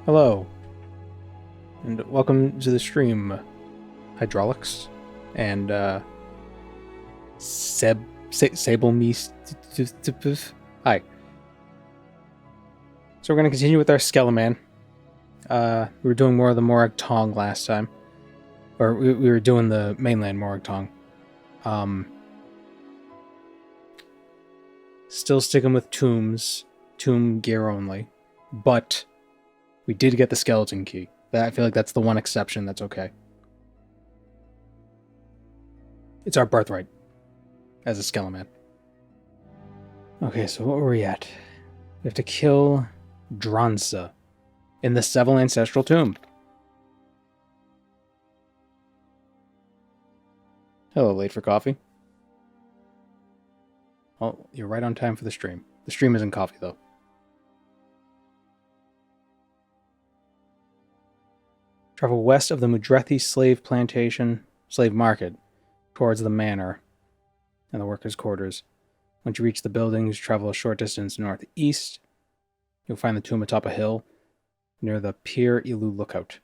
Hello, and welcome to the stream, Hydraulics, and Sable Me. Hi. So we're going to continue with our Skeleman. We were doing more of the Morag Tong last time. Or we were doing the mainland Morag Tong. Still sticking with tombs. Tomb gear only. But we did get the skeleton key. I feel like that's the one exception that's okay. It's our birthright as a Skeleman. Okay, so what were we at? We have to kill Dransa in the Seville Ancestral Tomb. Hello, late for coffee? Well, you're right on time for the stream. The stream isn't coffee, though. Travel west of the Mudrethi slave market, towards the manor and the workers' quarters. Once you reach the buildings, travel a short distance northeast. You'll find the tomb atop a hill near the Pier Ilu lookout.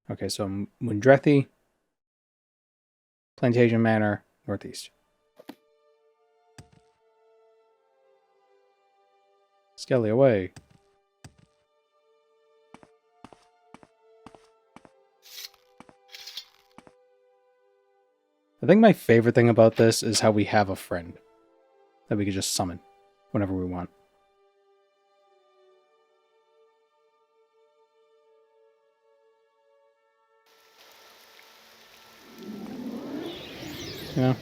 Okay, so Mudrethi, Plantation Manor, northeast. Skelly away. I think my favorite thing about this is how we have a friend that we could just summon whenever we want. You know?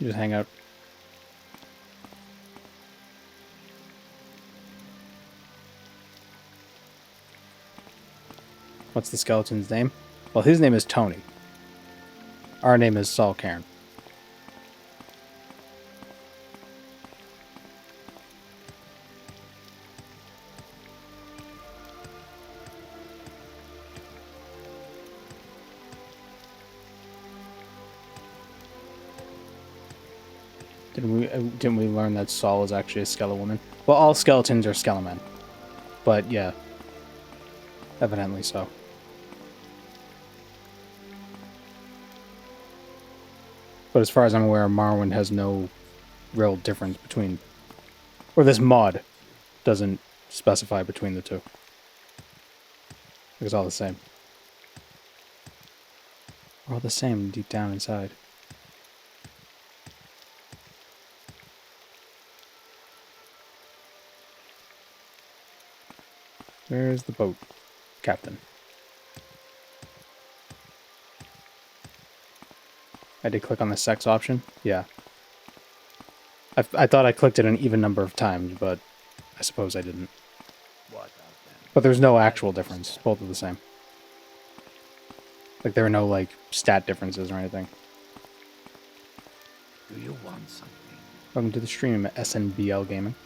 You just hang out. What's the skeleton's name? Well, his name is Tony. Our name is Saul Cairn. Didn't we learn that Saul is actually a Skelewoman? Well, all skeletons are Skelemen. But yeah, evidently so. But as far as I'm aware, Morrowind has no real difference between... Or this mod doesn't specify between the two. It's all the same. We're all the same deep down inside. Where's the boat, Captain? I did click on the sex option? Yeah. I thought I clicked it an even number of times, but I suppose I didn't. But there's no actual difference. Both are the same. Like, there are no, like, stat differences or anything. Do you want something? Welcome to the stream, SNBL Gaming.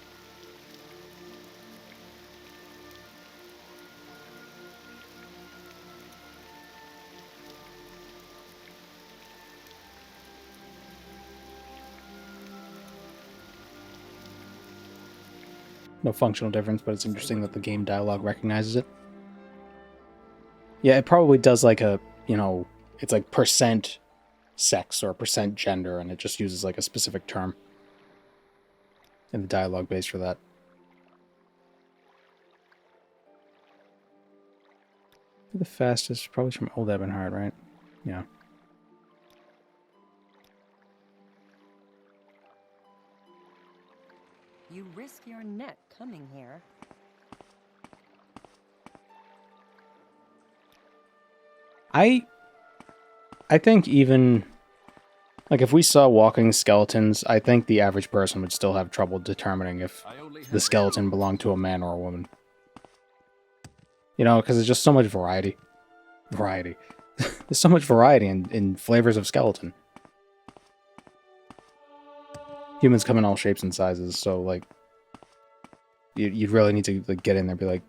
No functional difference, but it's interesting that the game dialogue recognizes it. Yeah, it probably does like a, you know, it's like percent sex or percent gender, and it just uses like a specific term in the dialogue base for that. The fastest, probably from Old Ebonheart, right? Yeah. You risk your neck coming here. I think even, like, if we saw walking skeletons, I think the average person would still have trouble determining if the skeleton belonged to a man or a woman. You know, because there's just so much variety. There's so much variety in flavors of skeleton. Humans come in all shapes and sizes, so, like, you'd really need to, like, get in there and be like,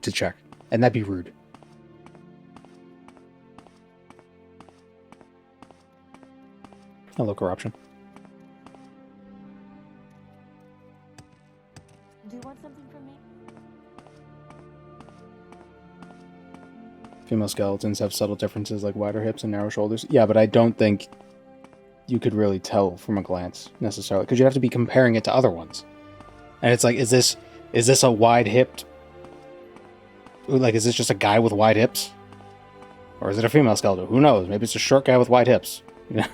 to check. And that'd be rude. Hello, corruption. Do you want something from me? Female skeletons have subtle differences like wider hips and narrow shoulders. Yeah, but I don't think you could really tell from a glance necessarily, because you'd have to be comparing it to other ones. And it's like, is this a wide hipped? Like, is this just a guy with wide hips? Or is it a female skeleton? Who knows? Maybe it's a short guy with wide hips. Yeah.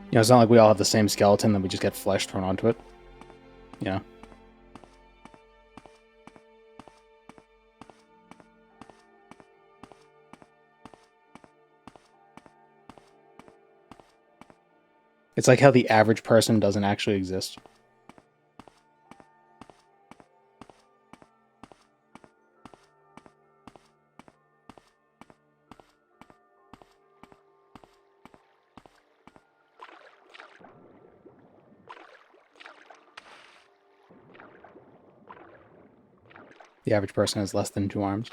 You know, it's not like we all have the same skeleton, then we just get flesh thrown onto it. You know? It's like how the average person doesn't actually exist. The average person has less than 2 arms.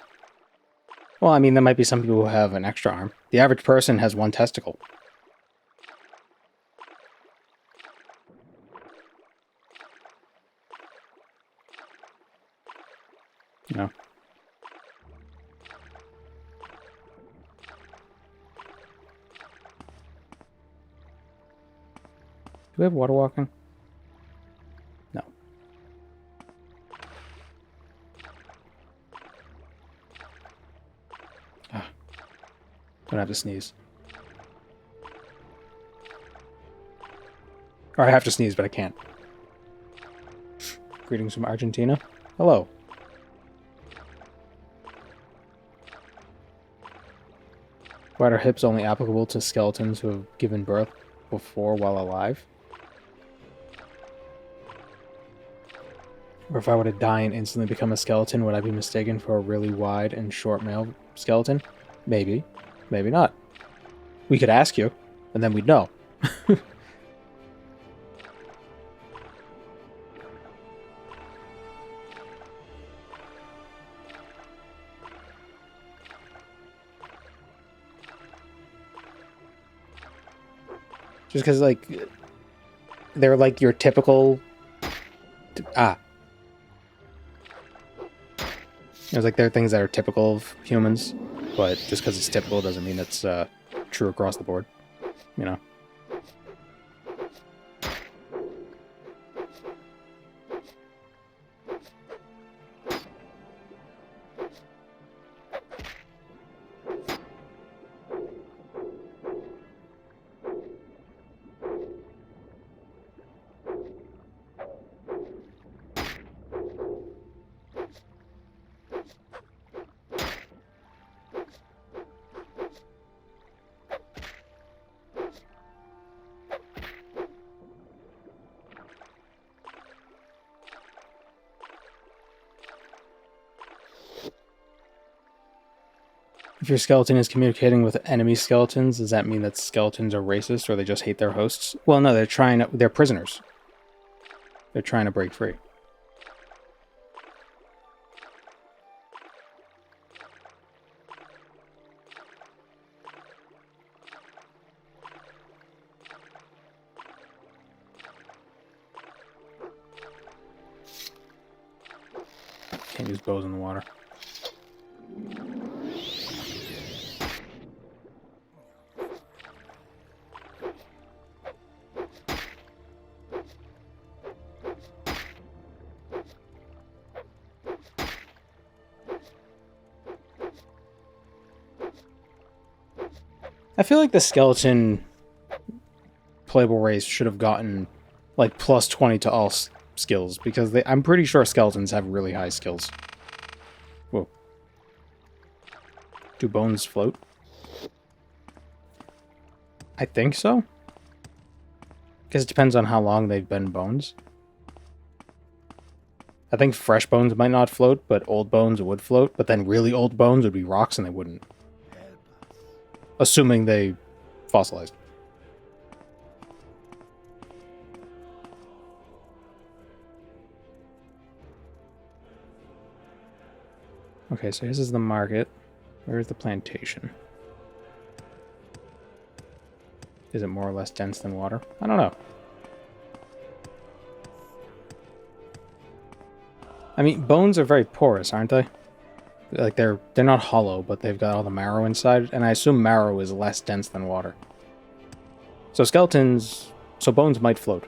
Well, I mean, there might be some people who have an extra arm. The average person has 1 testicle. You know? Do we have water walking? No. Don't have to sneeze. Or I have to sneeze, but I can't. Greetings from Argentina. Hello. Wider hips only applicable to skeletons who have given birth before while alive. Or if I were to die and instantly become a skeleton, would I be mistaken for a really wide and short male skeleton? Maybe. Maybe not. We could ask you, and then we'd know. Just because, like, they're like your typical... It's like there are things that are typical of humans, but just because it's typical doesn't mean it's true across the board, you know? If your skeleton is communicating with enemy skeletons, does that mean that skeletons are racist or they just hate their hosts? Well, no, they're prisoners. They're trying to break free. Can't use bows in the water. I feel like the skeleton playable race should have gotten like plus 20 to all skills because I'm pretty sure skeletons have really high skills. Whoa. Do bones float? I think so. Because it depends on how long they've been bones. I think fresh bones might not float, but old bones would float. But then really old bones would be rocks and they wouldn't. Assuming they fossilized. Okay, so this is the market. Where's the plantation? Is it more or less dense than water? I don't know. I mean, bones are very porous, aren't they? Like they're not hollow, but they've got all the marrow inside, and I assume marrow is less dense than water. So bones might float.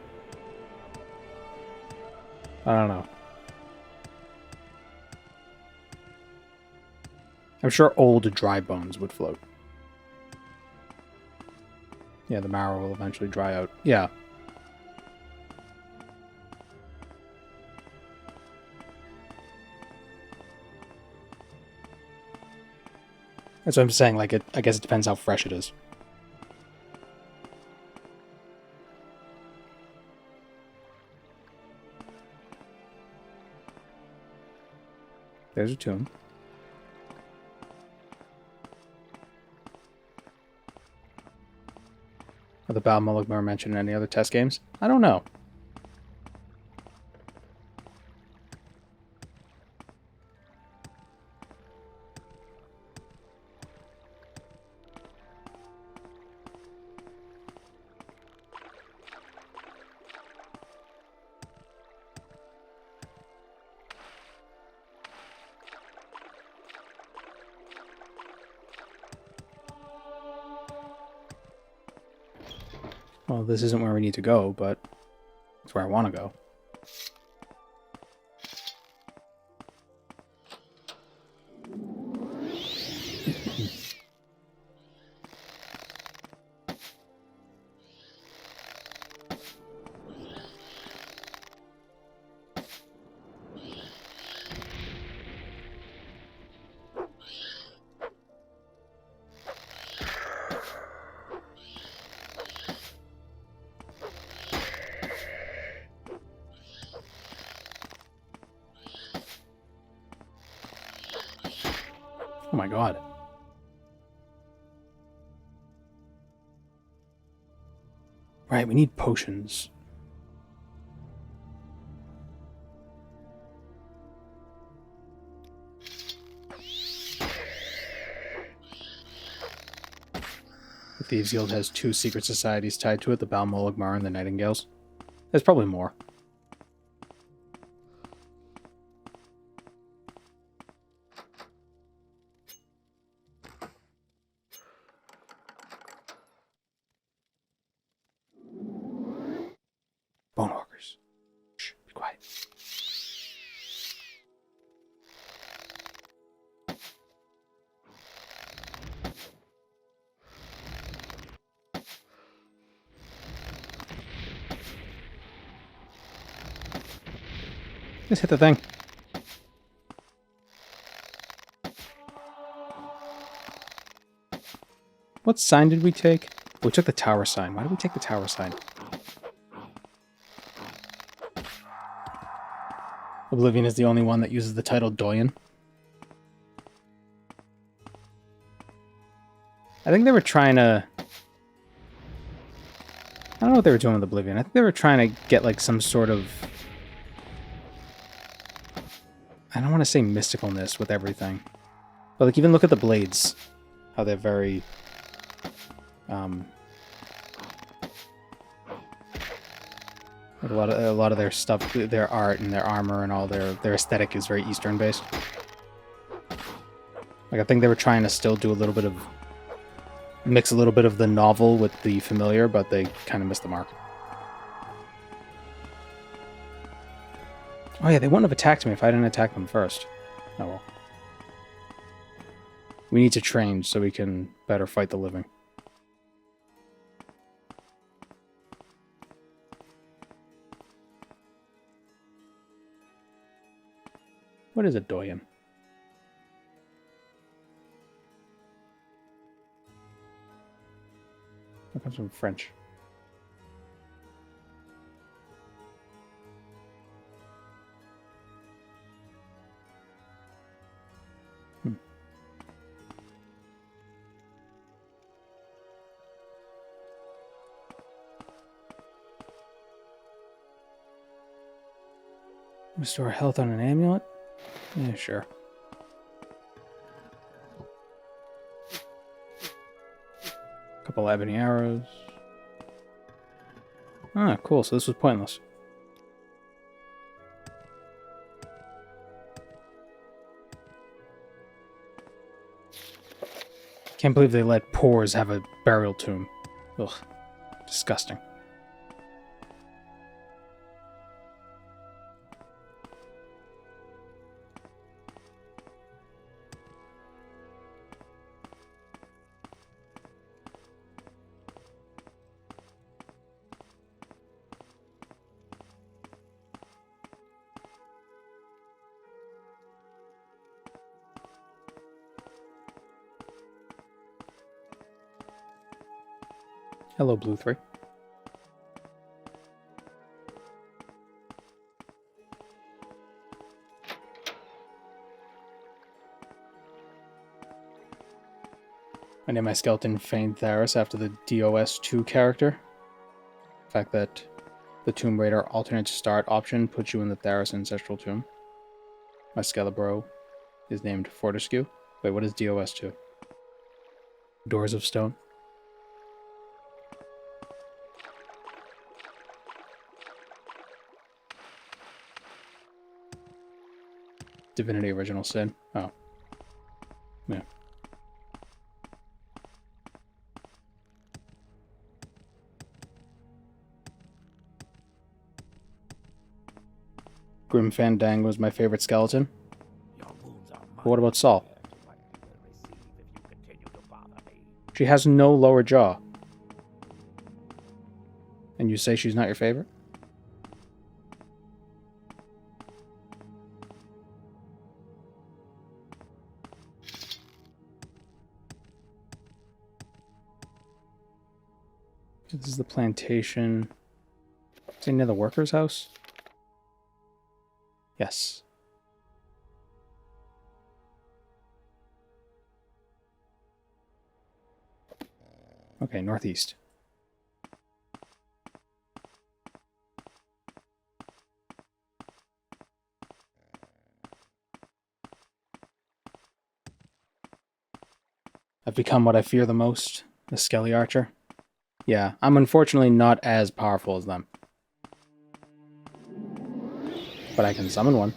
I don't know. I'm sure old dry bones would float. Yeah, the marrow will eventually dry out. Yeah. That's what I'm saying, like, I guess it depends how fresh it is. There's a tomb. Are the Balmulligmar mentioned in any other test games? I don't know. Well, this isn't where we need to go, but it's where I want to go. Oh my god. Right, we need potions. The Thieves Guild has 2 secret societies tied to it, the Balmulligmar and the Nightingales. There's probably more. Bonewalkers. Shh, be quiet. Just hit the thing. What sign did we take? We took the tower sign. Why did we take the tower sign? Oblivion is the only one that uses the title Doyen. I think they were trying to... I don't know what they were doing with Oblivion. I think they were trying to get like some sort of... I don't want to say mysticalness with everything. But like even look at the blades. How they're very... a lot of their stuff, their art and their armor and all their aesthetic is very Eastern based. Like I think they were trying to still do a little bit of mix a little bit of the novel with the familiar, but they kind of missed the mark. Oh yeah, they wouldn't have attacked me if I didn't attack them first. Oh well. We need to train so we can better fight the living. What is a Doyen? That comes from French. Restore health on an amulet? Yeah, sure. Couple ebony arrows. Ah, cool. So this was pointless. Can't believe they let pores have a burial tomb. Ugh. Disgusting. Hello, Blue 3. I named my skeleton Feigned Tharis after the DOS 2 character. The fact that the Tomb Raider alternate start option puts you in the Tharis ancestral tomb. My Skelebro is named Fortescue. Wait, what is DOS 2? Doors of Stone. Divinity Original Sin. Oh. Yeah. Grim Fandango is my favorite skeleton. But what about Saul? She has no lower jaw. And you say she's not your favorite? This is the plantation. Is it near the worker's house? Yes. Okay, northeast. I've become what I fear the most, the Skelly Archer. Yeah, I'm unfortunately not as powerful as them. But I can summon one.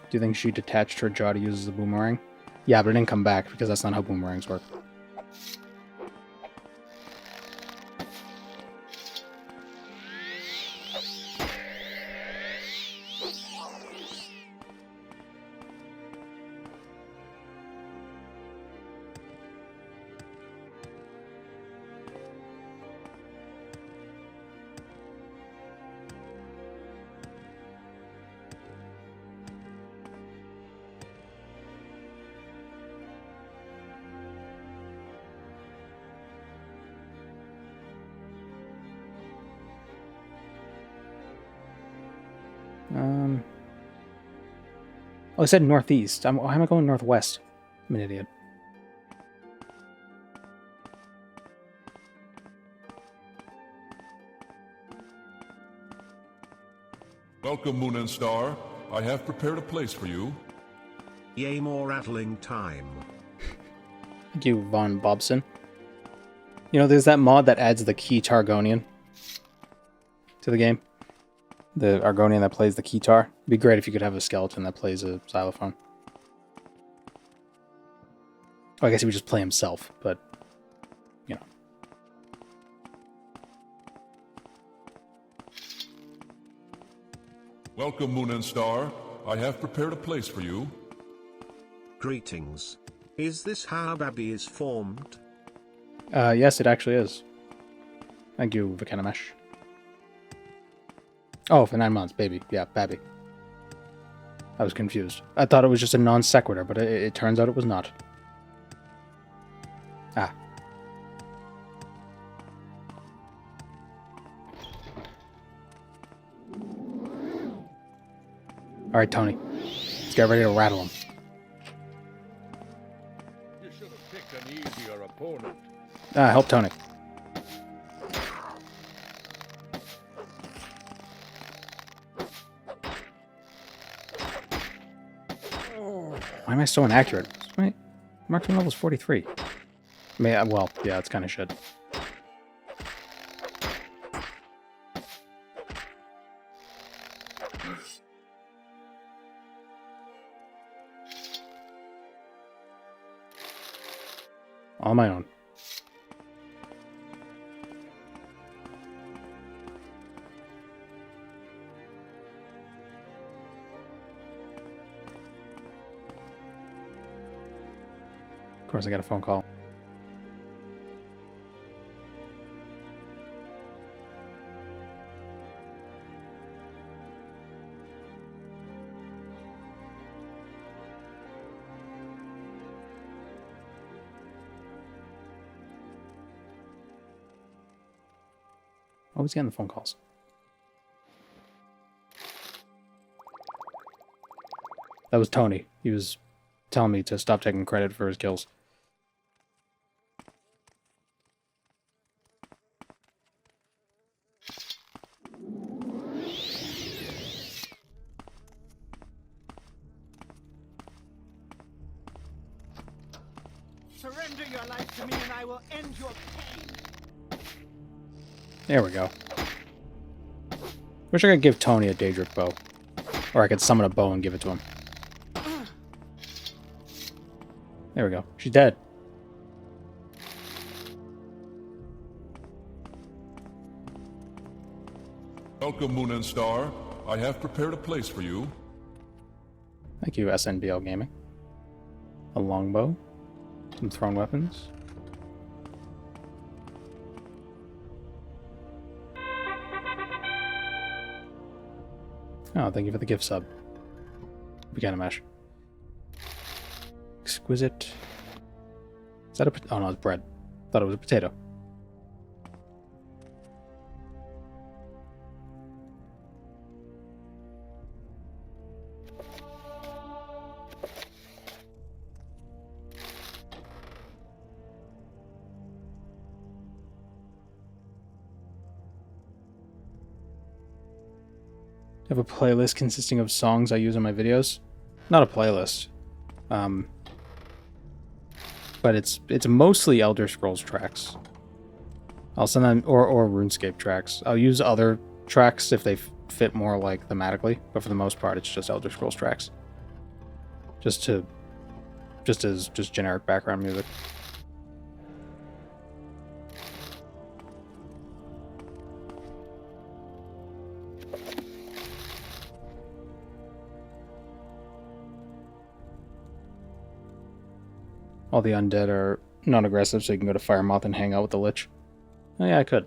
Do you think she detached her jaw to use as a boomerang? Yeah, but it didn't come back because that's not how boomerangs work. Oh, I said northeast. Why am I going northwest? I'm an idiot. Welcome, Moon and Star. I have prepared a place for you. Yay, more rattling time. Thank you, Von Bobson. You know, there's that mod that adds the key Targonian to the game. The Argonian that plays the keytar. It'd be great if you could have a skeleton that plays a xylophone. Oh, I guess he would just play himself, but, you know. Welcome, Moon and Star. I have prepared a place for you. Greetings. Is this how Babby is formed? Yes, it actually is. Thank you, Vikanamesh. Oh, for 9 months, baby. Yeah, Babby. I was confused. I thought it was just a non sequitur, but it turns out it was not. Ah. Alright, Tony. Let's get ready to rattle him. You should have picked an easier opponent. Help Tony. Why am I so inaccurate? My marksman level is 43. Well, yeah, it's kind of shit. On my own. Of course, I got a phone call. Always getting the phone calls. That was Tony. He was telling me to stop taking credit for his kills. Surrender your life to me and I will end your pain. There we go. Wish I could give Tony a Daedric bow. Or I could summon a bow and give it to him. There we go. She's dead. Welcome, Moon and Star. I have prepared a place for you. Thank you, SNBL Gaming. A longbow. Some thrown weapons. Oh, thank you for the gift sub. Began a mash. Exquisite. Is that a... Oh no, it's bread. Thought it was a potato. I have a playlist consisting of songs I use in my videos. Not a playlist. But it's mostly Elder Scrolls tracks. I'll send them, or RuneScape tracks. I'll use other tracks if they fit more like thematically, but for the most part it's just Elder Scrolls tracks. Just as generic background music. All the undead are non-aggressive, so you can go to Firemoth and hang out with the Lich. Oh yeah, I could.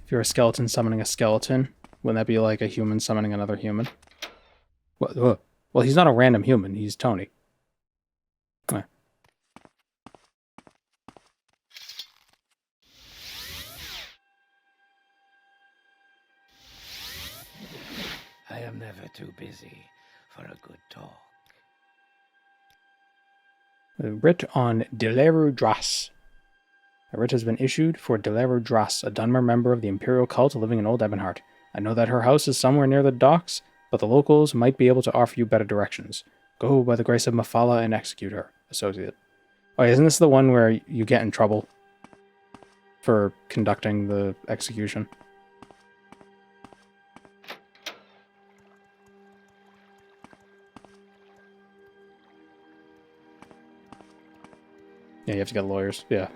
If you're a skeleton summoning a skeleton, wouldn't that be like a human summoning another human? Well, he's not a random human, he's Tony. Eh. I am never too busy for a good talk. A writ on Deleru Dras. A writ has been issued for Deleru Dras, a Dunmer member of the Imperial cult living in Old Ebonheart. I know that her house is somewhere near the docks, but the locals might be able to offer you better directions. Go by the grace of Mafala and execute her, associate. Oh, isn't this the one where you get in trouble for conducting the execution? Yeah, you have to get lawyers. Yeah.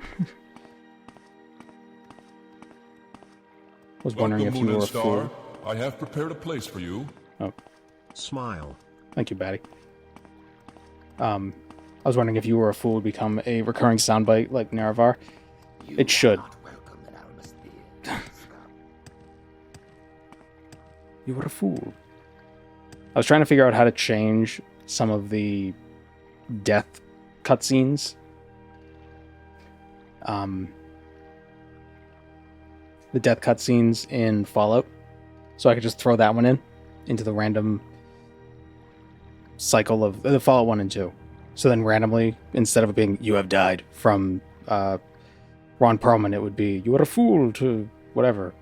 Was wondering if you were a fool. I have prepared a place for you. Oh, Smile. thank you, Batty. I was wondering if you were a fool would become a recurring soundbite like Naravar. It should. You were a fool. I was trying to figure out how to change some of the death cutscenes. The death cutscenes in Fallout, so I could just throw that one into the random cycle of the Fallout 1 and 2. So then randomly, instead of it being "you have died" from Ron Perlman, it would be "you are a fool" to whatever,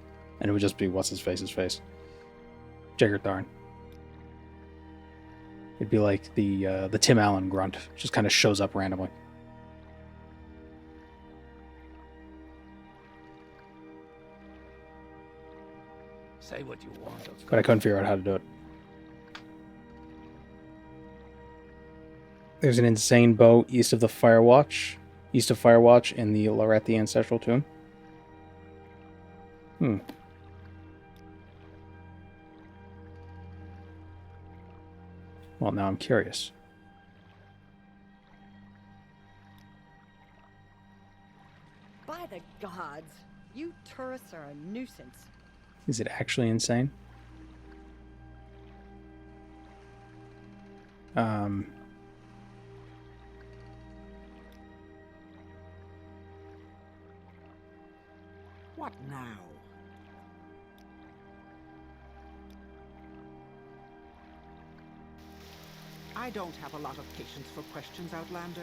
and it would just be what's his face. Idathren. It'd be like the Tim Allen grunt, just kind of shows up randomly. Say what you want of But I couldn't figure out how to do it. There's an insane bow east of Firewatch in the Lorethi Ancestral Tomb. Well, now I'm curious. By the gods, you tourists are a nuisance. Is it actually insane? What now? I don't have a lot of patience for questions, Outlander.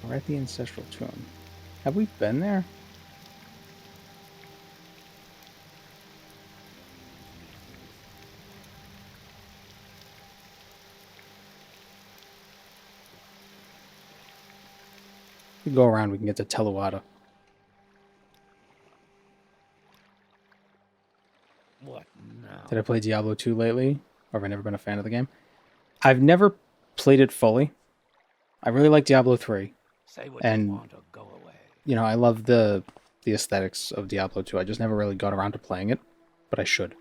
We're at the Ancestral Tomb. Have we been there? We go around, we can get to Teluada. What now? Did I play Diablo 2 lately? Or have I never been a fan of the game? I've never played it fully. I really like Diablo 3. Say what And you want or go away. you know, I love the aesthetics of Diablo 2. I just never really got around to playing it, but I should.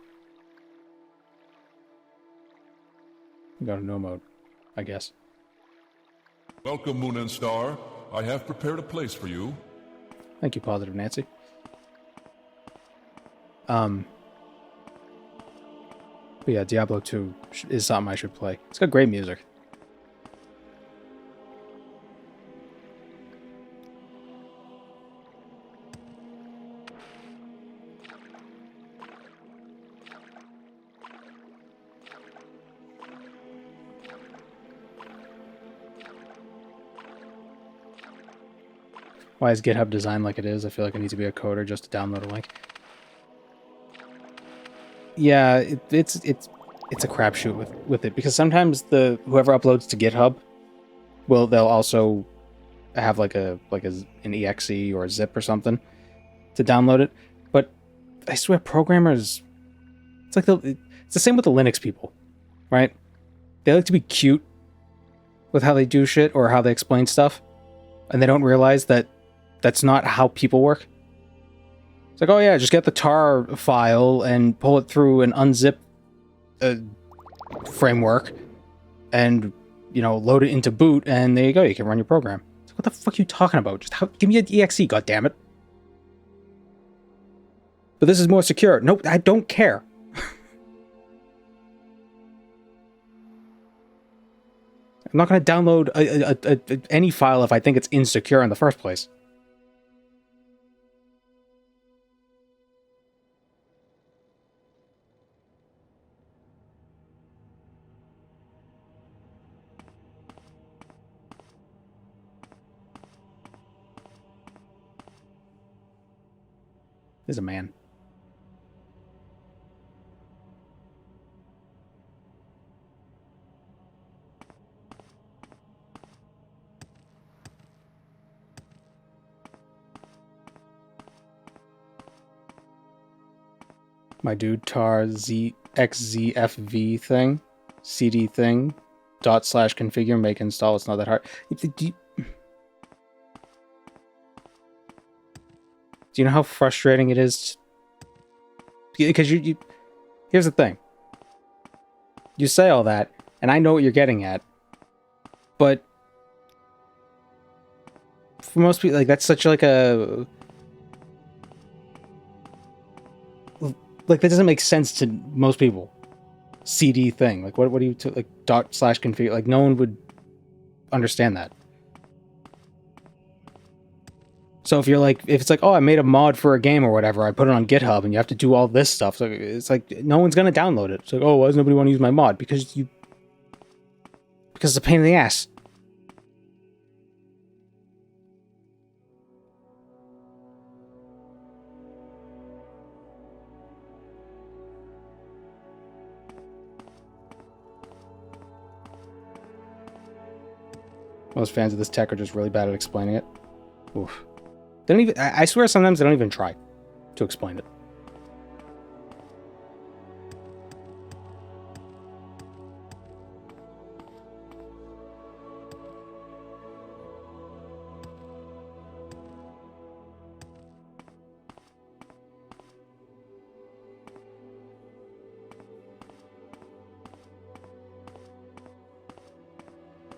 Go to no mode, I guess. Welcome, Moon and Star. I have prepared a place for you. Thank you, Positive Nancy. But yeah, Diablo 2 is something I should play. It's got great music. Why is GitHub designed like it is? I feel like I need to be a coder just to download a link. Yeah, it's a crapshoot with it, because sometimes whoever uploads to GitHub they'll also have like an exe or a zip or something to download it. But I swear programmers, it's the same with the Linux people, right? They like to be cute with how they do shit or how they explain stuff, and they don't realize that that's not how people work. It's like, oh yeah, just get the tar file and pull it through an unzip framework and, load it into boot, and there you go, you can run your program. It's like, what the fuck are you talking about? Just give me an exe, goddammit. But this is more secure. Nope, I don't care. I'm not going to download any file if I think it's insecure in the first place. There's a man. My dude tar xzfv thing, cd thing, /configure make install. It's not that hard. Do you know how frustrating it is? Because you here's the thing. You say all that, and I know what you're getting at, but for most people, like, that's such like a... Like, that doesn't make sense to most people. CD thing. Like, what do you... like, /config... Like, no one would understand that. So if you're like... If it's like, oh, I made a mod for a game or whatever, I put it on GitHub, and you have to do all this stuff. So it's like, no one's gonna download it. It's like, oh, why does nobody want to use my mod? Because it's a pain in the ass. Most fans of this tech are just really bad at explaining it. Oof. They don't even... I swear sometimes they don't even try to explain it.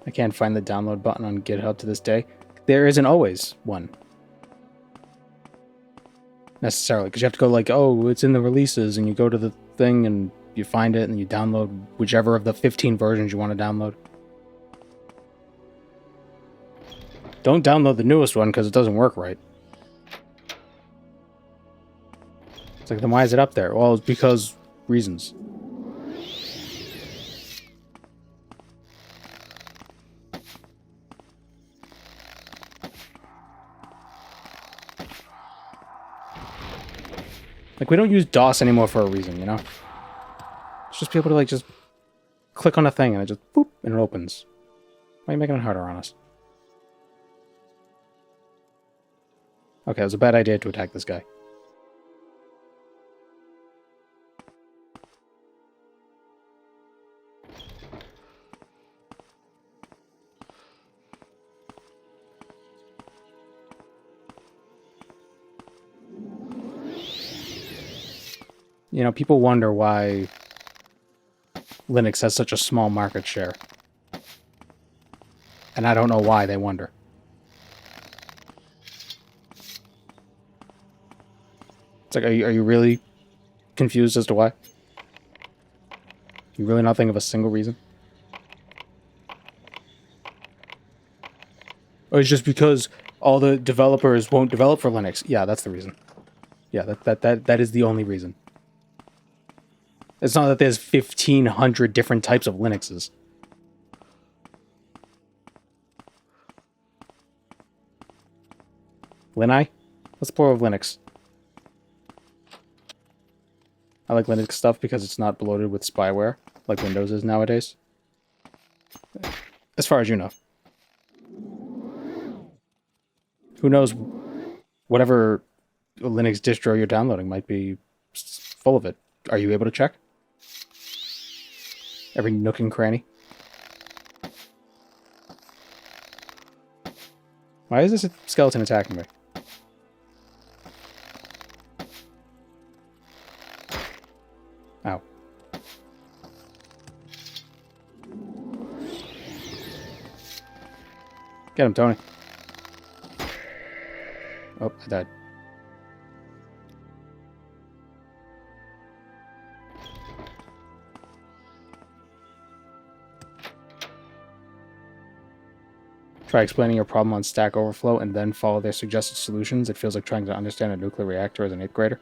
I can't find the download button on GitHub to this day. There isn't always one. Necessarily, because you have to go like, oh, it's in the releases, and you go to the thing and you find it and you download whichever of the 15 versions you want to download. Don't download the newest one because it doesn't work right. It's like, then why is it up there? Well, it's because reasons. Like, we don't use DOS anymore for a reason, you know? It's just people to, like, just click on a thing and it just, boop, and it opens. Why are you making it harder on us? Okay, it was a bad idea to attack this guy. You know, people wonder why Linux has such a small market share. And I don't know why they wonder. It's like, are you really confused as to why? You really not think of a single reason? Or it's just because all the developers won't develop for Linux? Yeah, that's the reason. Yeah, that is the only reason. It's not that there's 1,500 different types of Linuxes. Linux? What's the plural of Linux? I like Linux stuff because it's not bloated with spyware, like Windows is nowadays. As far as you know. Who knows, whatever Linux distro you're downloading might be full of it. Are you able to check? Every nook and cranny? Why is this skeleton attacking me? Ow. Get him, Tony. Oh, I died. Try explaining your problem on Stack Overflow and then follow their suggested solutions. It feels like trying to understand a nuclear reactor as an 8th grader.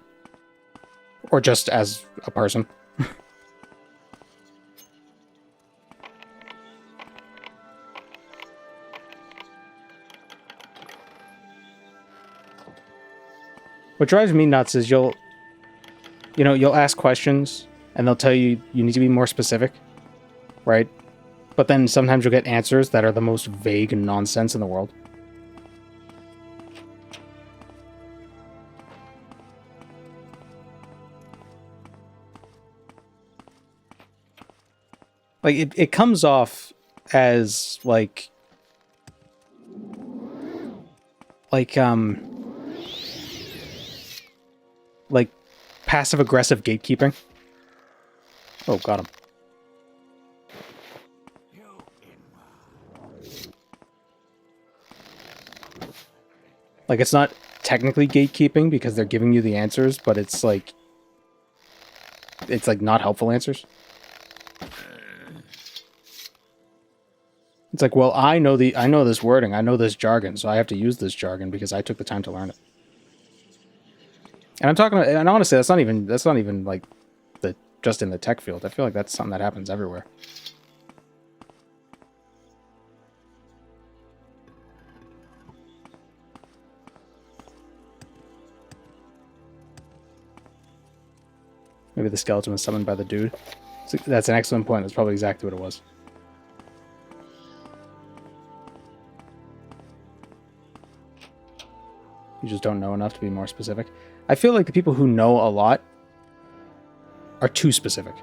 Or just as a person. What drives me nuts is you'll ask questions and they'll tell you you need to be more specific, right? But then sometimes you'll get answers that are the most vague and nonsense in the world. Like, it comes off as, like passive-aggressive gatekeeping. Oh, got him. Like, it's not technically gatekeeping because they're giving you the answers, but it's like not helpful answers. It's like, well, I know this wording, I know this jargon, so I have to use this jargon because I took the time to learn it. And and honestly, that's not even like just in the tech field. I feel like that's something that happens everywhere. Maybe the skeleton was summoned by the dude. So that's an excellent point. That's probably exactly what it was. You just don't know enough to be more specific. I feel like the people who know a lot are too specific.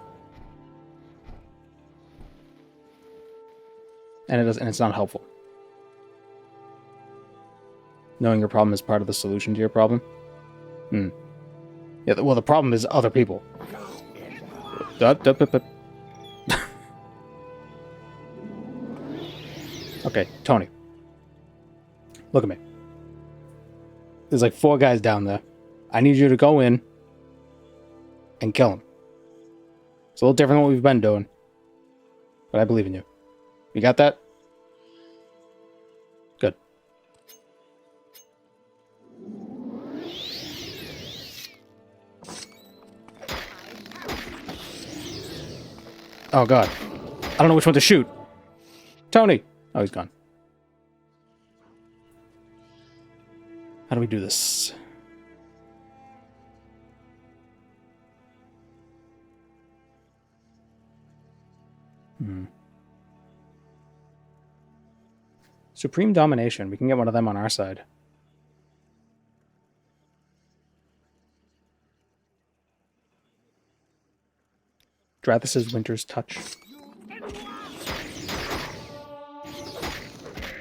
And it's not helpful. Knowing your problem is part of the solution to your problem. Yeah, well, the problem is other people. Okay, Tony. Look at me. There's like 4 guys down there. I need you to go in and kill them. It's a little different than what we've been doing. But I believe in you. You got that? Good. Oh, God. I don't know which one to shoot. Tony! Oh, he's gone. How do we do this? Supreme Domination. We can get one of them on our side. Drathis' Winter's Touch.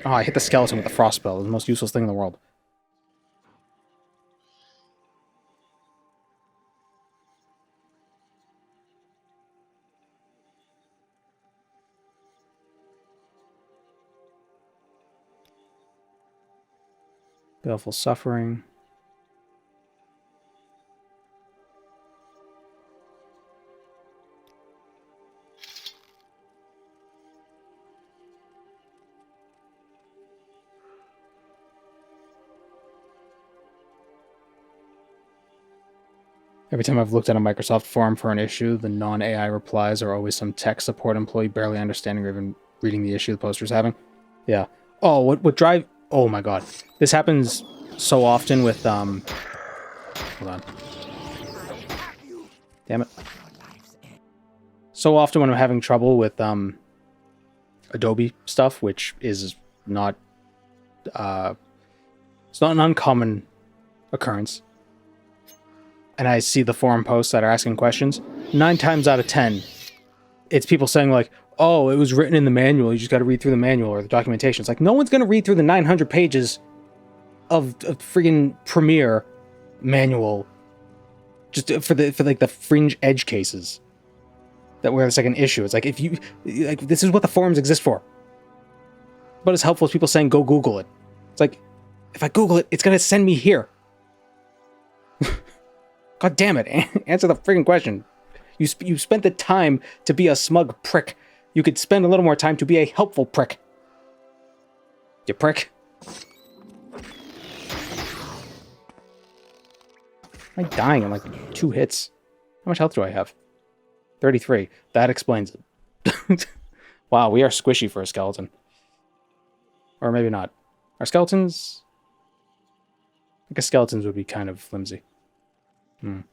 Oh, I hit the skeleton with the frost spell. It's the most useless thing in the world. Baleful Suffering. Every time I've looked at a Microsoft forum for an issue, the non-AI replies are always some tech support employee barely understanding or even reading the issue the poster's having. Yeah. Oh, what drive... Oh my god. This happens so often with, Hold on. Damn it. So often when I'm having trouble with, Adobe stuff, which is not, it's not an uncommon occurrence. And I see the forum posts that are asking questions, 9 times out of 10, it's people saying like, oh, it was written in the manual, you just got to read through the manual or the documentation. It's like, no one's going to read through the 900 pages of freaking Premiere manual just for like the fringe edge cases that where it's like an issue. It's like, if you, like, this is what the forums exist for. But it's helpful as people saying, go Google it. It's like, if I Google it, it's going to send me here. God damn it, answer the freaking question. You spent the time to be a smug prick. You could spend a little more time to be a helpful prick. You prick. I'm dying in like 2 hits. How much health do I have? 33. That explains it. Wow, we are squishy for a skeleton. Or maybe not. Are skeletons... I guess skeletons would be kind of flimsy. Let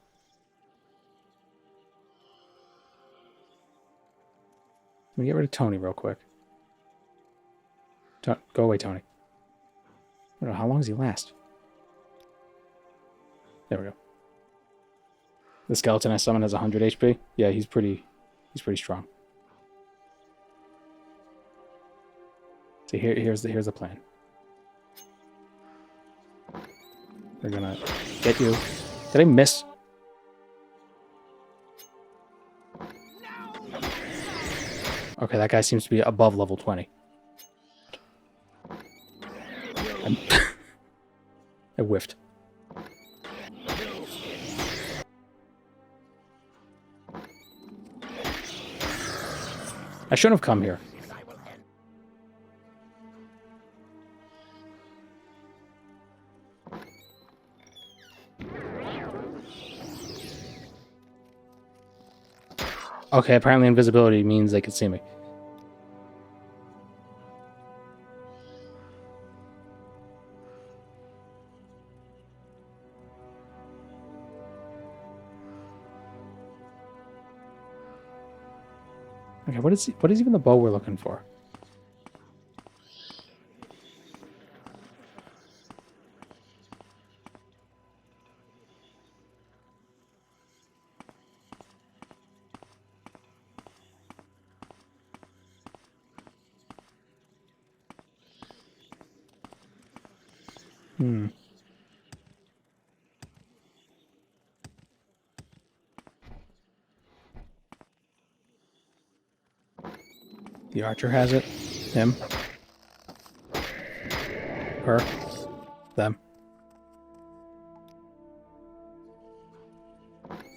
me get rid of Tony real quick. Go away, Tony. I don't know, how long does he last? There we go. The skeleton I summoned has 100 HP. Yeah, he's pretty strong. So here's the plan. We're gonna get you. Did I miss? Okay, that guy seems to be above level 20. I whiffed. I shouldn't have come here. Okay, apparently invisibility means they can see me. Okay, what is even the bow we're looking for? Hmm. The archer has it. Him. Her. Them.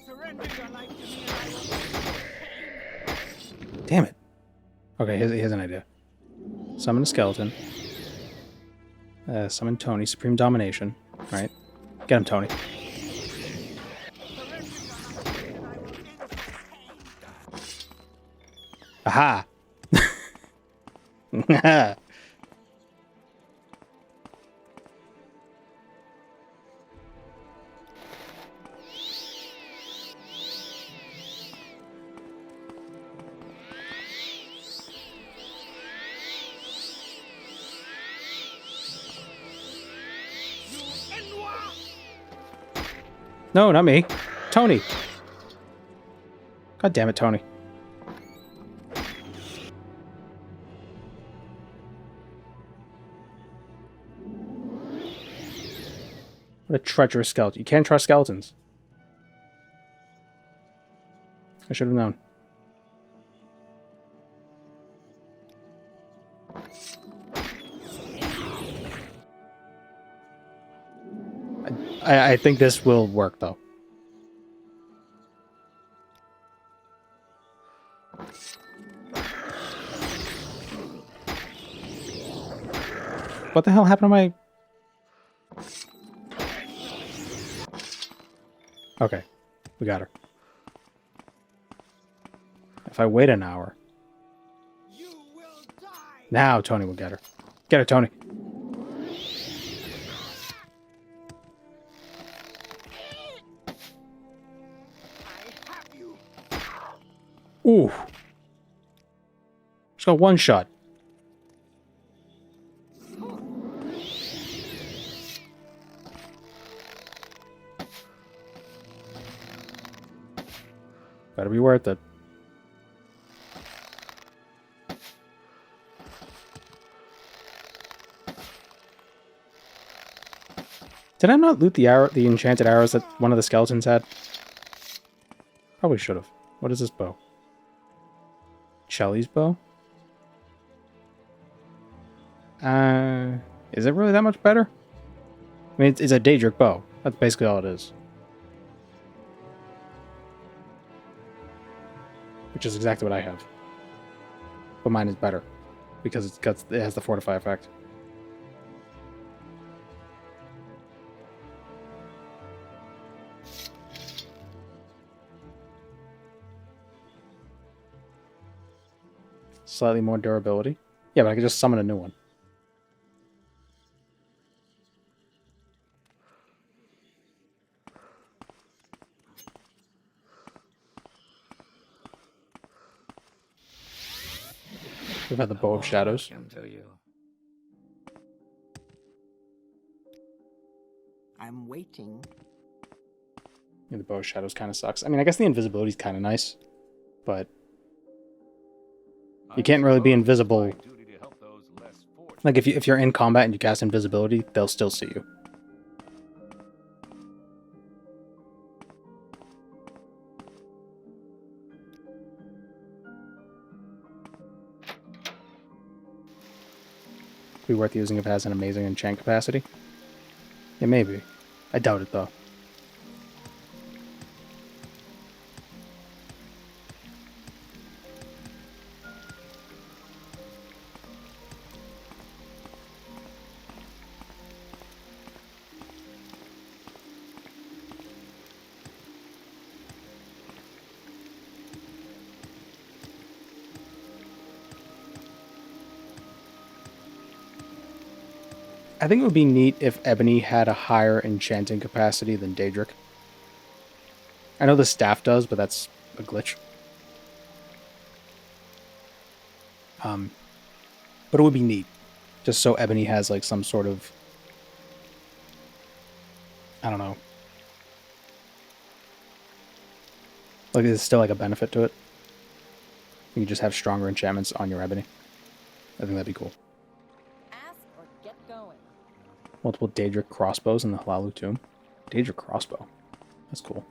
Surrender your life to me and I will end your pain. Damn it. Okay, here's an idea. Summon a skeleton. Summon Tony. Supreme Domination. Right? Get him, Tony. Surrender your life to me and I will end your pain. Aha! No, not me. Tony. God damn it, Tony. What a treacherous skeleton. You can't trust skeletons. I should have known. I think this will work, though. What the hell happened to my... Okay, we got her. If I wait an hour... You will die. Now Tony will get her. Get her, Tony. I have you. Ooh. Just got one shot. Better be worth it. Did I not loot the enchanted arrows that one of the skeletons had? Probably should have. What is this bow? Shelly's bow? Is it really that much better? I mean, it's a Daedric bow. That's basically all it is. Which is exactly what I have. But mine is better. Because it has the fortify effect. Slightly more durability. Yeah, but I could just summon a new one. We've had the Bow of Shadows. Come to you. I'm waiting. Yeah, the Bow of Shadows kind of sucks. I mean, I guess the invisibility is kind of nice. But you can't really be invisible. Like, if you're in combat and you cast invisibility, they'll still see you. Be worth using if it has an amazing enchant capacity. Yeah, maybe. I doubt it, though. I think it would be neat if Ebony had a higher enchanting capacity than Daedric. I know the staff does, but that's a glitch. But it would be neat, just so Ebony has like some sort of, I don't know, like there's still like a benefit to it. You just have stronger enchantments on your Ebony. I think that'd be cool. Ask or get going. Multiple Daedric crossbows in the Hlaalu tomb. Daedric crossbow. That's cool.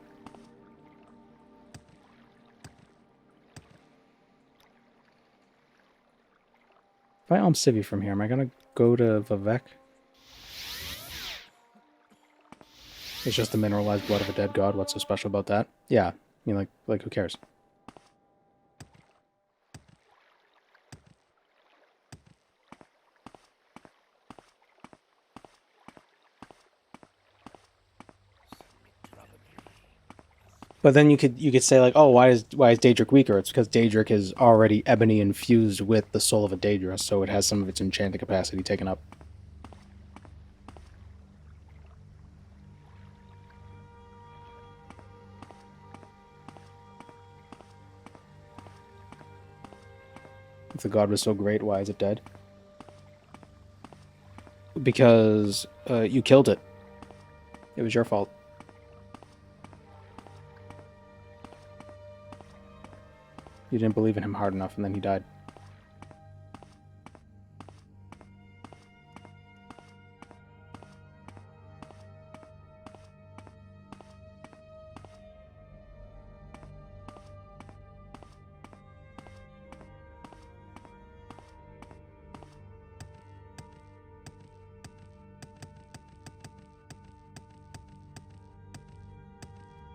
If I Civi from here, am I gonna go to Vivek? It's just the mineralized blood of a dead god. What's so special about that? Yeah. I mean, like who cares? But then you could say like, oh, why is Daedric weaker? It's because Daedric is already ebony infused with the soul of a Daedra, so it has some of its enchanted capacity taken up. If the god was so great, why is it dead? Because you killed it. It was your fault. You didn't believe in him hard enough, and then he died.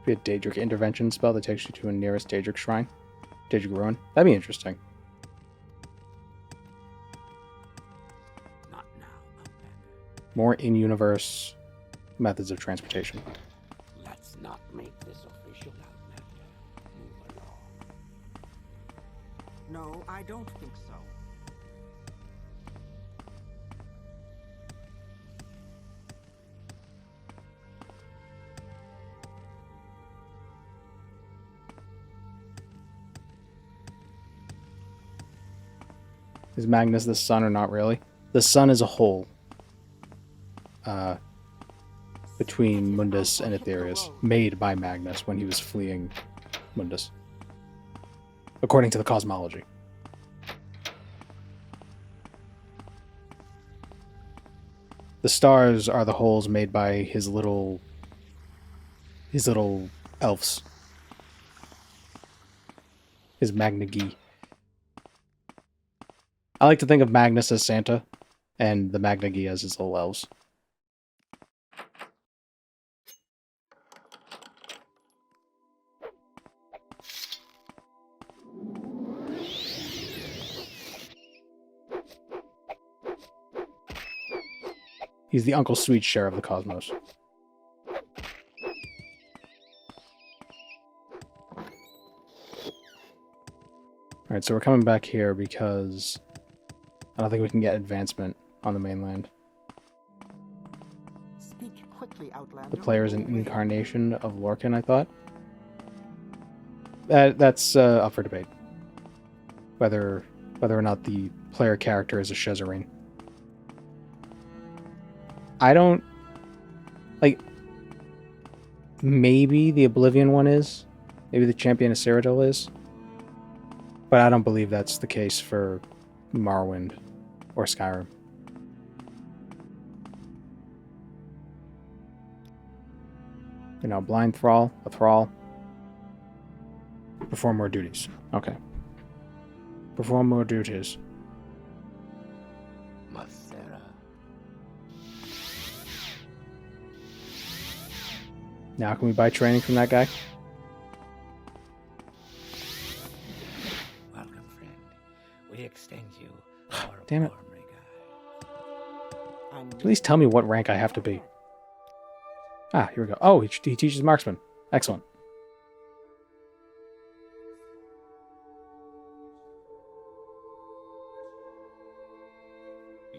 Be a Daedric intervention spell that takes you to a nearest Daedric shrine. Daedric ruin. That'd be interesting. Not now, Outlander. More in-universe methods of transportation. Let's not make this official, Outlander. Move along. No, I don't think so. Is Magnus the sun or not really? The sun is a hole between Mundus and Aetherius, made by Magnus when he was fleeing Mundus, according to the cosmology. The stars are the holes made by his little elves. His Magnagi. I like to think of Magnus as Santa, and the Magnagi as his little elves. He's the Uncle Sweet share of the cosmos. Alright, so we're coming back here because I don't think we can get advancement on the mainland. Speak quickly, Outlander. The player is an incarnation of Lorcan, I thought. That's up for debate. Whether or not the player character is a Shezarene. I don't... Like... Maybe the Oblivion one is. Maybe the Champion of Cyrodiil is. But I don't believe that's the case for Morrowind or Skyrim. You know, blind thrall, a thrall. Perform more duties. Okay. Perform more duties. Mathera. Now can we buy training from that guy? Welcome, friend. We extend you our Damn it. warm regard. At least tell me what rank I have to be. Ah, here we go. Oh, he teaches marksman. Excellent.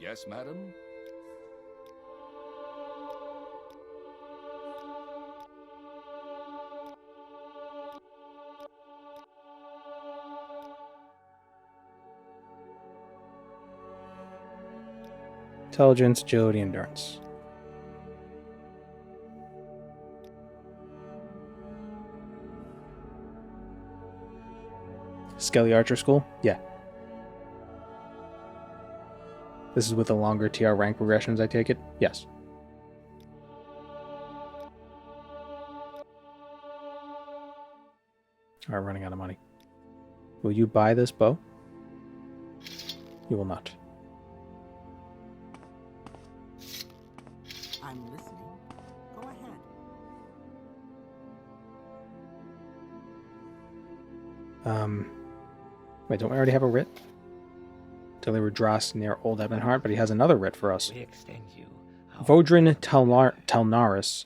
Yes, madam? Intelligence, agility, endurance. Skelly Archer School? Yeah. This is with the longer TR rank progressions, I take it? Yes. Alright, running out of money. Will you buy this bow? You will not. I'm listening. Go ahead. Wait, don't we already have a writ? Deliver Dross near Old Ebonheart, but he has another writ for us. We extend you our Vodrin Telnaris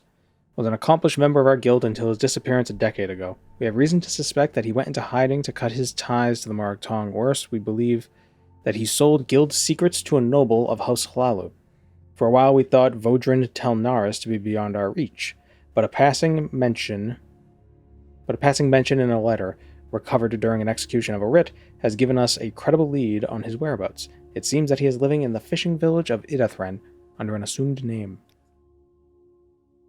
was an accomplished member of our guild until his disappearance a decade ago. We have reason to suspect that he went into hiding to cut his ties to the Morag Tong. Worse, we believe that he sold guild secrets to a noble of House Hlalu. For a while we thought Vodrin Telnaris to be beyond our reach, but a passing mention in a letter recovered during an execution of a writ has given us a credible lead on his whereabouts. It seems that he is living in the fishing village of Idathren under an assumed name.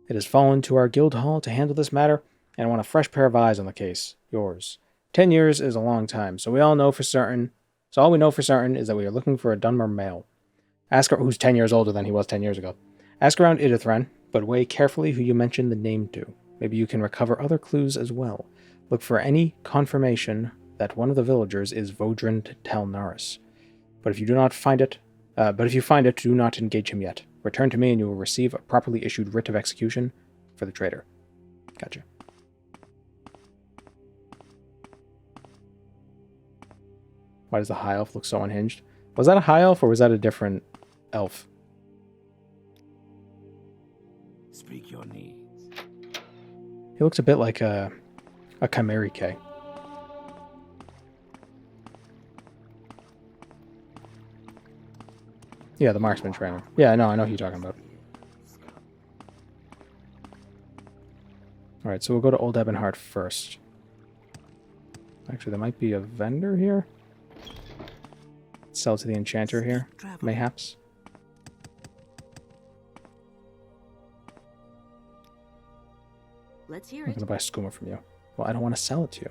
It has fallen to our guild hall to handle this matter, and I want a fresh pair of eyes on the case. Yours. 10 years is a long time, so all we know for certain is that we are looking for a Dunmer male. Ask her who's 10 years older than he was 10 years ago. Ask around Idathren, but weigh carefully who you mentioned the name to. Maybe you can recover other clues as well. Look for any confirmation that one of the villagers is Vodrin Telnaris. But if you find it, do not engage him yet. Return to me and you will receive a properly issued writ of execution for the traitor. Gotcha. Why does the high elf look so unhinged? Was that a high elf or was that a different elf? speak your needs. He looks a bit like a Chimerike. Yeah, the marksman trainer. Yeah, no, I know who you're talking about. Alright, so we'll go to Old Ebonheart first. Actually, there might be a vendor here. Sell to the enchanter here, mayhaps. Let's hear I'm it. going to buy a skooma from you. Well, I don't want to sell it to you.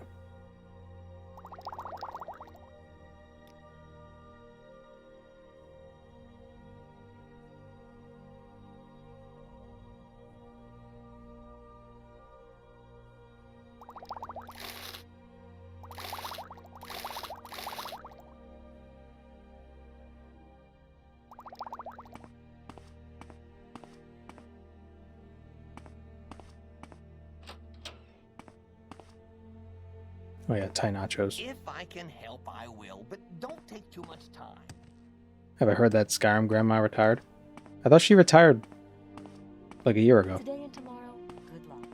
Oh yeah, Thai nachos. If I can help, I will, but don't take too much time. Have I heard that Skyrim grandma retired? I thought she retired like a year ago. Today and tomorrow, good luck.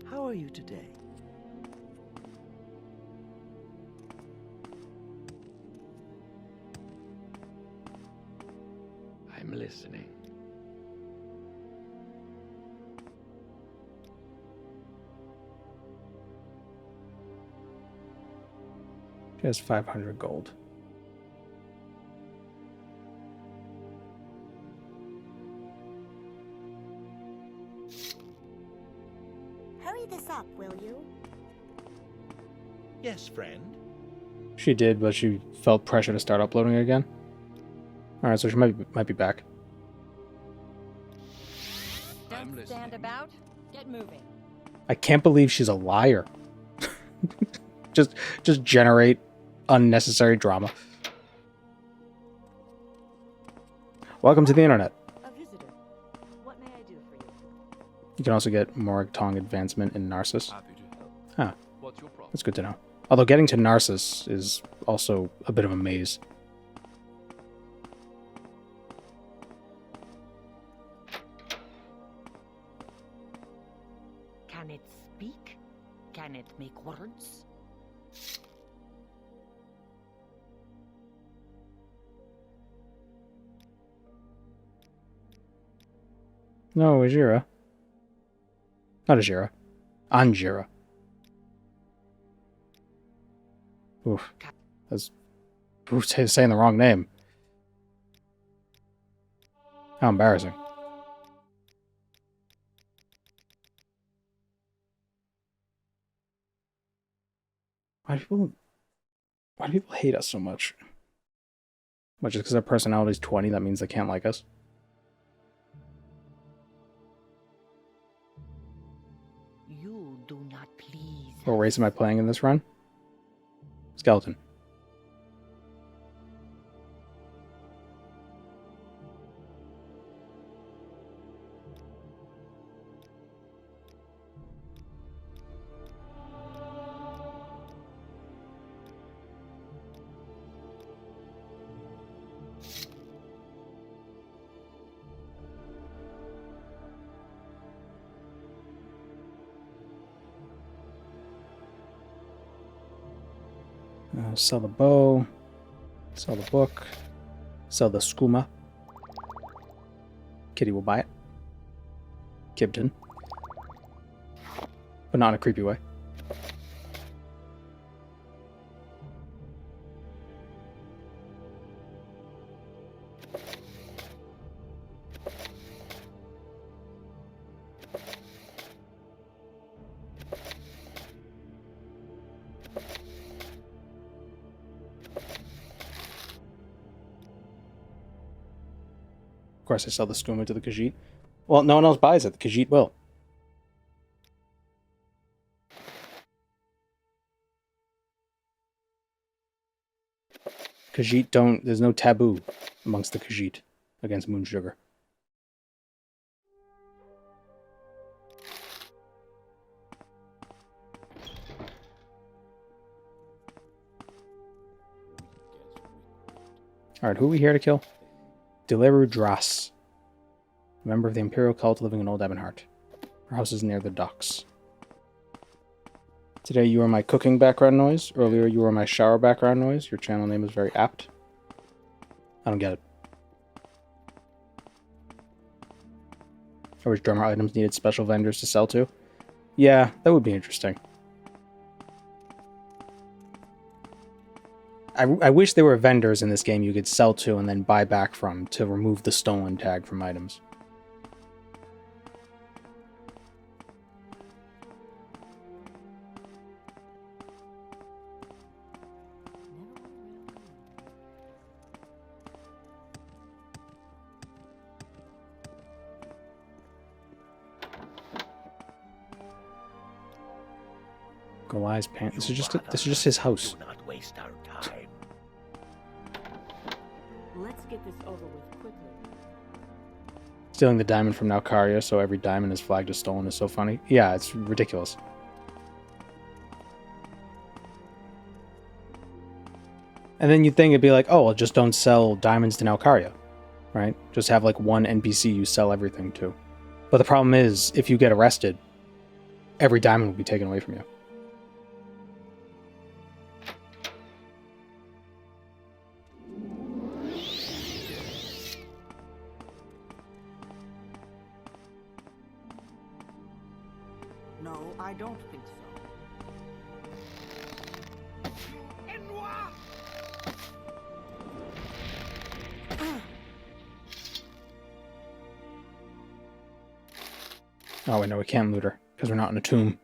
How are you today? I'm listening. She has 500 gold. Hurry this up, will you? Yes, friend. She did, but she felt pressure to start uploading again. Alright, so she might be back. Don't stand about. Get moving. I can't believe she's a liar. just generate unnecessary drama. Welcome to the internet. A visitor. What may You can also get Morag Tong advancement in Narcissus. Happy to help. Huh, What's your problem? that's good to know. Although getting to Narcissus is also a bit of a maze. Can it speak? Can it make words? No, Ajira. Not Ajira. Anjira. Oof. That's saying the wrong name. How embarrassing. Why do people hate us so much? Much just because our personality is 20, that means they can't like us? You do not please. What race am I playing in this run? Skeleton. Sell the bow. Sell the book. Sell the skooma. Kitty will buy it. Kibton. But not in a creepy way. Of course, I sell the skooma to the Khajiit. Well, no one else buys it. The Khajiit will. Khajiit don't... There's no taboo amongst the Khajiit against moon sugar. Alright, who are we here to kill? Deliru Dras. Member of the Imperial cult living in Old Ebonheart. Her house is near the docks. Today you are my cooking background noise. Earlier you were my shower background noise. Your channel name is very apt. I don't get it. I wish drummer items needed special vendors to sell to. Yeah, that would be interesting. I wish there were vendors in this game you could sell to and then buy back from to remove the stolen tag from items. Goliath's pants. This is just his house. Do not waste our time. Let's get this over with quickly. Stealing the diamond from Nalcaria so every diamond is flagged as stolen is so funny. Yeah, it's ridiculous. And then you'd think it'd be like, oh, well, just don't sell diamonds to Nalcaria, right? Just have like one NPC you sell everything to. But the problem is, if you get arrested, every diamond will be taken away from you. No, I don't think so. Oh, wait, no, we can't loot her, because we're not in a tomb.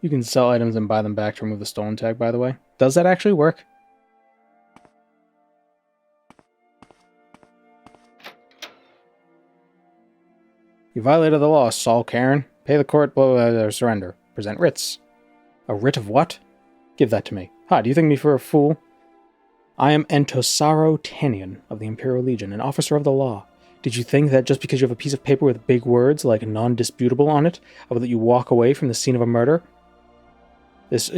You can sell items and buy them back to remove the stolen tag, by the way. Does that actually work? You violated the law, Saul Karen. Pay the court, surrender. Present writs. A writ of what? Give that to me. Ha, do you think me for a fool? I am Entosaro Tanian of the Imperial Legion, an officer of the law. Did you think that just because you have a piece of paper with big words like non-disputable on it, I will let you walk away from the scene of a murder? This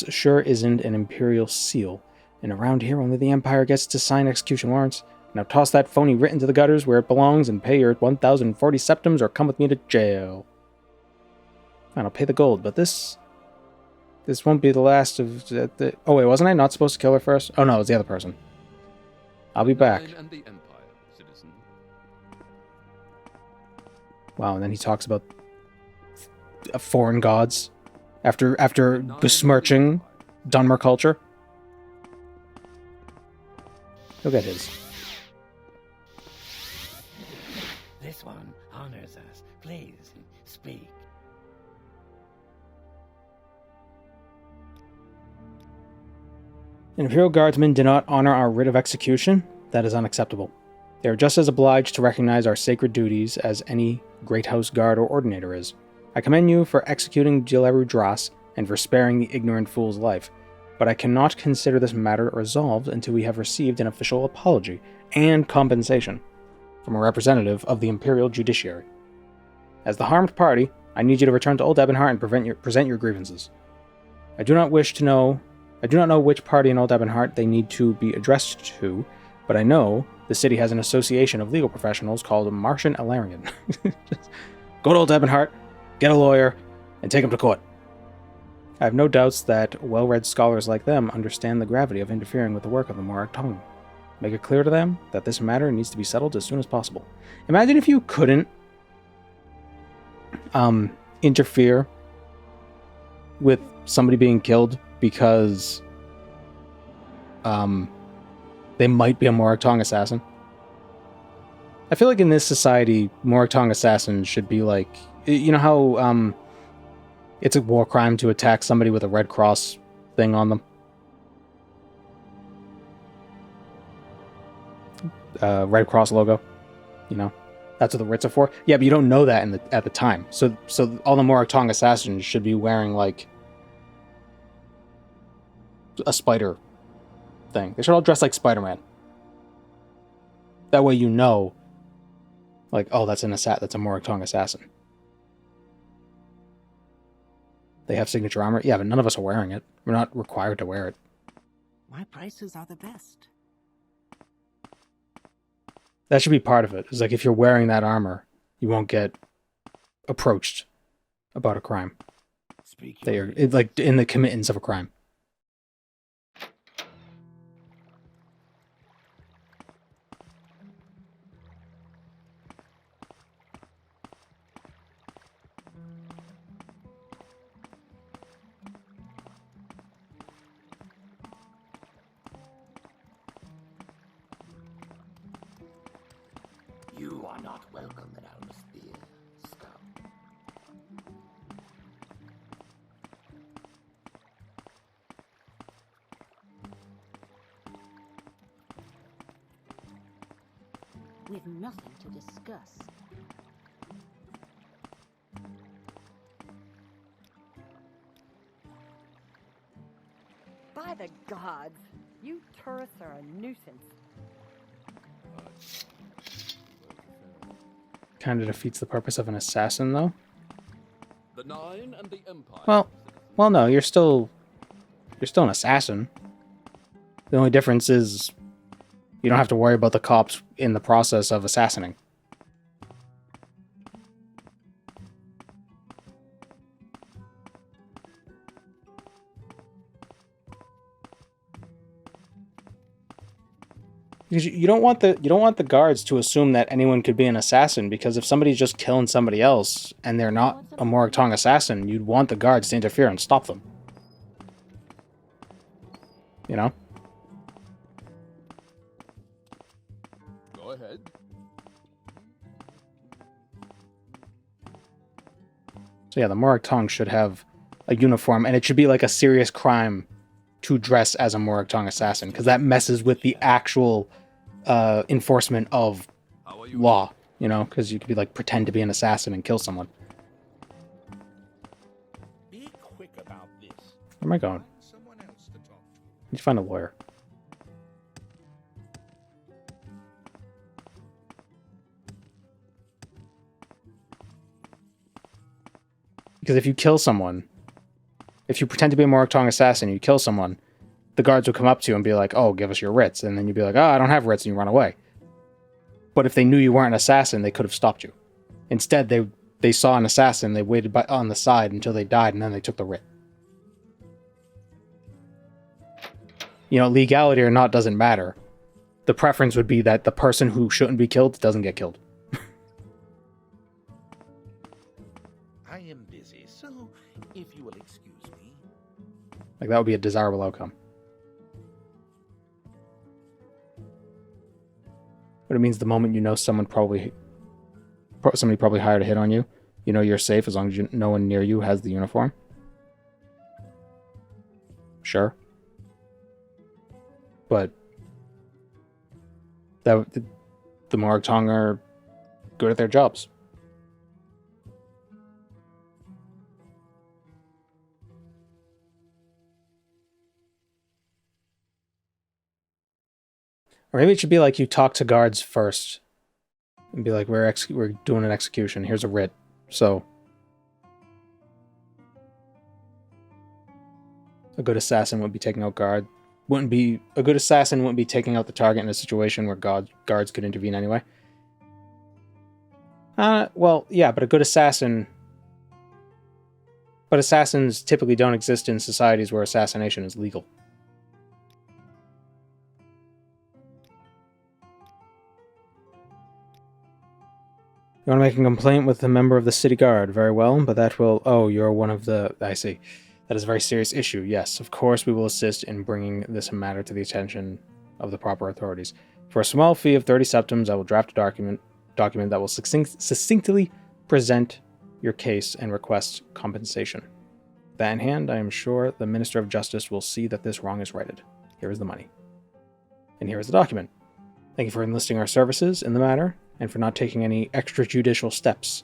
sure isn't an Imperial seal, and around here only the Empire gets to sign execution warrants. Now toss that phony writ into the gutters where it belongs and pay your 1,040 septims or come with me to jail. Fine, I'll pay the gold, but this won't be the last of the... Oh wait, wasn't I not supposed to kill her first? Oh no, it was the other person. I'll be back. And the Empire, citizen. Wow, and then he talks about foreign gods after besmirching Dunmer culture. He'll get his. This one honors us. Please, speak. Imperial Guardsmen do not honor our writ of execution. That is unacceptable. They are just as obliged to recognize our sacred duties as any Great House Guard or Ordinator is. I commend you for executing Gileru Dras and for sparing the ignorant fool's life, but I cannot consider this matter resolved until we have received an official apology and compensation from a representative of the Imperial Judiciary. As the harmed party, I need you to return to Old Ebonheart and present your grievances. I do not know which party in Old Ebonheart they need to be addressed to, but I know the city has an association of legal professionals called Martian Alarian. Go to Old Ebonheart, get a lawyer, and take him to court. I have no doubts that well-read scholars like them understand the gravity of interfering with the work of the Morag Tong. Make it clear to them that this matter needs to be settled as soon as possible. Imagine if you couldn't interfere with somebody being killed because they might be a Morag Tong assassin. I feel like in this society, Morag Tong assassins should be like, you know how it's a war crime to attack somebody with a Red Cross thing on them? Red Cross logo, you know? That's what the writs are for. Yeah, but you don't know that at the time. So all the Morag Tong assassins should be wearing like a spider thing. They should all dress like Spider-Man. That way you know, like, oh, that's a Morag Tong assassin. They have signature armor. Yeah, but none of us are wearing it. We're not required to wear it. My prices are the best. That should be part of it. It's like if you're wearing that armor, you won't get approached about a crime. It's like in the committance of a crime. You are not welcome at Almasphere, Scout. We've nothing to discuss. By the gods, you tourists are a nuisance. Kind of defeats the purpose of an assassin, though. The Nine and the Empire. Well, no, you're still an assassin. The only difference is you don't have to worry about the cops in the process of assassinating. Because you don't want the guards to assume that anyone could be an assassin, because if somebody's just killing somebody else and they're not a Morag Tong assassin, you'd want the guards to interfere and stop them. You know? Go ahead. So yeah, the Morag Tong should have a uniform, and it should be like a serious crime to dress as a Morag Tong assassin, because that messes with the actual enforcement of law, you know, because you could be like pretend to be an assassin and kill someone. Be quick about this. Where am I going? Someone else to talk to. Need to find a lawyer. Because if you kill someone, if you pretend to be a Morag Tong assassin, you kill someone, the guards would come up to you and be like, oh, give us your writs. And then you'd be like, oh, I don't have writs, and you run away. But if they knew you weren't an assassin, they could have stopped you. Instead, they saw an assassin, they waited on the side until they died, and then they took the writ. You know, legality or not doesn't matter. The preference would be that the person who shouldn't be killed doesn't get killed. I am busy, so if you will excuse me. Like, that would be a desirable outcome. But it means the moment you know somebody probably hired a hit on you, you know you're safe as long as no one near you has the uniform. Sure. But the Morag Tong are good at their jobs. Or maybe it should be like you talk to guards first and be like, we're doing an execution. Here's a writ. So a good assassin wouldn't be taking out a good assassin wouldn't be taking out the target in a situation where guards could intervene anyway. Well, yeah, but a good assassin. But assassins typically don't exist in societies where assassination is legal. You want to make a complaint with a member of the city guard. Very well, but that will... Oh, you're one of the... I see. That is a very serious issue. Yes, of course we will assist in bringing this matter to the attention of the proper authorities. For a small fee of 30 septims, I will draft a document that will succinctly present your case and request compensation. With that in hand, I am sure the Minister of Justice will see that this wrong is righted. Here is the money. And here is the document. Thank you for enlisting our services in the matter, and for not taking any extrajudicial steps.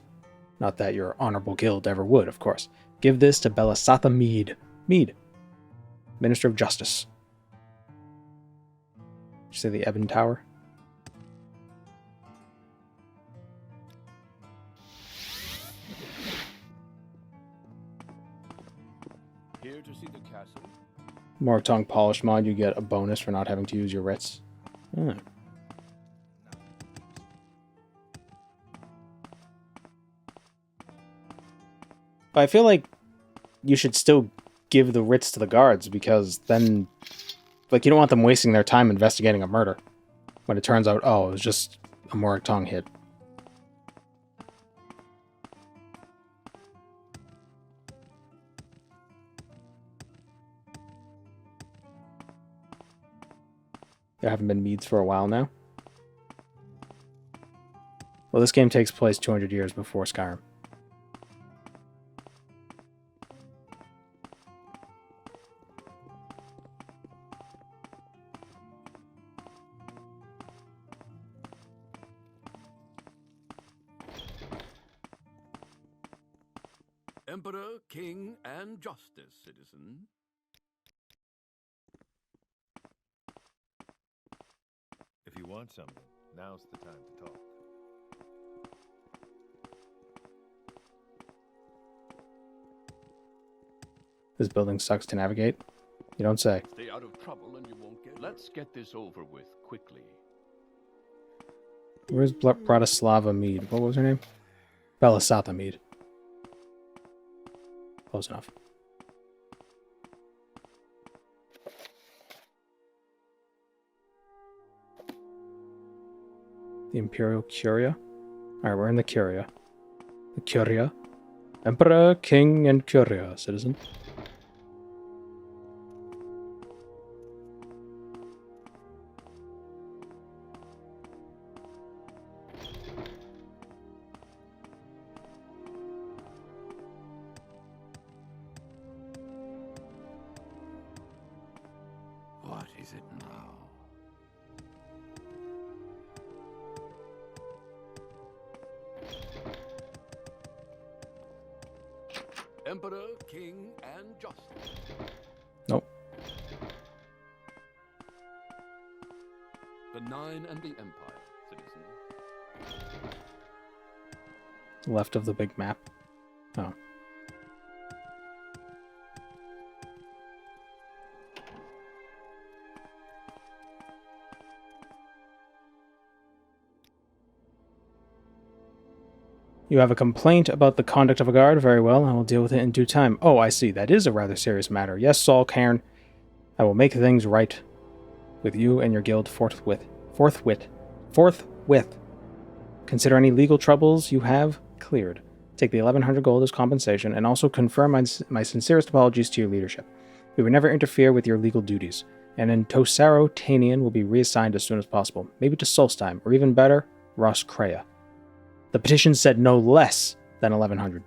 Not that your honorable guild ever would, of course. Give this to Belisatha Mead. Mead. Minister of Justice. Did you say the Ebon Tower? Here to see the castle. Morag Tong Polish mod, you get a bonus for not having to use your writs. Hmm. But I feel like you should still give the writs to the guards, because then, like, you don't want them wasting their time investigating a murder when it turns out, oh, it was just a Morag Tong hit. There haven't been Meads for a while now. Well, this game takes place 200 years before Skyrim. Emperor, King, and Justice, citizen. If you want something, now's the time to talk. This building sucks to navigate. You don't say. Stay out of trouble and you won't get... Let's get this over with quickly. Where's Bratislava Mead? What was her name? Belisatha Mead. Close enough. The Imperial Curia? Alright, we're in the Curia. The Curia. Emperor, King, and Curia, citizen. What is it now? Emperor, King, and Justice. Nope. The Nine and the Empire, citizen. Left of the big map. Oh. You have a complaint about the conduct of a guard? Very well, I will deal with it in due time. Oh, I see. That is a rather serious matter. Yes, Saul Cairn. I will make things right with you and your guild forthwith. Forthwith. Consider any legal troubles you have cleared. Take the 1100 gold as compensation, and also confirm my sincerest apologies to your leadership. We would never interfere with your legal duties, and in Tosaro, Tanian will be reassigned as soon as possible, maybe to Solstheim, or even better, Roskrea. The petition said no less than 1100.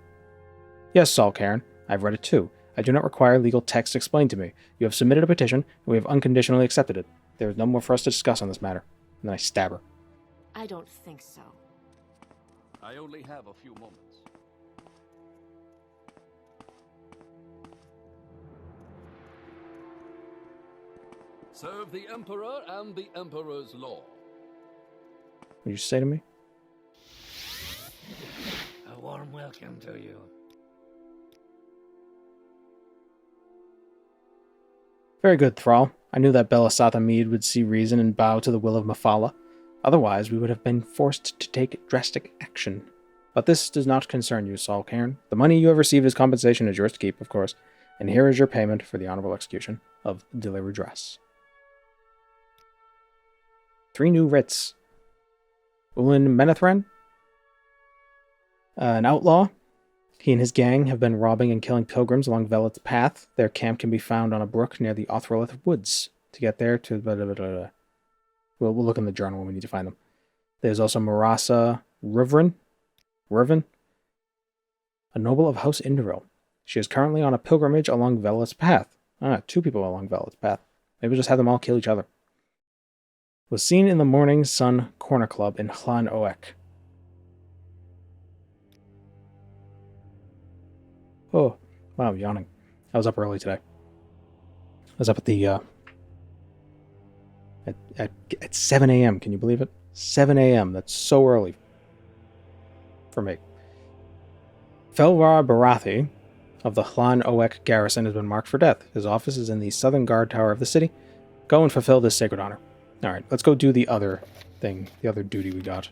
Yes, Saul Cairn, I've read it too. I do not require legal text explained to me. You have submitted a petition, and we have unconditionally accepted it. There is no more for us to discuss on this matter. And then I stab her. I don't think so. I only have a few moments. Serve the Emperor and the Emperor's law. What did you say to me? A warm welcome to you. Very good, Thrall. I knew that Belisatha Mead would see reason and bow to the will of Mephala. Otherwise, we would have been forced to take drastic action. But this does not concern you, Saul Cairn. The money you have received as compensation is yours to keep, of course, and here is your payment for the honorable execution of Dile Redress. 3 new writs. Ulan Menethran, an outlaw. He and his gang have been robbing and killing pilgrims along Velet's path. Their camp can be found on a brook near the Othrolith Woods. To get there, We'll look in the journal when we need to find them. There's also Marasa Rivrin, a noble of House Indoril. She is currently on a pilgrimage along Velet's path. 2 people along Velet's path. Maybe we'll just have them all kill each other. Was seen in the Morning Sun Corner Club in Hlan Oek. Oh, wow, yawning. I was up early today. I was up at the, at 7 a.m., can you believe it? 7 a.m., that's so early. For me. Felvar Barathi of the Hlan Oek garrison has been marked for death. His office is in the southern guard tower of the city. Go and fulfill this sacred honor. Alright, let's go do the other thing, the other duty we got.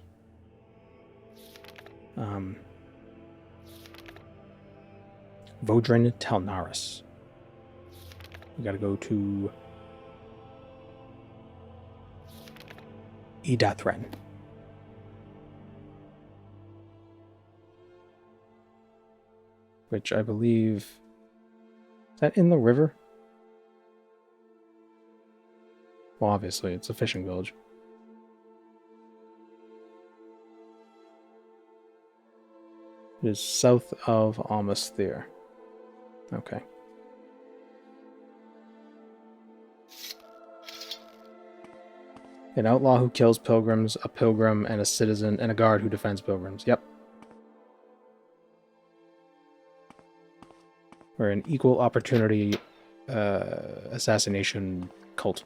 Vodrin Talnaris. We gotta go to Idathren. Which I believe... Is that in the river? Well, obviously, it's a fishing village. It is south of Almasthir. Okay. An outlaw who kills pilgrims, a pilgrim, and a citizen, and a guard who defends pilgrims. Yep. We're an equal opportunity assassination cult.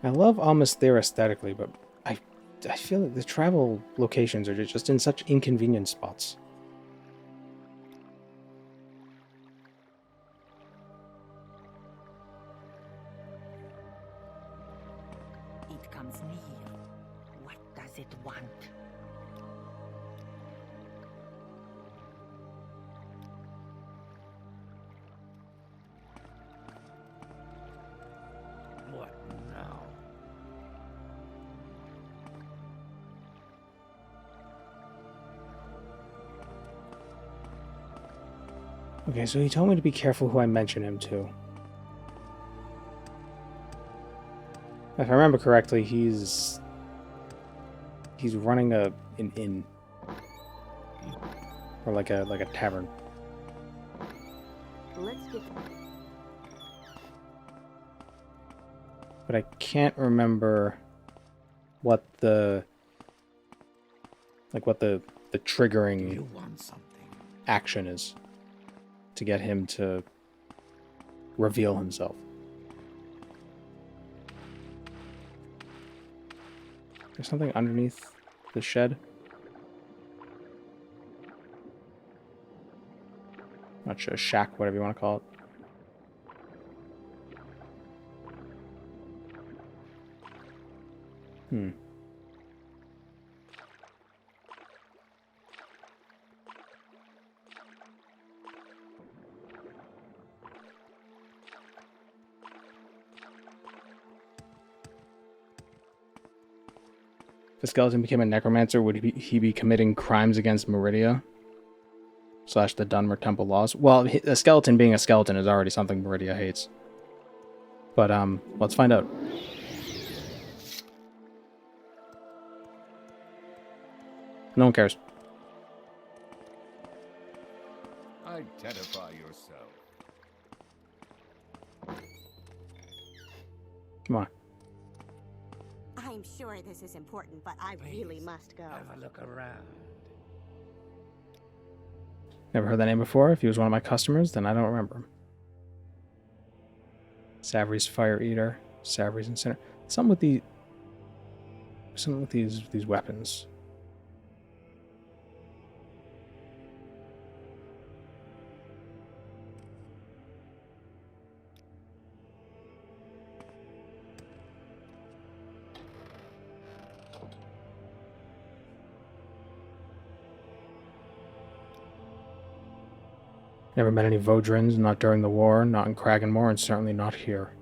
I love Almasthir aesthetically, but I feel like the travel locations are just in such inconvenient spots. It comes near. What does it want? What now? Okay, so he told me to be careful who I mention him to. If I remember correctly, he's running an inn. Or like a tavern. Let's get. But I can't remember what the triggering You want something? action is to get him to reveal himself. There's something underneath the shed. Not sure, shack, whatever you want to call it. If a skeleton became a necromancer, would he be committing crimes against Meridia? / the Dunmer Temple laws? Well, a skeleton being a skeleton is already something Meridia hates. But, let's find out. No one cares. Identify yourself. Come on. I'm sure this is important, but I really must go. Have a look around. Never heard that name before. If he was one of my customers, then I don't remember him. Savary's Fire Eater. Savary's Incinerator. Something with these weapons. Never met any Vodrins, not during the war, not in Kraganmore, and certainly not here.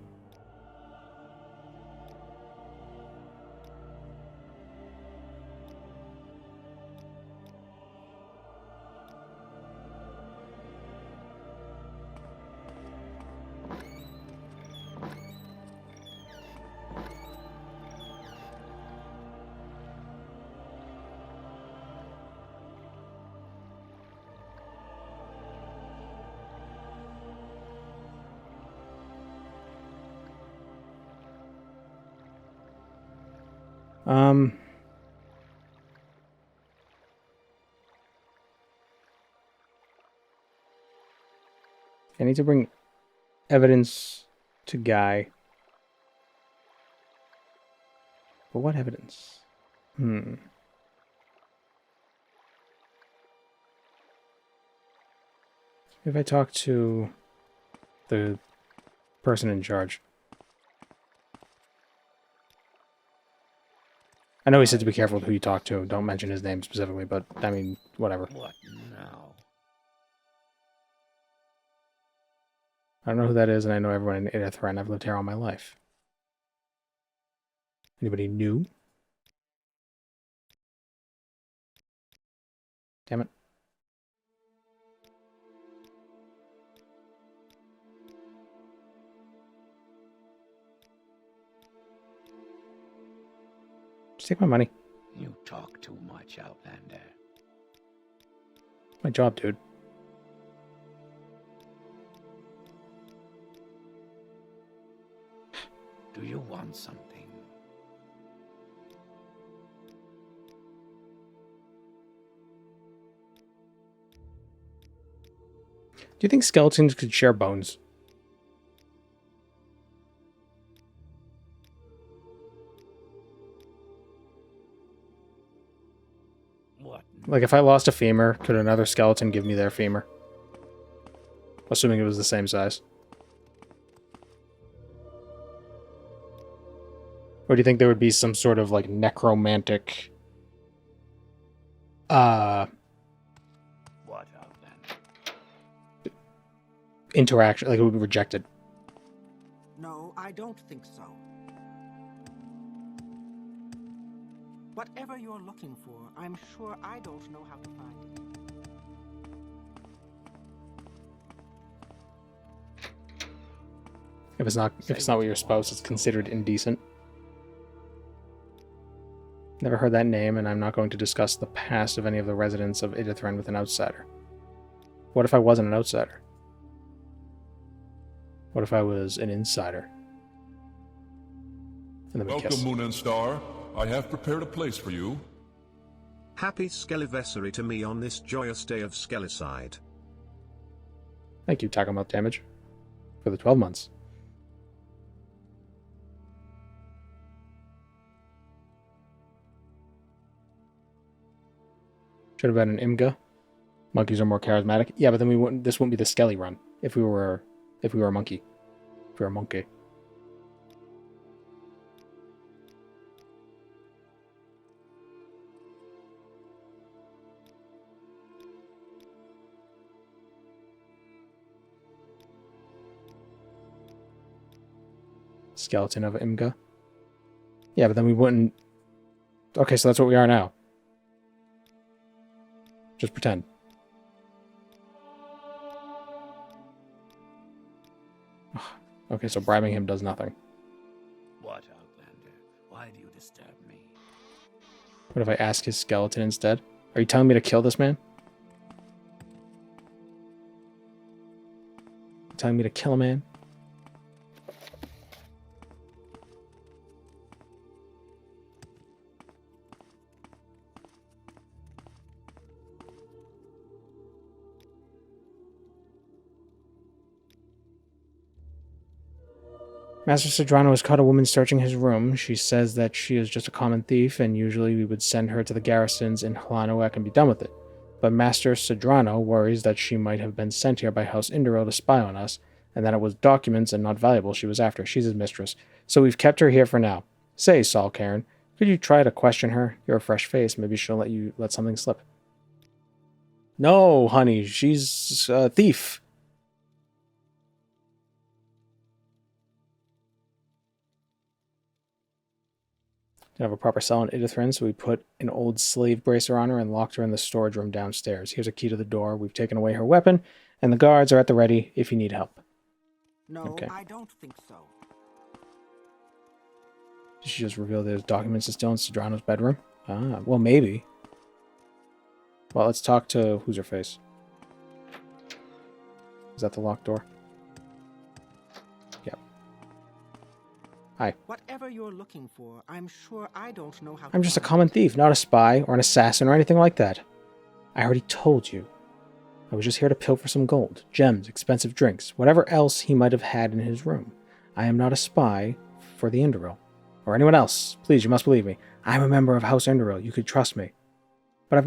I need to bring evidence to Guy. But what evidence? If I talk to the person in charge. I know he said to be careful with who you talk to. Don't mention his name specifically, but I mean, whatever. What now? I don't know who that is, and I know everyone in Idathren. I've lived here all my life. Anybody new? Damn it. Just take my money. You talk too much, Outlander. My job, dude. Do you want something? Do you think skeletons could share bones? What? Like, if I lost a femur, could another skeleton give me their femur? Assuming it was the same size. Or do you think there would be some sort of, like, necromantic... What, Outlander? interaction, like it would be rejected? No, I don't think so. Whatever you're looking for, I'm sure I don't know how to find it. If it's not what you're supposed, it's considered indecent. Never heard that name, and I'm not going to discuss the past of any of the residents of Idathren with an outsider. What if I wasn't an outsider? What if I was an insider? And then we Welcome, kiss. Moon and Star. I have prepared a place for you. Happy Skelliversary to me on this joyous day of Skellicide. Thank you, talking about damage. For the 12 months. Should have been an Imga. Monkeys are more charismatic. Yeah, but then we wouldn't. This wouldn't be the Skelly run if we were a monkey. If we were a monkey. Skeleton of Imga. Yeah, but then we wouldn't. Okay, so that's what we are now. Just pretend. Okay, so bribing him does nothing. What, Outlander? Why do you disturb me? What if I ask his skeleton instead? Are you telling me to kill this man? You telling me to kill a man? Master Sodrano has caught a woman searching his room. She says that she is just a common thief, and usually we would send her to the garrisons in Hlanoak and be done with it. But Master Sodrano worries that she might have been sent here by House Indero to spy on us, and that it was documents and not valuable she was after. She's his mistress. So we've kept her here for now. Say, Saul Cairn, could you try to question her? You're a fresh face. Maybe she'll let you let something slip. No, honey, she's a thief. Didn't have a proper cell in Idathren, so we put an old slave bracer on her and locked her in the storage room downstairs. Here's a key to the door. We've taken away her weapon, and the guards are at the ready if you need help. No, Okay. I don't think so. Did she just reveal there's documents still in Sodrano's bedroom? Ah, well, maybe. Well, let's talk to... Who's her face? Is that the locked door? Yep. Hi. Whatever you're looking for, I'm sure I don't know how. I'm just a common thief, not a spy or an assassin or anything like that. I already told you. I was just here to pilfer some gold, gems, expensive drinks, whatever else he might have had in his room. I am not a spy for the Indero. Or anyone else. Please, you must believe me. I'm a member of House Indero. You could trust me. But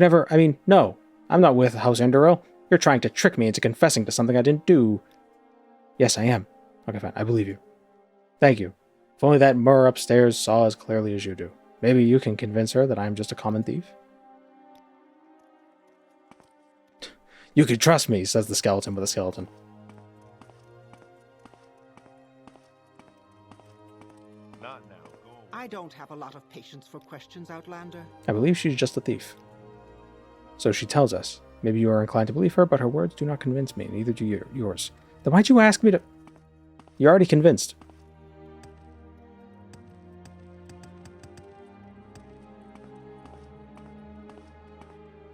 no. I'm not with House Indero. You're trying to trick me into confessing to something I didn't do. Yes, I am. Okay, fine. I believe you. Thank you. If only that Mur upstairs saw as clearly as you do. Maybe you can convince her that I'm just a common thief? You could trust me, says the skeleton with a skeleton. Not now. Go away. I don't have a lot of patience for questions, Outlander. I believe she's just a thief. So she tells us. Maybe you are inclined to believe her, but her words do not convince me, neither do yours. Then why'd you ask me to... You're already convinced.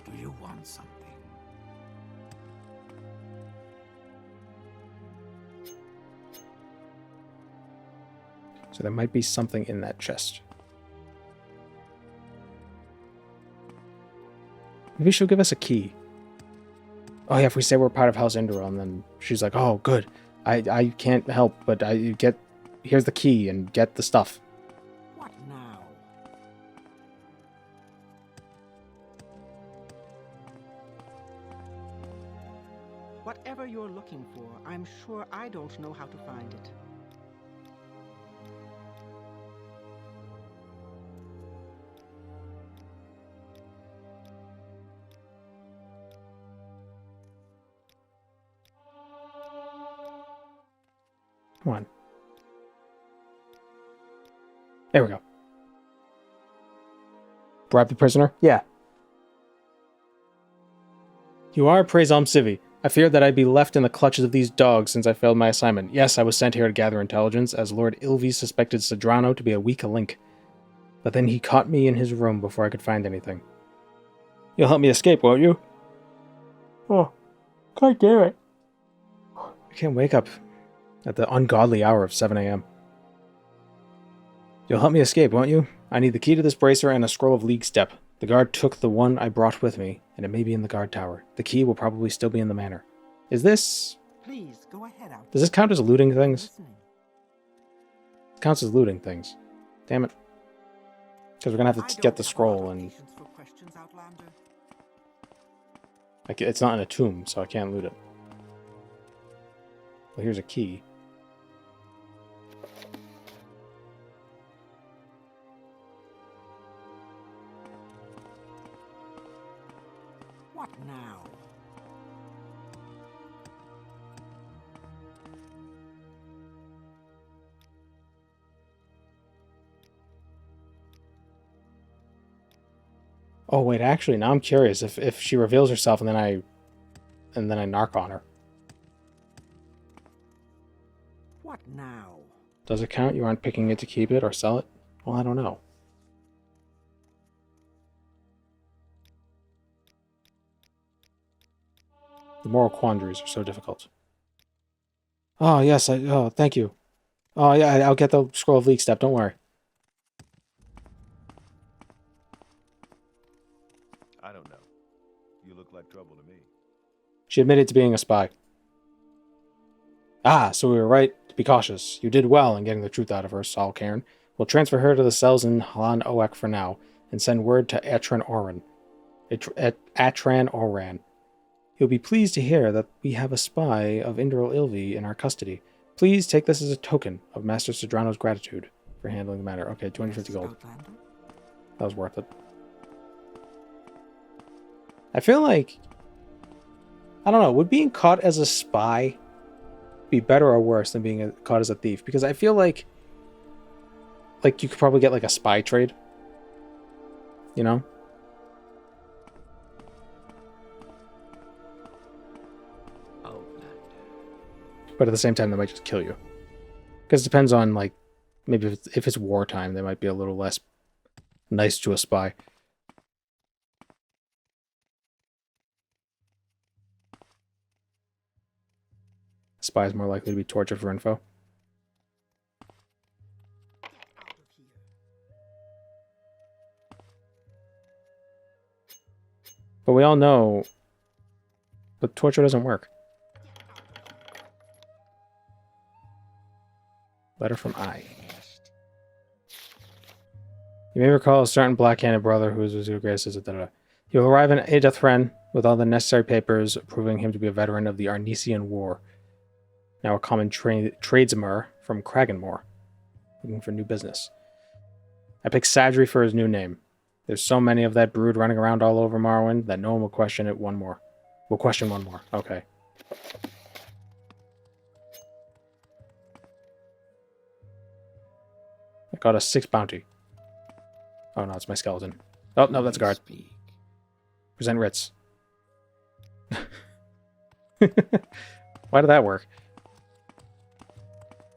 Do you want something? So there might be something in that chest. Maybe she'll give us a key. Oh yeah, if we say we're part of House Indero, and then she's like, oh, good. I can't help, but here's the key, and get the stuff. What now? Whatever you're looking for, I'm sure I don't know how to find it. Come on. There we go. Bribe the prisoner? Yeah. You are Prezom Civi. I feared that I'd be left in the clutches of these dogs since I failed my assignment. Yes, I was sent here to gather intelligence, as Lord Ilvi suspected Sodrano to be a weak link. But then he caught me in his room before I could find anything. You'll help me escape, won't you? Oh, God damn it. I can't wake up at the ungodly hour of 7 a.m. You'll help me escape, won't you? I need the key to this bracer and a scroll of League Step. The guard took the one I brought with me, and it may be in the guard tower. The key will probably still be in the manor. Is this... Please, go ahead out. Does this count as looting things? Listening. It counts as looting things. Damn it. Because we're going to have to get the scroll, and For questions, Outlander. it's not in a tomb, so I can't loot it. Well, here's a key. What now? Oh wait, actually, now I'm curious if she reveals herself and then I narc on her. What now? Does it count? You aren't picking it to keep it or sell it? Well, I don't know. The moral quandaries are so difficult. Oh yes, oh thank you. Oh yeah, I'll get the scroll of League Step. Don't worry. I don't know. You look like trouble to me. She admitted to being a spy. Ah, so we were right to be cautious. You did well in getting the truth out of her, Saul Cairn. We'll transfer her to the cells in Halan Oak for now, and send word to Atran Oran. He'll be pleased to hear that we have a spy of Indral Ilvi in our custody. Please take this as a token of Master Sodrano's gratitude for handling the matter. Okay, 250 gold. Outlander? That was worth it. I feel like... I don't know, would being caught as a spy be better or worse than being caught as a thief? Because I feel like you could probably get like a spy trade. You know? But at the same time, they might just kill you. Because it depends on, like, maybe if it's wartime, they might be a little less nice to a spy. A spy is more likely to be tortured for info. But we all know, but torture doesn't work. Letter from I. You may recall a certain black-handed brother who was your greatest assistant. He will arrive in Idathren with all the necessary papers proving him to be a veteran of the Arnesian War. Now a common tradesmer from Kraganmore, looking for new business. I picked Sadri for his new name. There's so many of that brood running around all over Morrowind that no one will question it one more. We'll question one more. Okay. I got a 6 bounty. Oh no, it's my skeleton. Oh no, that's a guard. Present writs. Why did that work?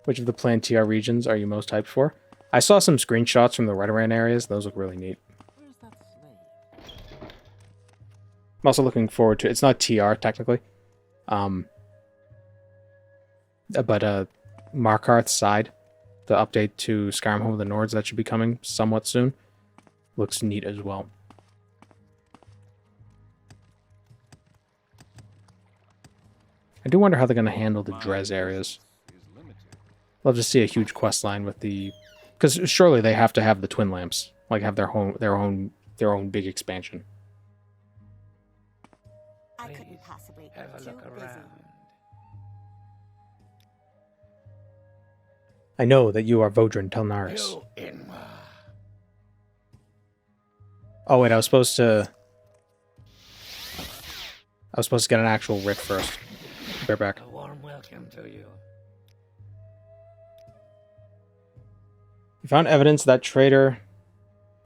Which of the planned TR regions are you most hyped for? I saw some screenshots from the Idathren areas. Those look really neat. Where's that slave? I'm also looking forward to... It's not TR, technically. But Markarth's side. The update to Skyrim Home of the Nords that should be coming somewhat soon. Looks neat as well. I do wonder how they're going to handle the Drez areas. Love to see a huge quest line with the... Because surely they have to have the twin lamps. Like, have their own big expansion. I couldn't possibly. Have a Too look busy. around. I know that you are Vodrin Telnaris. You Inwa. Oh wait, I was supposed to get an actual writ first. Bear back. A warm welcome to you. You found evidence that the traitor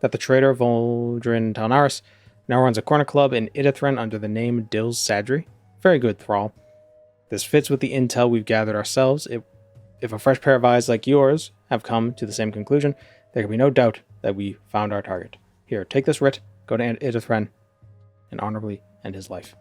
Vodrin Telnaris now runs a corner club in Idathren under the name Dils Sadri. Very good, Thrall. This fits with the intel we've gathered ourselves. If a fresh pair of eyes like yours have come to the same conclusion, there can be no doubt that we found our target. Here, take this writ, go to Idathren, and honorably end his life.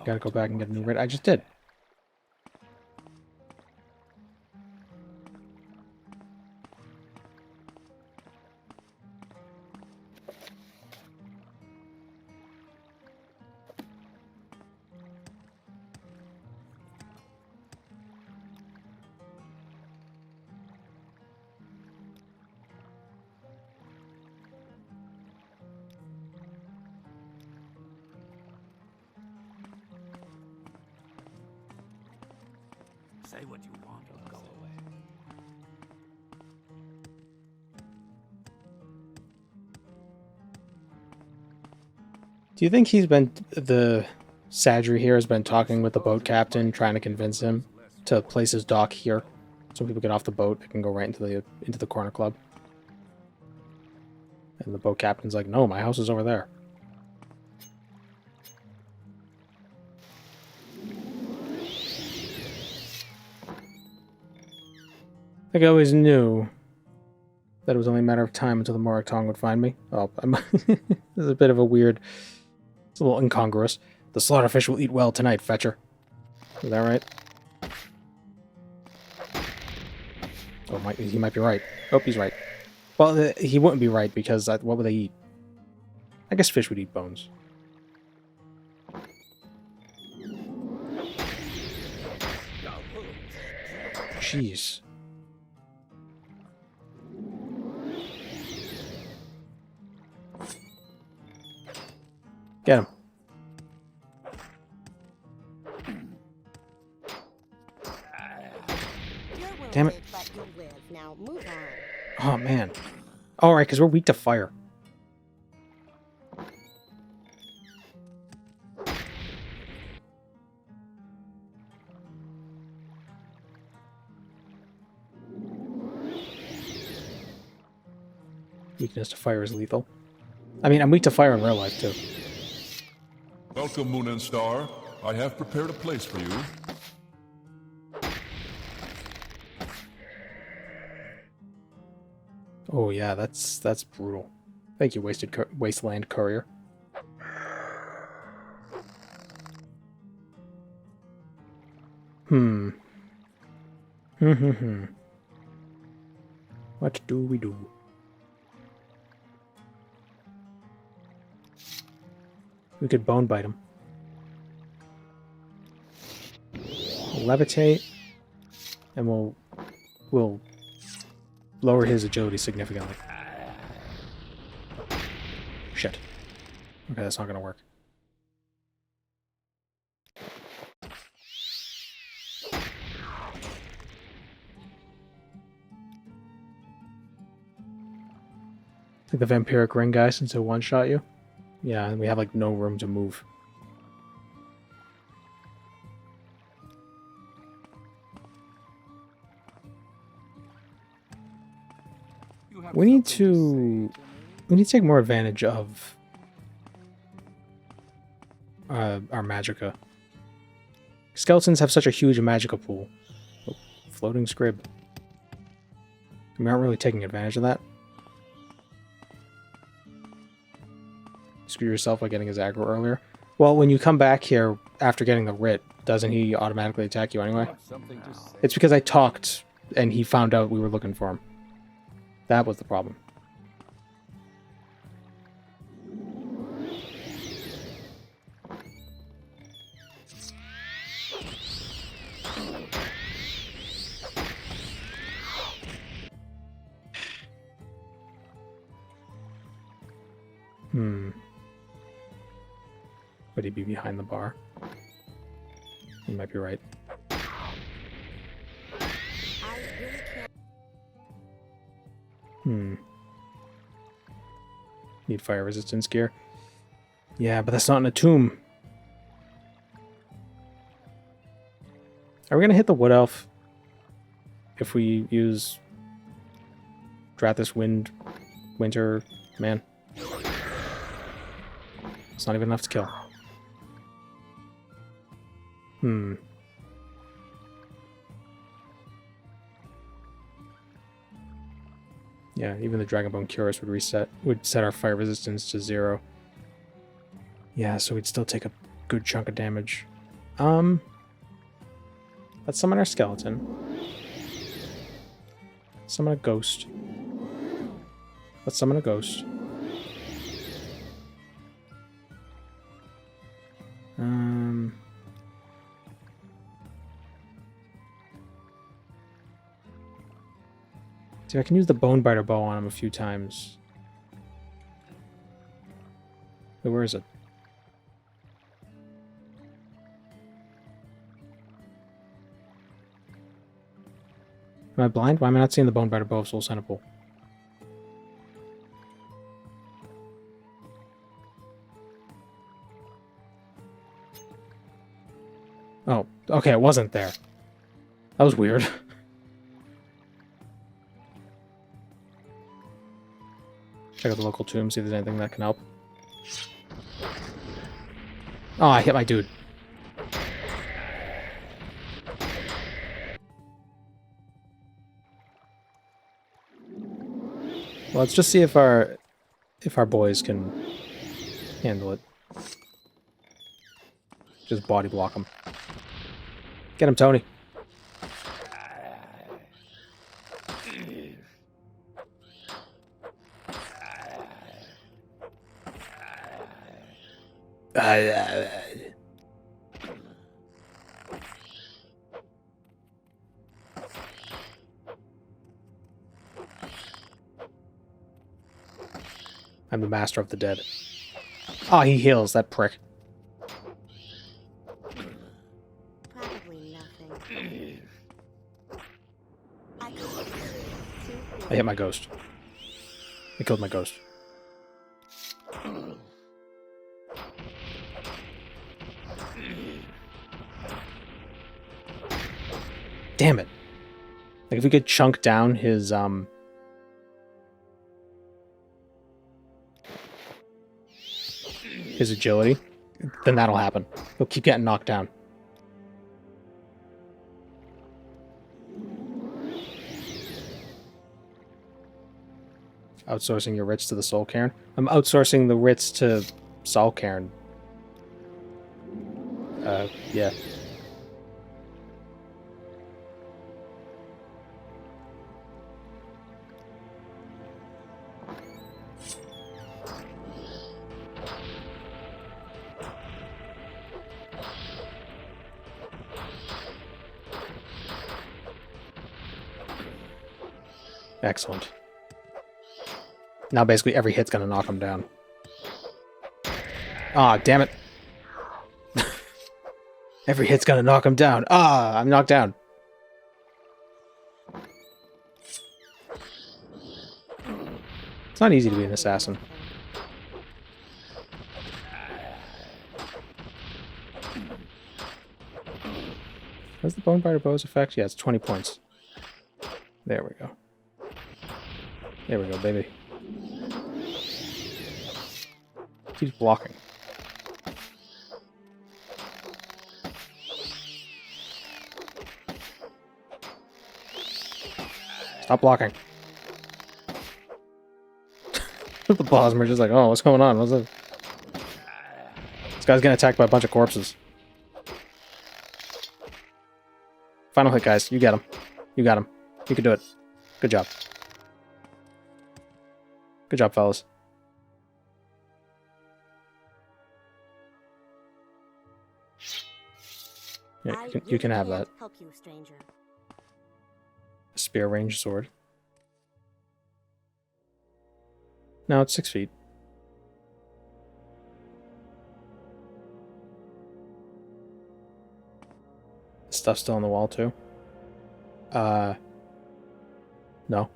Gotta go back and get a new writ. I just did. Say what you want or go away. Do you think the Sadri here has been talking with the boat captain, trying to convince him to place his dock here, so when people get off the boat, they can go right into the corner club? And the boat captain's like, no, my house is over there. I think I always knew that it was only a matter of time until the Morag Tong would find me. Oh, this is a bit of a weird... It's a little incongruous. The slaughterfish will eat well tonight, Fetcher. Is that right? Oh, he might be right. Oh, he's right. Well, he wouldn't be right because what would they eat? I guess fish would eat bones. Jeez. Get him. Damn it. But you live. Now move on. Oh, man. Alright, because we're weak to fire. Weakness to fire is lethal. I mean, I'm weak to fire in real life, too. Welcome, Moon and Star. I have prepared a place for you. Oh yeah, that's brutal. Thank you, Wasteland Courier. What do we do? We could bone bite him. We'll levitate, and we'll lower his agility significantly. Shit. Okay, that's not gonna work. Like the vampiric ring guy, since he'll one-shot you. Yeah, and we have like no room to move. We need to take more advantage of our magicka. Skeletons have such a huge magicka pool. Oh, floating scrib. We aren't really taking advantage of that. Screw yourself by getting his aggro earlier. Well, when you come back here after getting the writ, doesn't he automatically attack you anyway? It's because I talked and he found out we were looking for him. That was the problem. Would he be behind the bar? You might be right. Need fire resistance gear. Yeah, but that's not in a tomb. Are we gonna hit the Wood Elf if we use Drathis Winter Man? It's not even enough to kill. Yeah, even the Dragonbone Curus would set our fire resistance to 0. Yeah, so we'd still take a good chunk of damage. Let's summon our skeleton. Summon a ghost. Let's summon a ghost. See, I can use the Bonebiter bow on him a few times. Wait, where is it? Am I blind? Why am I not seeing the Bonebiter bow of Soul Centipole? Oh, okay, it wasn't there. That was weird. Check out the local tomb, see if there's anything that can help. Oh, I hit my dude. Well, let's just see if our boys can handle it. Just body block them. Get him, Tony. I'm the master of the dead. Oh, he heals, that prick. Probably nothing. I hit my ghost. I killed my ghost. Damn it. Like, if we could chunk down his agility, then that'll happen. He'll keep getting knocked down. Outsourcing your writs to the Soul Cairn? I'm outsourcing the writs to Soul Cairn. Yeah. Excellent. Now basically every hit's gonna knock him down. Ah, damn it. Every hit's gonna knock him down. Ah, I'm knocked down. It's not easy to be an assassin. What's the Bonebiter bow's effect? Yeah, it's 20 points. There we go. There we go, baby. Keeps blocking. Stop blocking. The Bosmer just like, oh, what's going on? What's up? This guy's getting attacked by a bunch of corpses. Final hit, guys. You get him. You got him. You can do it. Good job. Good job, fellas. Yeah, you can have that. Help you, stranger. A spear range sword. No, it's 6 feet. Stuff's still on the wall, too. No.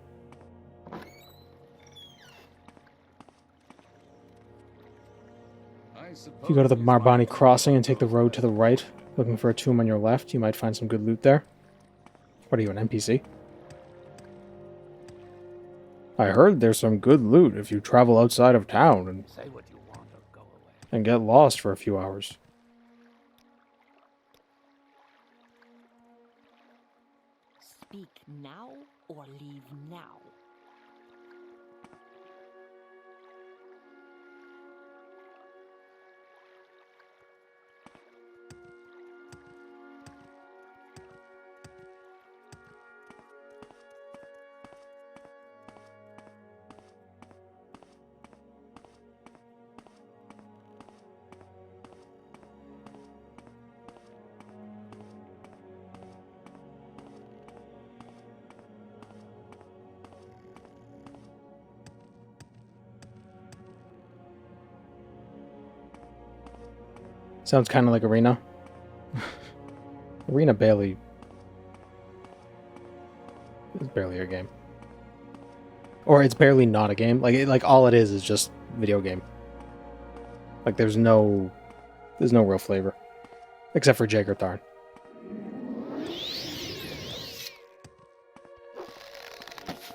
If you go to the Marbani crossing and take the road to the right, looking for a tomb on your left, you might find some good loot there. What are you, an NPC? I heard there's some good loot if you travel outside of town and Say what you want or go away. and get lost for a few hours. Speak now or leave now. Sounds kind of like Arena. Arena barely is barely a game, or it's barely not a game. Like all it is just video game. Like there's no real flavor, except for Idathren.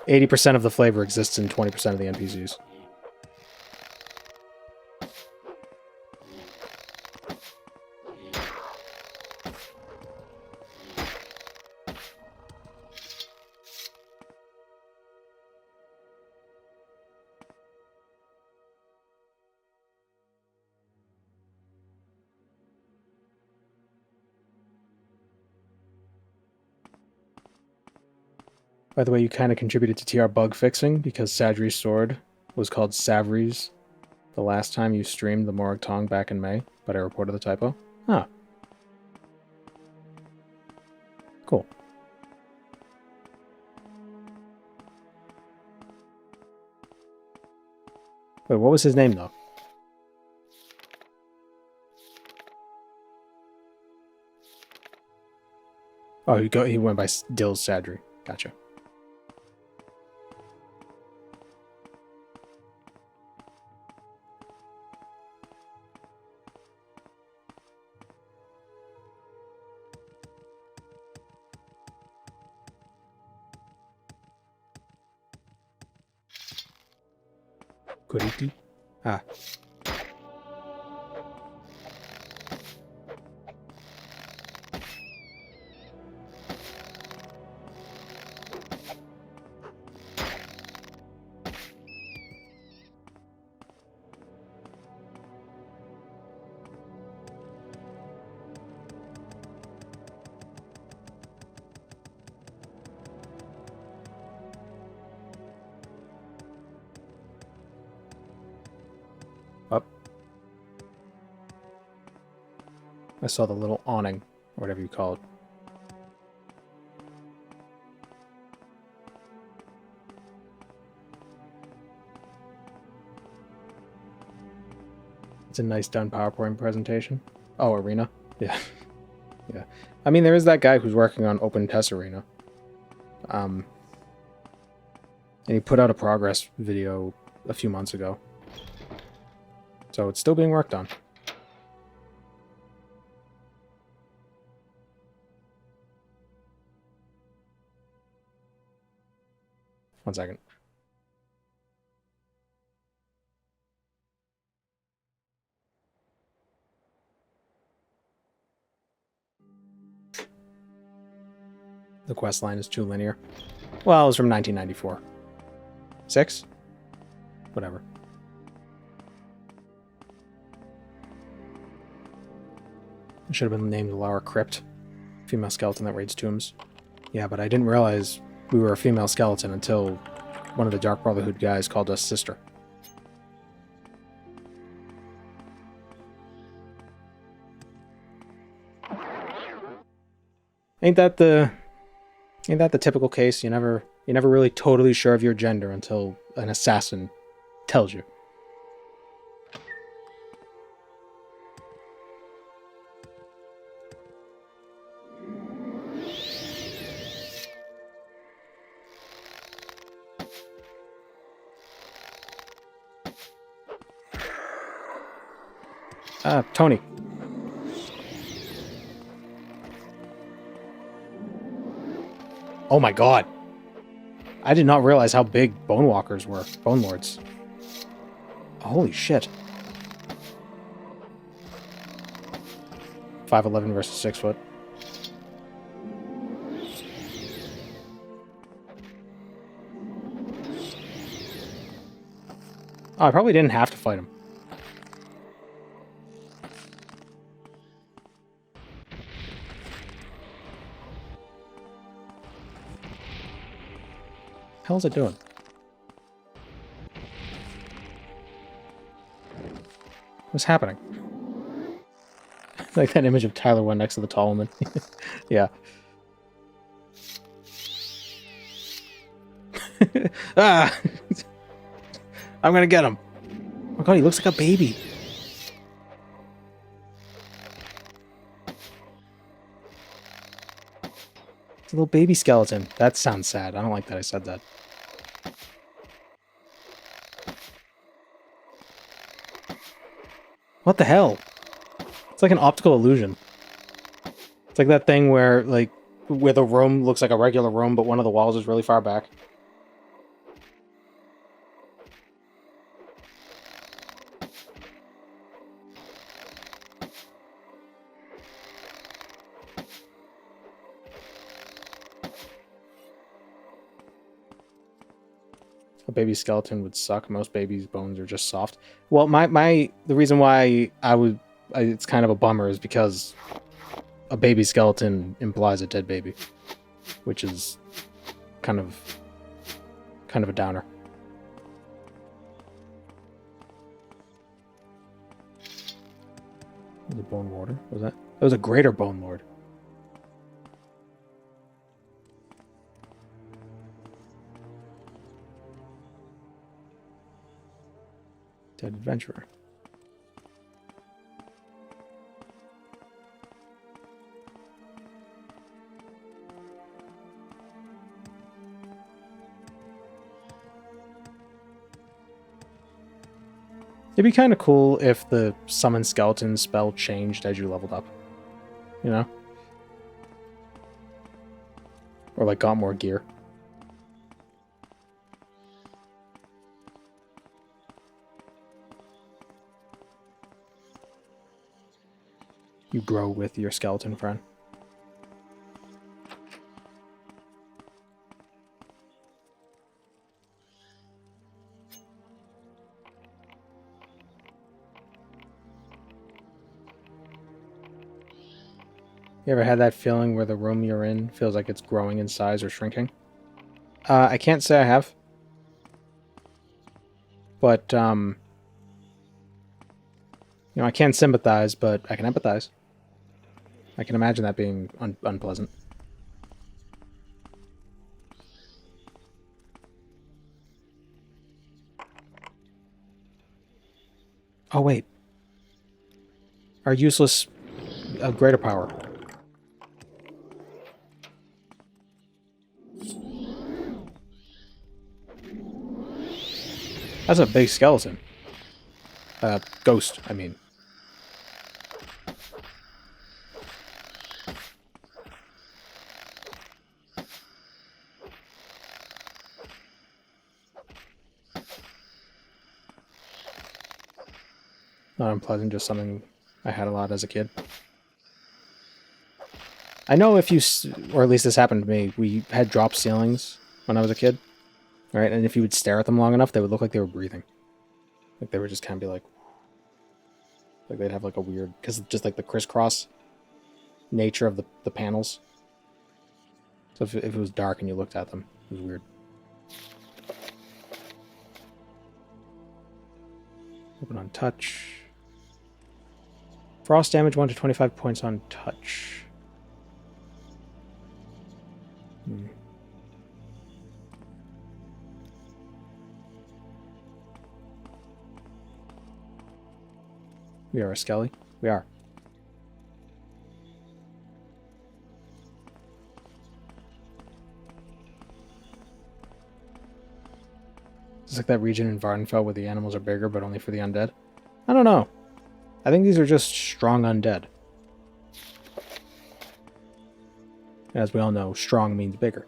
%80 of the flavor exists in 20% of the NPCs. By the way, you kind of contributed to TR bug fixing because Sadri's sword was called Savri's the last time you streamed the Morag Tong back in May, but I reported the typo. Huh. Cool. Wait, what was his name, though? Oh, he went by Dill's Sadri. Gotcha. Kuriti? Ah. Up. I saw the little awning, or whatever you call it. It's a nice done PowerPoint presentation. Oh, Arena? Yeah. Yeah. I mean, there is that guy who's working on Open Test Arena. And he put out a progress video a few months ago. So it's still being worked on. One second. The quest line is too linear. Well, it was from 1994. 6? Whatever. It should have been named Lara Crypt. Female skeleton that raids tombs. Yeah, but I didn't realize we were a female skeleton until one of the Dark Brotherhood guys called us sister. Ain't that the typical case? You're never really totally sure of your gender until an assassin tells you. Tony. Oh my god. I did not realize how big Bone Walkers were. Bone Lords. Holy shit. 5'11" versus 6 foot. Oh, I probably didn't have to fight him. How's it doing? What's happening? Like that image of Tyler one next to the tall woman. Yeah. Ah! I'm gonna get him. Oh my god, he looks like a baby. It's a little baby skeleton. That sounds sad. I don't like that I said that. What the hell? It's like an optical illusion. It's like that thing where, like, where the room looks like a regular room, but one of the walls is really far back. A baby skeleton would suck. Most babies' bones are just soft. Well, the reason why it's kind of a bummer is because a baby skeleton implies a dead baby, which is kind of a downer. Was it Bone Warder? Was that? That was a greater Bone Lord. Dead adventurer. It'd be kind of cool if the summon skeleton spell changed as you leveled up. You know? Or like got more gear. You grow with your skeleton friend. You ever had that feeling where the room you're in feels like it's growing in size or shrinking? I can't say I have. But, you know, I can't sympathize, but I can empathize. I can imagine that being unpleasant. Oh, wait. Our useless greater power. That's a big skeleton. Ghost, I mean. Not unpleasant, just something I had a lot as a kid. I know if you, or at least this happened to me, we had drop ceilings when I was a kid, right? And if you would stare at them long enough, they would look like they were breathing. Like they would just kind of be like they'd have like a weird, because just like the crisscross nature of the panels. So if it was dark and you looked at them, it was weird. Open on touch. Frost damage 1 to 25 points on touch. We are a Skelly. We are. It's like that region in Vardenfell where the animals are bigger, but only for the undead. I don't know. I think these are just strong undead. As we all know, strong means bigger.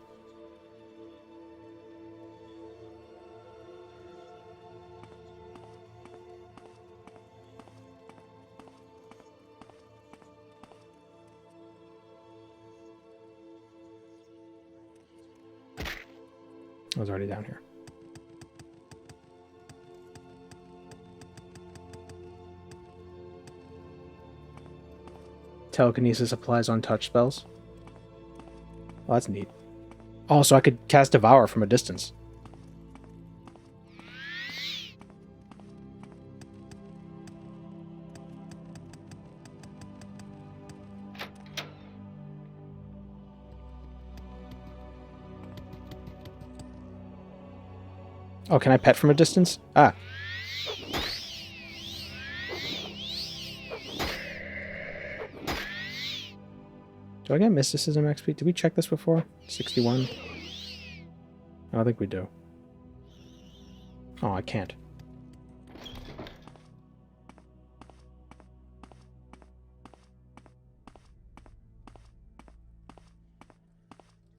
I was already down here. Telekinesis applies on touch spells. Oh, that's neat. Oh, so I could cast Devour from a distance. Oh, can I pet from a distance? Ah. Do I get Mysticism XP? Did we check this before? 61? I don't think we do. Oh, I can't.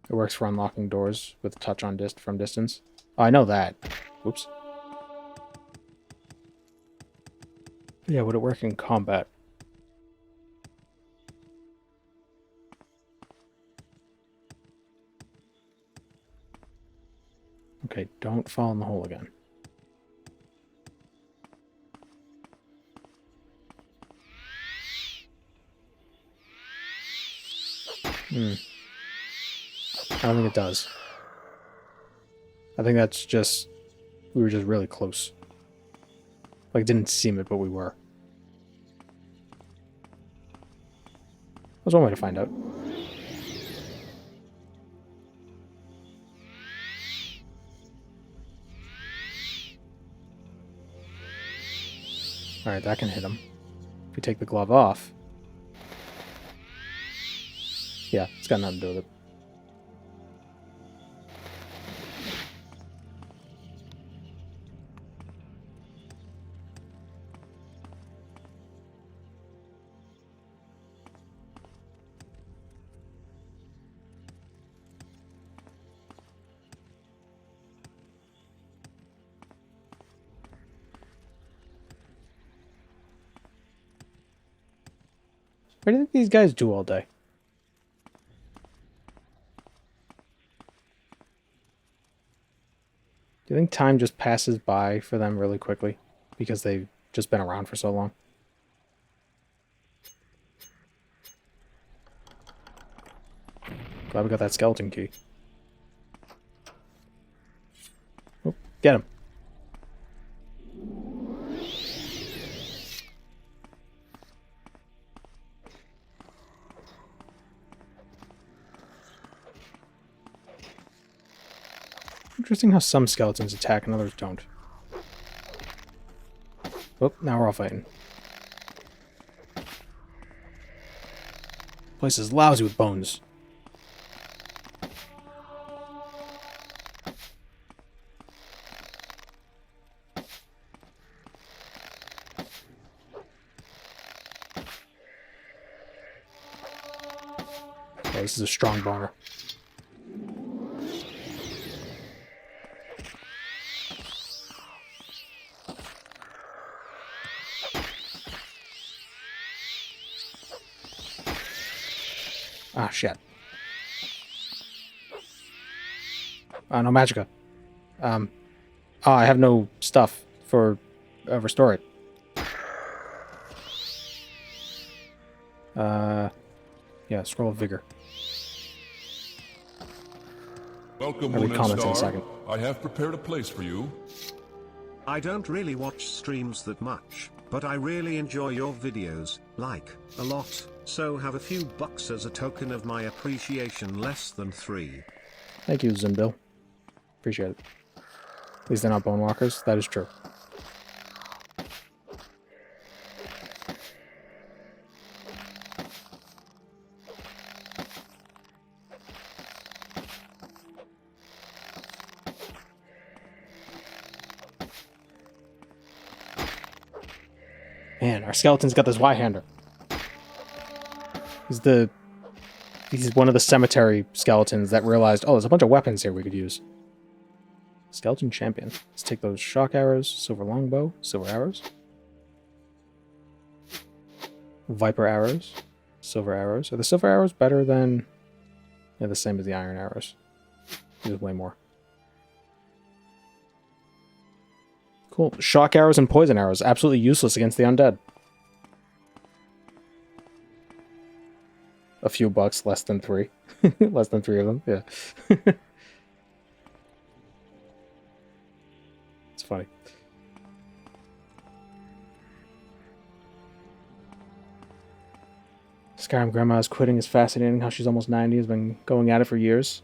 It works for unlocking doors with touch on from distance. Oh, I know that. Oops. Yeah, would it work in combat? Okay, don't fall in the hole again. I don't think it does. I think that's just... we were just really close. Like, didn't seem it, but we were. There's one way to find out. Alright, that can hit him. If we take the glove off... yeah, it's got nothing to do with it. What do you think these guys do all day? Do you think time just passes by for them really quickly? Because they've just been around for so long? Glad we got that skeleton key. Oh, get him. Interesting how some skeletons attack and others don't. Oh, now we're all fighting. Place is lousy with bones. Oh, this is a strong boner. Ah, shit. No magicka. Oh, I have no stuff for restore it. Yeah, scroll of vigor. Welcome, I'll read Moon and comments in a Star. second. I have prepared a place for you. I don't really watch streams that much, but I really enjoy your videos, like, a lot, so have a few bucks as a token of my appreciation. Less than 3. Thank you, Zimbil. Appreciate it. At least they're not bone walkers. That is true. Man, our skeleton's got this Y-hander. He's one of the cemetery skeletons that realized, oh, there's a bunch of weapons here we could use. Skeleton champion. Let's take those shock arrows, silver longbow, silver arrows. Viper arrows, silver arrows. Are the silver arrows better than... Yeah, the same as the iron arrows. There's way more. Cool. Shock arrows and poison arrows. Absolutely useless against the undead. A few bucks, less than 3. Less than 3 of them, yeah. It's funny. Skyrim Grandma's quitting is fascinating. How she's almost 90, has been going at it for years.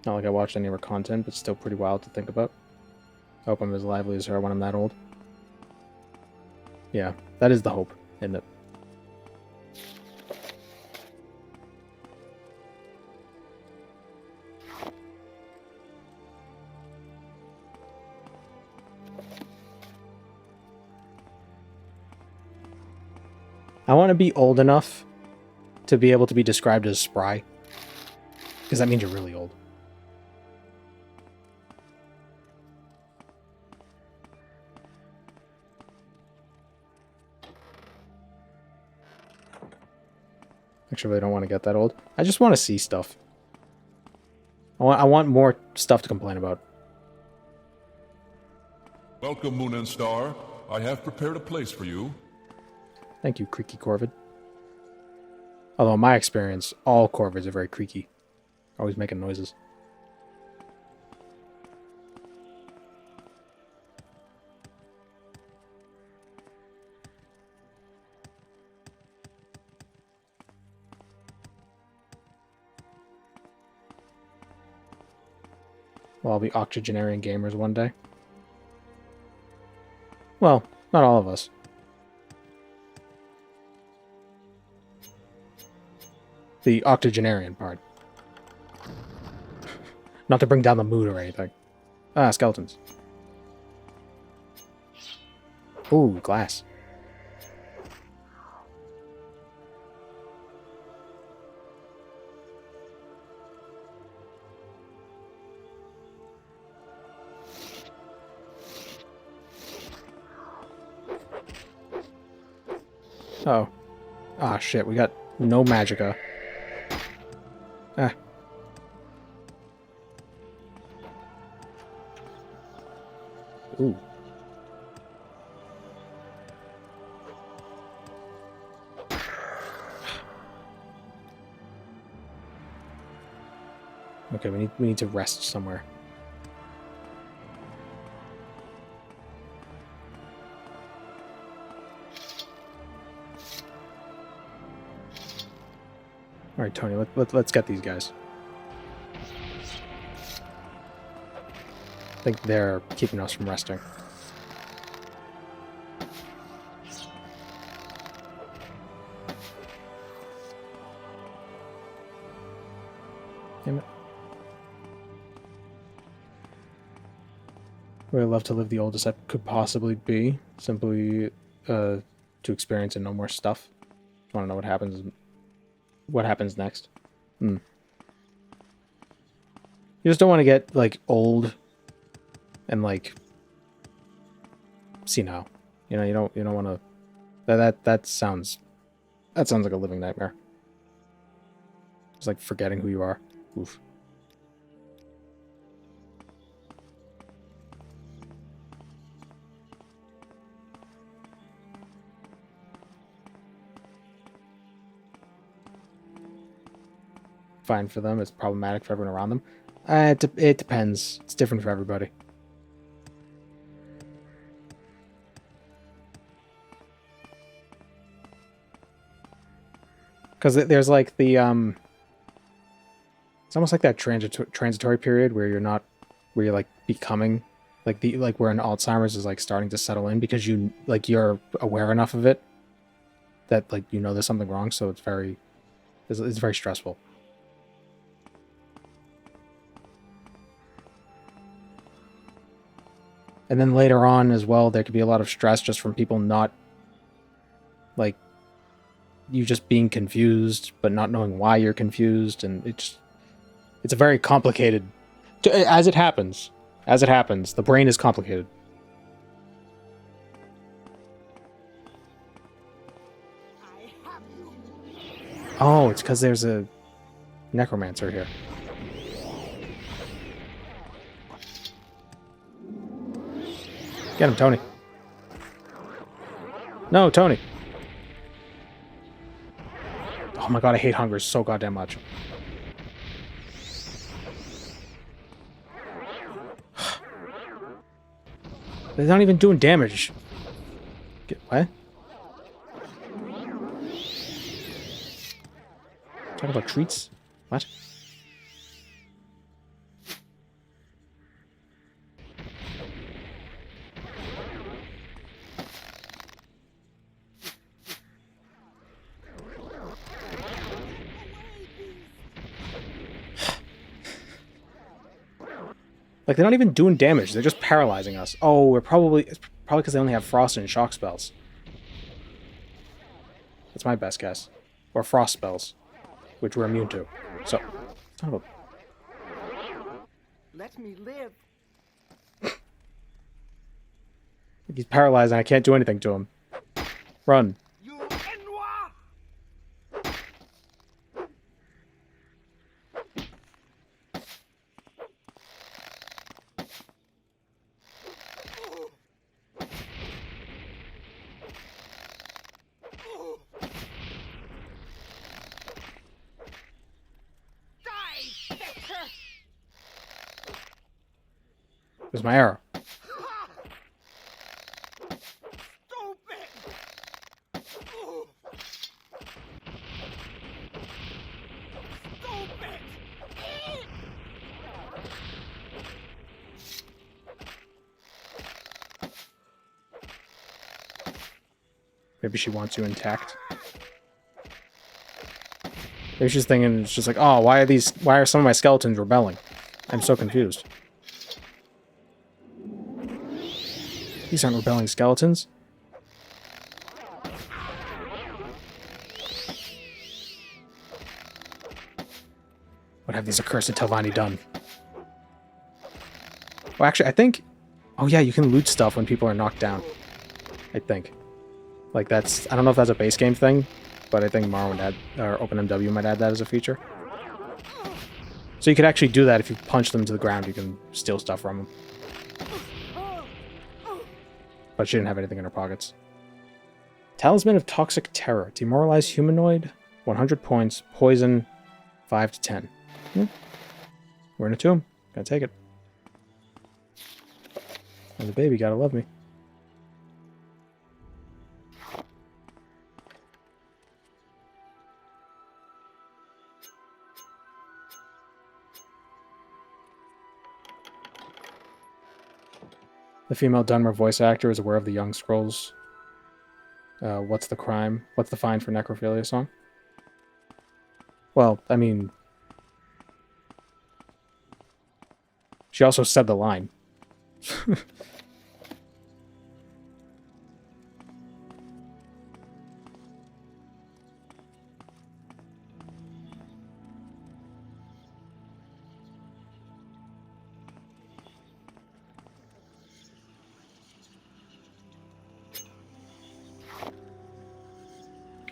Not like I watched any of her content, but still pretty wild to think about. I hope I'm as lively as her when I'm that old. Yeah, that is the hope, isn't it? I want to be old enough to be able to be described as spry. Because that means you're really old. Actually, I really don't want to get that old. I just want to see stuff. I want more stuff to complain about. Welcome, Moon and Star. I have prepared a place for you. Thank you, creaky Corvid. Although in my experience, all Corvids are very creaky. Always making noises. Well, I'll be octogenarian gamers one day. Well, not all of us. The octogenarian part. Not to bring down the mood or anything. Ah, skeletons. Ooh, glass. Oh. Ah, shit, we got no magicka. Ah. Ooh. Okay, we need to rest somewhere. All right, Tony, let's get these guys. I think they're keeping us from resting. Damn it. Would I love to live the oldest I could possibly be, simply to experience and know more stuff. Want to know what happens next. You just don't want to get like old and like senile. You know, you don't want to. That sounds like a living nightmare. It's like forgetting who you are. Oof. Fine for them. It's problematic for everyone around them. It depends. It's different for everybody. Because there's like the it's almost like that transitory period where you're like becoming like where an Alzheimer's is like starting to settle in because you're aware enough of it that like you know there's something wrong, so it's very stressful. And then later on as well, there could be a lot of stress just from people not like you just being confused but not knowing why you're confused, and it's a very complicated, as it happens, the brain is complicated. Oh, it's because there's a necromancer here. Get him, Tony. No, Tony. Oh my god, I hate hunger so goddamn much. They're not even doing damage. What? Talking about treats? What? Like, they're not even doing damage. They're just paralyzing us. Oh, it's probably because they only have frost and shock spells. That's my best guess. Or frost spells, which we're immune to. So, son of a... Let me live. He's paralyzed and I can't do anything to him. Run. You Enwa! There's my arrow. Maybe she wants you intact. Maybe she's thinking, it's just like, oh, why are some of my skeletons rebelling? I'm so confused. These aren't rebelling skeletons. What have these accursed Telvanni done? Well, actually, I think... Oh yeah, you can loot stuff when people are knocked down. I think. Like, that's... I don't know if that's a base game thing, but I think Morrowind had... Or OpenMW might add that as a feature. So you could actually do that if you punch them to the ground. You can steal stuff from them. But she didn't have anything in her pockets. Talisman of Toxic Terror. Demoralized humanoid. 100 points. Poison. 5 to 10. We're in a tomb. Gotta take it. And the baby gotta love me. The female Dunmer voice actor is aware of the Young Scrolls. What's the crime? What's the fine for necrophilia song? Well, I mean... She also said the line.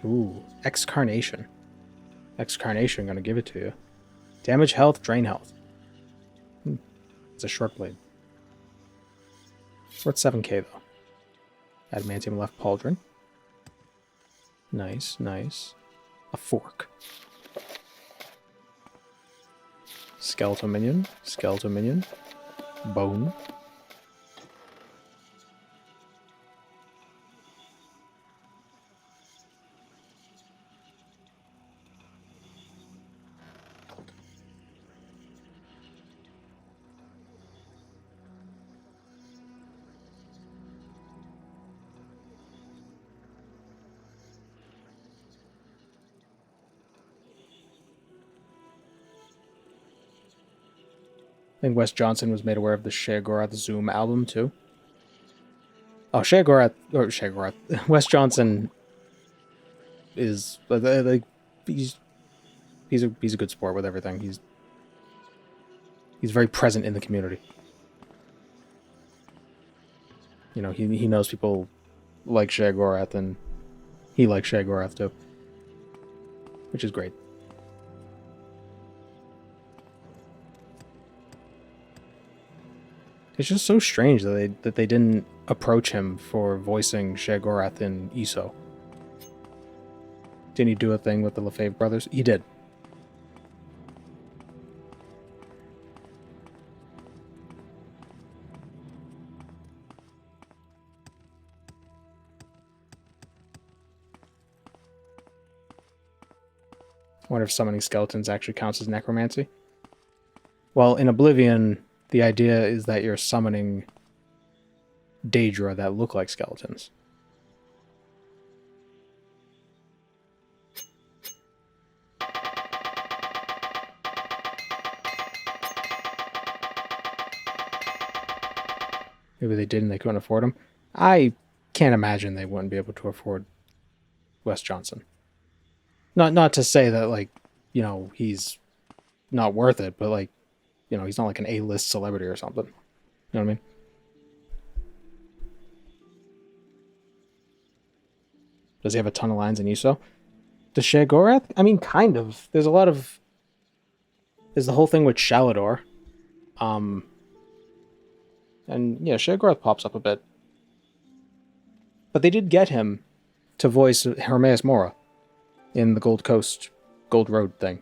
Ooh, Excarnation. Excarnation, gonna give it to you. Damage health, drain health. It's a short blade. Worth 7k though. Adamantium left pauldron. Nice, nice. A fork. Skeletal minion, skeletal minion. Bone. I think Wes Johnson was made aware of the Sheogorath Zoom album, too. Oh, Sheogorath... Or Sheogorath. Wes Johnson is like he's a good sport with everything. He's very present in the community. You know, he knows people like Sheogorath, and he likes Sheogorath too, which is great. It's just so strange that they didn't approach him for voicing Sheogorath in ESO. Didn't he do a thing with the Lefebvre brothers? He did. I wonder if summoning skeletons actually counts as necromancy. Well, in Oblivion, the idea is that you're summoning Daedra that look like skeletons. Maybe they did and they couldn't afford him. I can't imagine they wouldn't be able to afford Wes Johnson. Not to say that, like, you know, he's not worth it, but, like, you know, he's not like an A-list celebrity or something. You know what I mean? Does he have a ton of lines in ESO? Does Sheogorath? I mean, kind of. There's a lot of... There's the whole thing with Shalador. And, yeah, Sheogorath pops up a bit. But they did get him to voice Hermaeus Mora in the Gold Coast, Gold Road thing.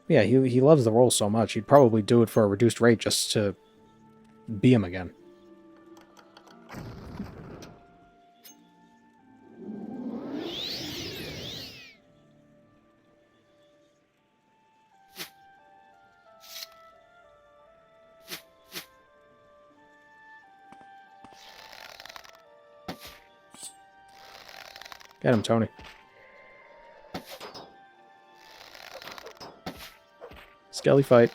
Yeah, he loves the role so much, he'd probably do it for a reduced rate just to be him again. Get him, Tony. Skelly fight.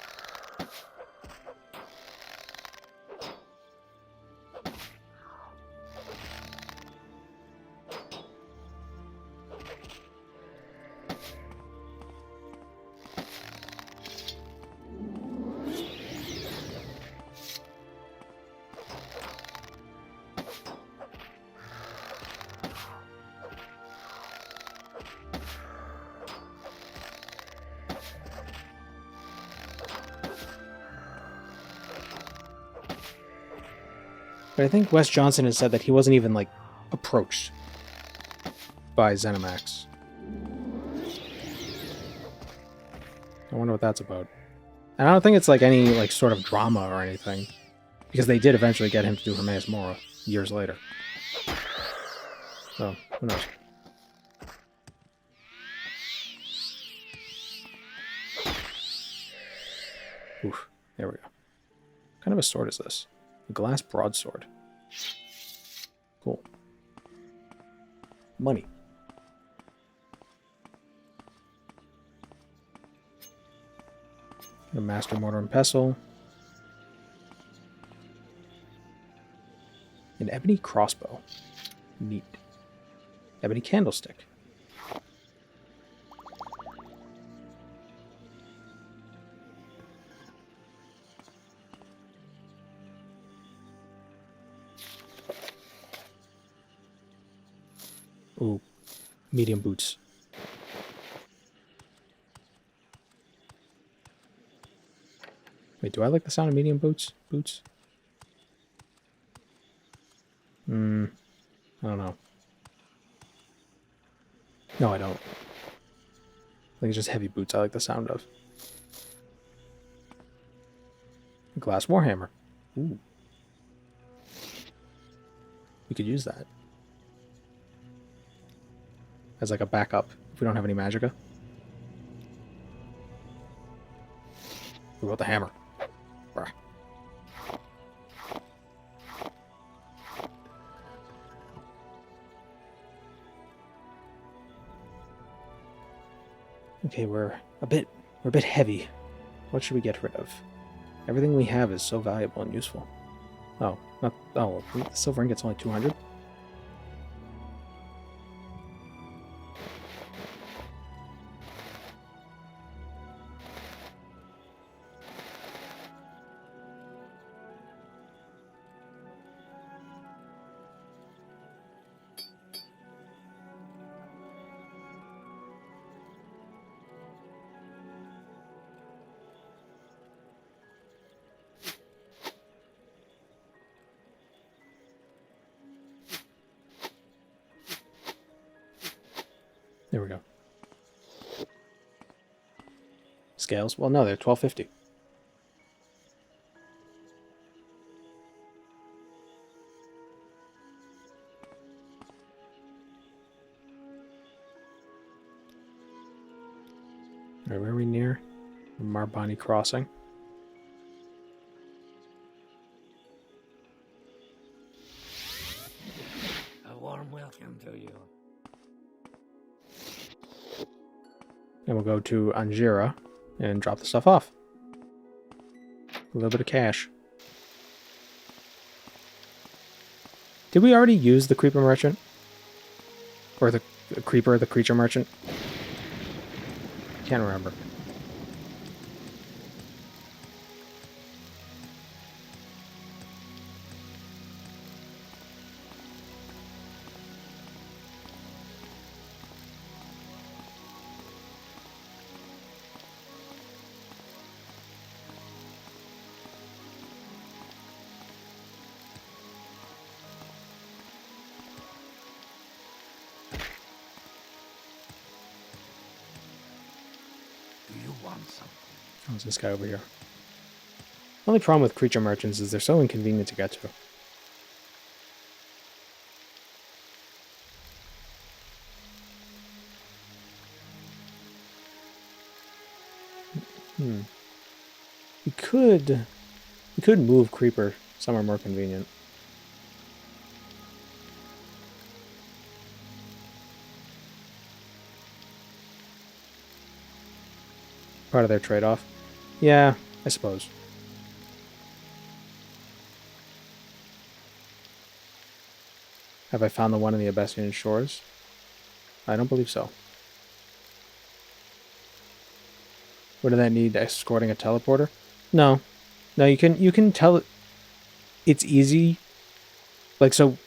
But I think Wes Johnson has said that he wasn't even, like, approached by ZeniMax. I wonder what that's about. And I don't think it's, like, any, like, sort of drama or anything. Because they did eventually get him to do Hermaeus Mora years later. So, who knows? Oof, there we go. What kind of a sword is this? A glass broadsword. Cool. Money. A master mortar and pestle. An ebony crossbow. Neat. Ebony candlestick. Ooh, medium boots. Wait, do I like the sound of medium boots? Boots? I don't know. No, I don't. I think it's just heavy boots I like the sound of. Glass warhammer. Ooh. We could use that as like a backup if we don't have any magicka. What about the hammer? Brah. Okay, we're a bit heavy. What should we get rid of? Everything we have is so valuable and useful. Oh, the silver ingot's only 200? There we go. Scales? Well, no, they're 1250. Alright, where are we near? Marbani Crossing. A warm welcome to you. And we'll go to Anjira and drop the stuff off. A little bit of cash. Did we already use the Creeper Merchant? Or the Creature Merchant? Can't remember. How's this guy over here? Only problem with creature merchants is they're so inconvenient to get to. We could move Creeper somewhere more convenient. Part of their trade-off. Yeah, I suppose. Have I found the one in the Abessian shores? I don't believe so. What did that need? Escorting a teleporter? No. No, you can tell it. It's easy. Like, so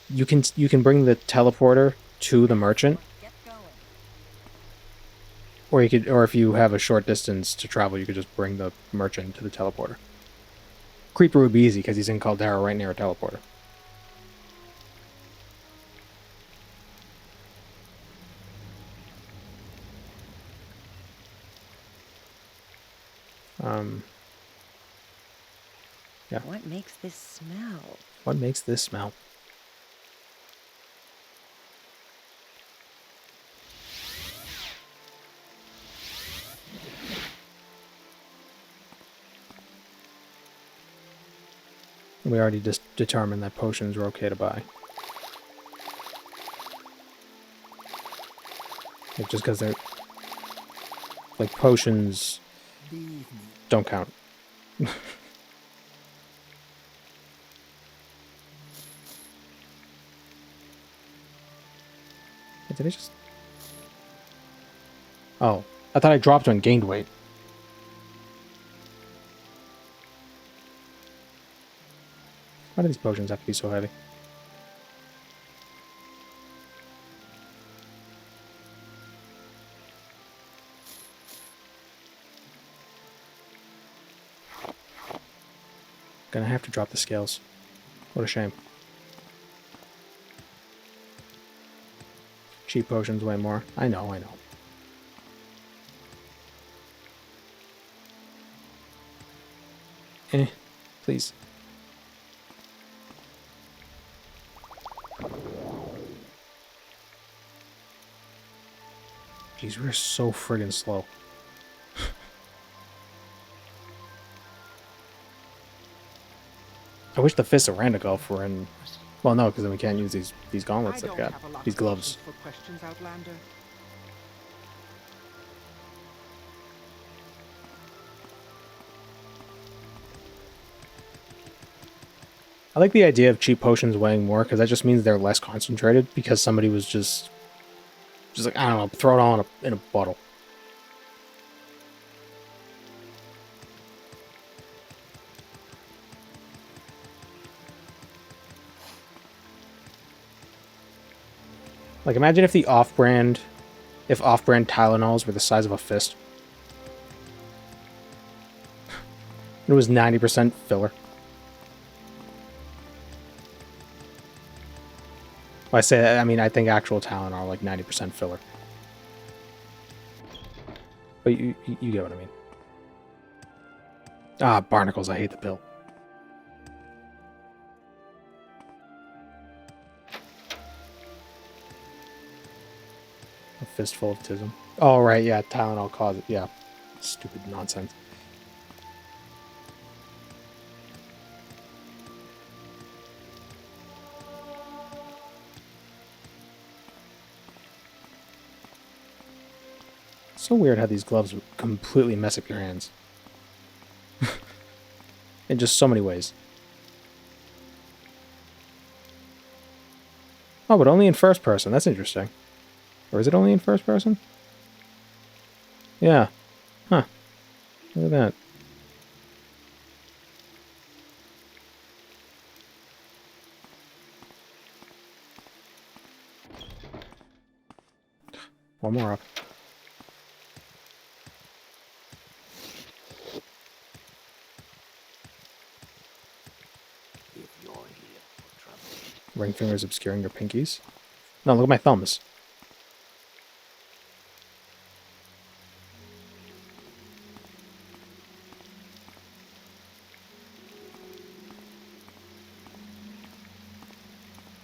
you can bring the teleporter to the merchant. Or if you have a short distance to travel, you could just bring the merchant to the teleporter. Creeper would be easy because he's in Caldera right near a teleporter. Yeah. What makes this smell? What makes this smell? We already just determined that potions are okay to buy. Like, just because they're... Like, potions don't count. Did I just... Oh, I thought I dropped and gained weight. Why do these potions have to be so heavy? Gonna have to drop the scales. What a shame. Cheap potions way more. I know. Please. Jeez, we're so friggin' slow. I wish the Fists of Randagulf were in... Well, no, because then we can't use these gauntlets I've got. These gloves. For questions, Outlander. I like the idea of cheap potions weighing more, because that just means they're less concentrated, because somebody was just like, I don't know, throw it all in a bottle. Like, imagine if the off-brand Tylenols were the size of a fist. It was 90% filler. Well, I say, I mean, I think actual talent are like 90% filler. But you get what I mean. Ah, barnacles, I hate the pill. A fistful of tism. Oh, right, yeah, talent will cause it. Yeah. Stupid nonsense. So weird how these gloves completely mess up your hands. In just so many ways. Oh, but only in first person. That's interesting. Or is it only in first person? Yeah. Huh. Look at that. One more up. Ring fingers obscuring your pinkies. No, look at my thumbs.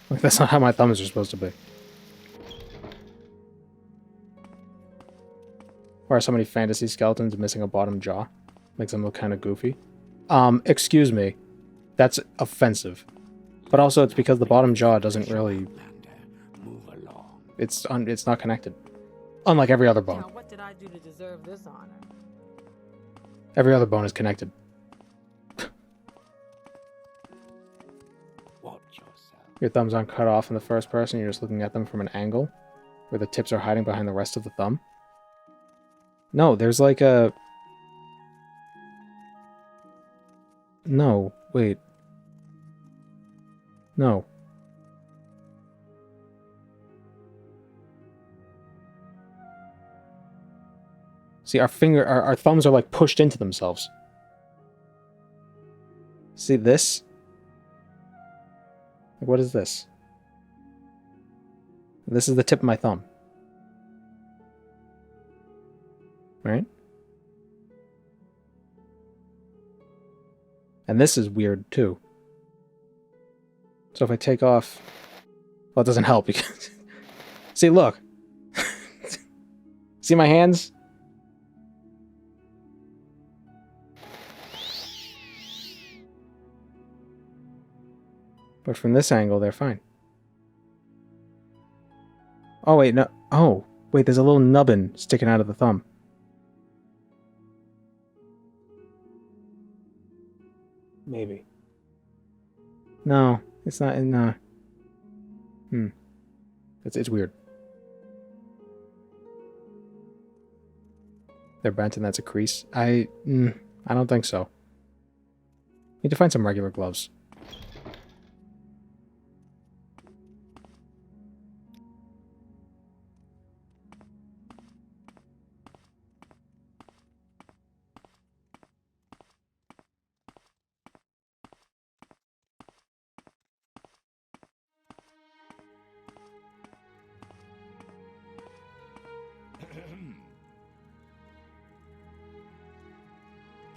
Like, that's not how my thumbs are supposed to be. Why are so many fantasy skeletons missing a bottom jaw? Makes them look kind of goofy. Excuse me. That's offensive. But also it's because the bottom jaw doesn't really... It's not connected. Unlike every other bone. Now, what did I do to deserve this honor? Every other bone is connected. Your thumbs aren't cut off in the first person, you're just looking at them from an angle where the tips are hiding behind the rest of the thumb. No, there's like a... No, wait. No. See, our thumbs are like pushed into themselves. See this? Like, what is this? This is the tip of my thumb. Right? And this is weird too. So if I take off... Well, it doesn't help because... See, look! See my hands? But from this angle, they're fine. Oh, wait, no. Oh, wait, there's a little nubbin sticking out of the thumb. Maybe. No, it's not in, It's weird. They're bent and that's a crease. I don't think so. Need to find some regular gloves.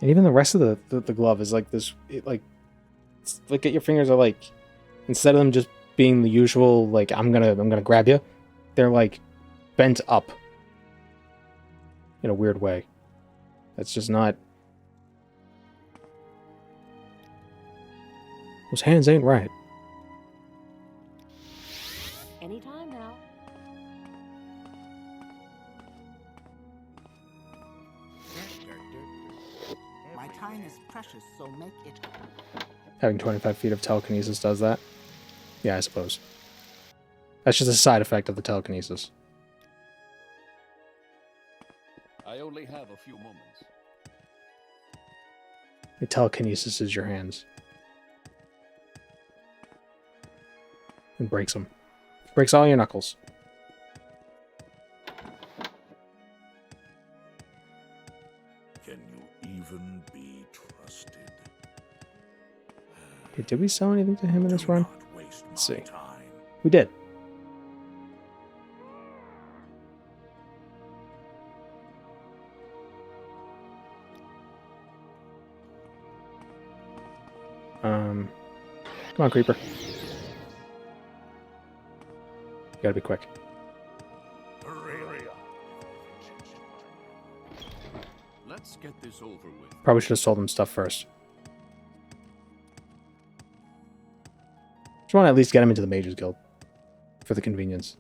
And even the rest of the glove is like this, look at your fingers are like, instead of them just being the usual, like, I'm gonna grab you, they're like bent up in a weird way. That's just not... Those hands ain't right. Anytime now. My time is precious, so make it. Having 25 feet of telekinesis does that? Yeah, I suppose. That's just a side effect of the telekinesis. I only have a few moments. The telekinesis is your hands. And breaks them. Breaks all your knuckles. Can you even be trusted? Okay, did we sell anything to him in this run? Let's see. We did. Come on, creeper. You gotta be quick. Let's get this over with. Probably should have sold him stuff first. Just want to at least get him into the Mages Guild. For the convenience.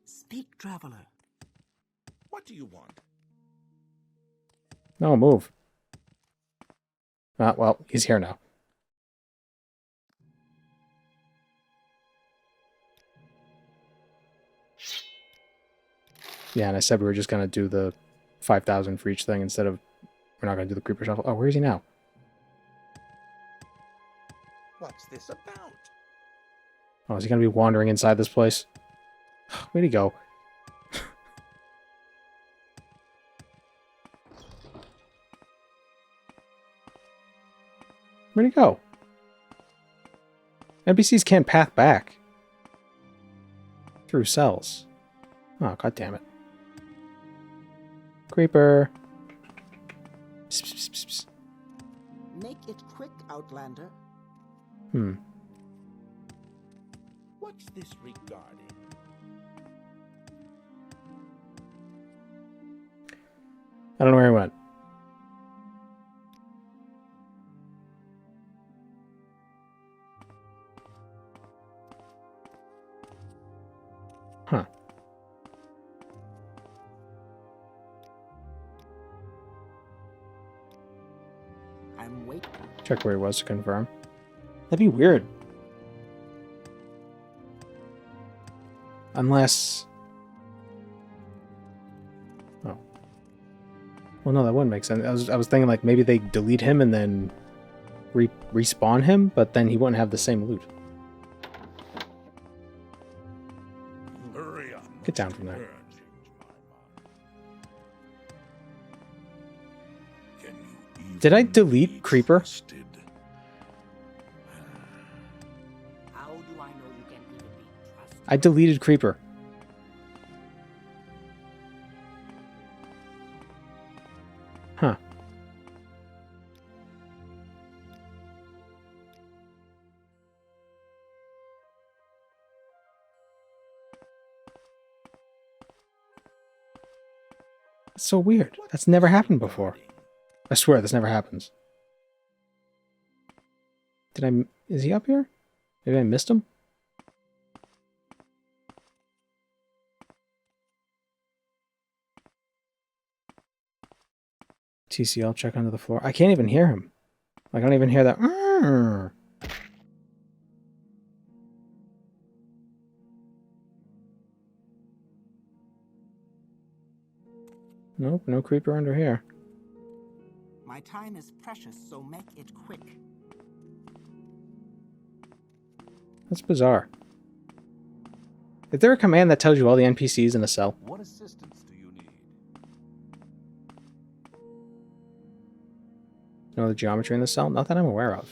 Speak, traveler. What do you want? No, move. Ah, well, he's here now. Yeah, and I said we were just going to do the 5,000 for each thing instead of... We're not going to do the creeper shuffle. Oh, where is he now? What's this about? Oh, is he going to be wandering inside this place? Where'd he go? Where'd he go? NPCs can't path back. Through cells. Oh, god damn it. Creeper. Psst, psst, psst, psst. Make it quick, Outlander. What's this regarding? I don't know where he went. Huh. I'm waiting. Check where he was to confirm. That'd be weird. Unless... Oh. Well, no, that wouldn't make sense. I was thinking, like, maybe they delete him and then respawn him, but then he wouldn't have the same loot. Hurry up. Get down from there. Did I delete Creeper? How do I know you can even be trusted? I deleted Creeper. Huh. That's so weird. That's never happened before. I swear this never happens. Is he up here? Maybe I missed him? TCL, check under the floor. I can't even hear him. I don't even hear that. Nope, no creeper under here. My time is precious, so make it quick. That's bizarre. Is there a command that tells you all the NPCs in a cell? What assistance do you need? Know the geometry in the cell? Not that I'm aware of.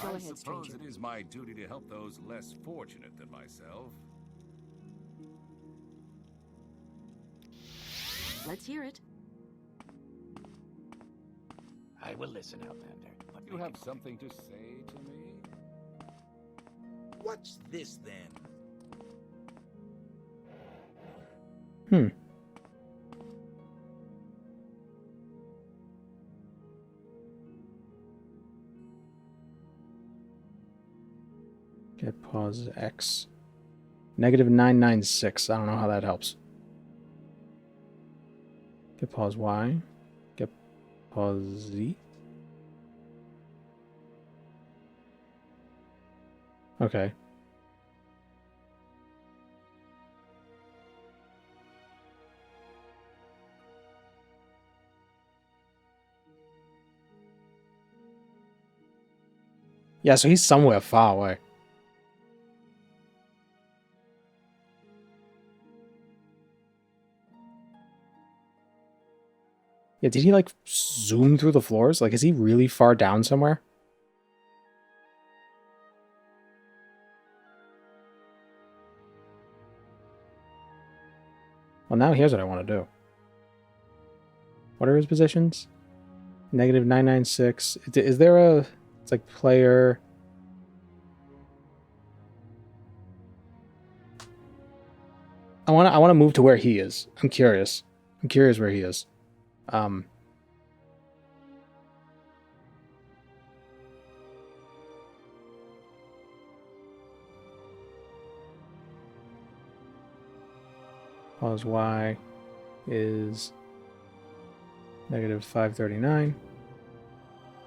Go I ahead, suppose stranger. it is my duty to help those less fortunate than myself. Let's hear it. I will listen, Outlander. But You make have it quick. something to say to me? What's this then? Get pause X. Negative 996. I don't know how that helps. Get pause Y. Get pause Z. Okay. Yeah, so he's somewhere far away. Yeah, did he like zoom through the floors? Like, is he really far down somewhere? Well, now here's what I want to do. What are his positions? Negative 996. Is there a... It's like player... I want to move to where he is. I'm curious. I'm curious where he is. Pause Y is negative 539.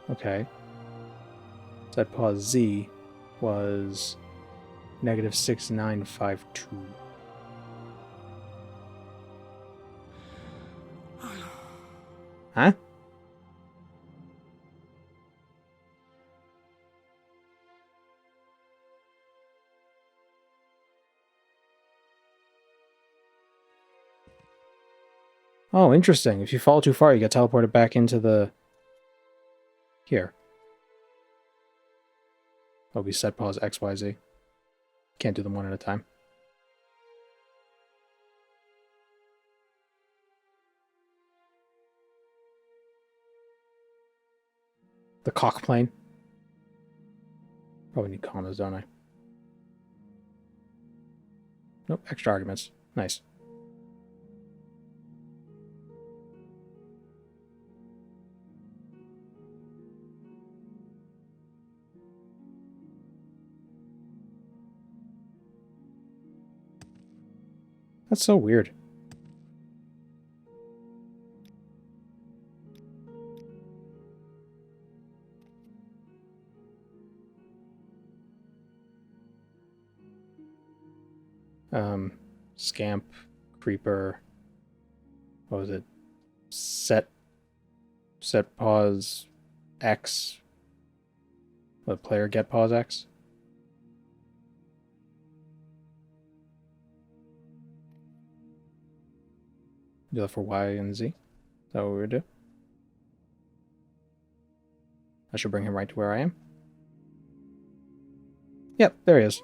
Okay. Set pause Z was negative 6952. Huh? Oh, interesting. If you fall too far, you get teleported back into the... Here. That'll be set pause XYZ. Can't do them one at a time. The cock plane. Probably need commas, don't I? Nope, extra arguments. Nice. That's so weird. Scamp, creeper, what was it? Set pause X. Let player get pause X. Do that for Y and Z. Is that what we would do? I should bring him right to where I am. Yep, there he is.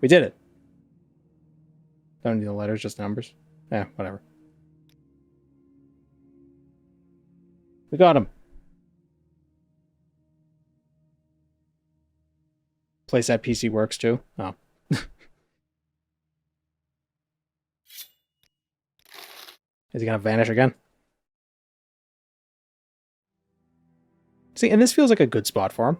We did it. Don't need the letters, just numbers. Yeah, whatever. We got him. Playset PC works too? Oh. Is he gonna vanish again? See, and this feels like a good spot for him.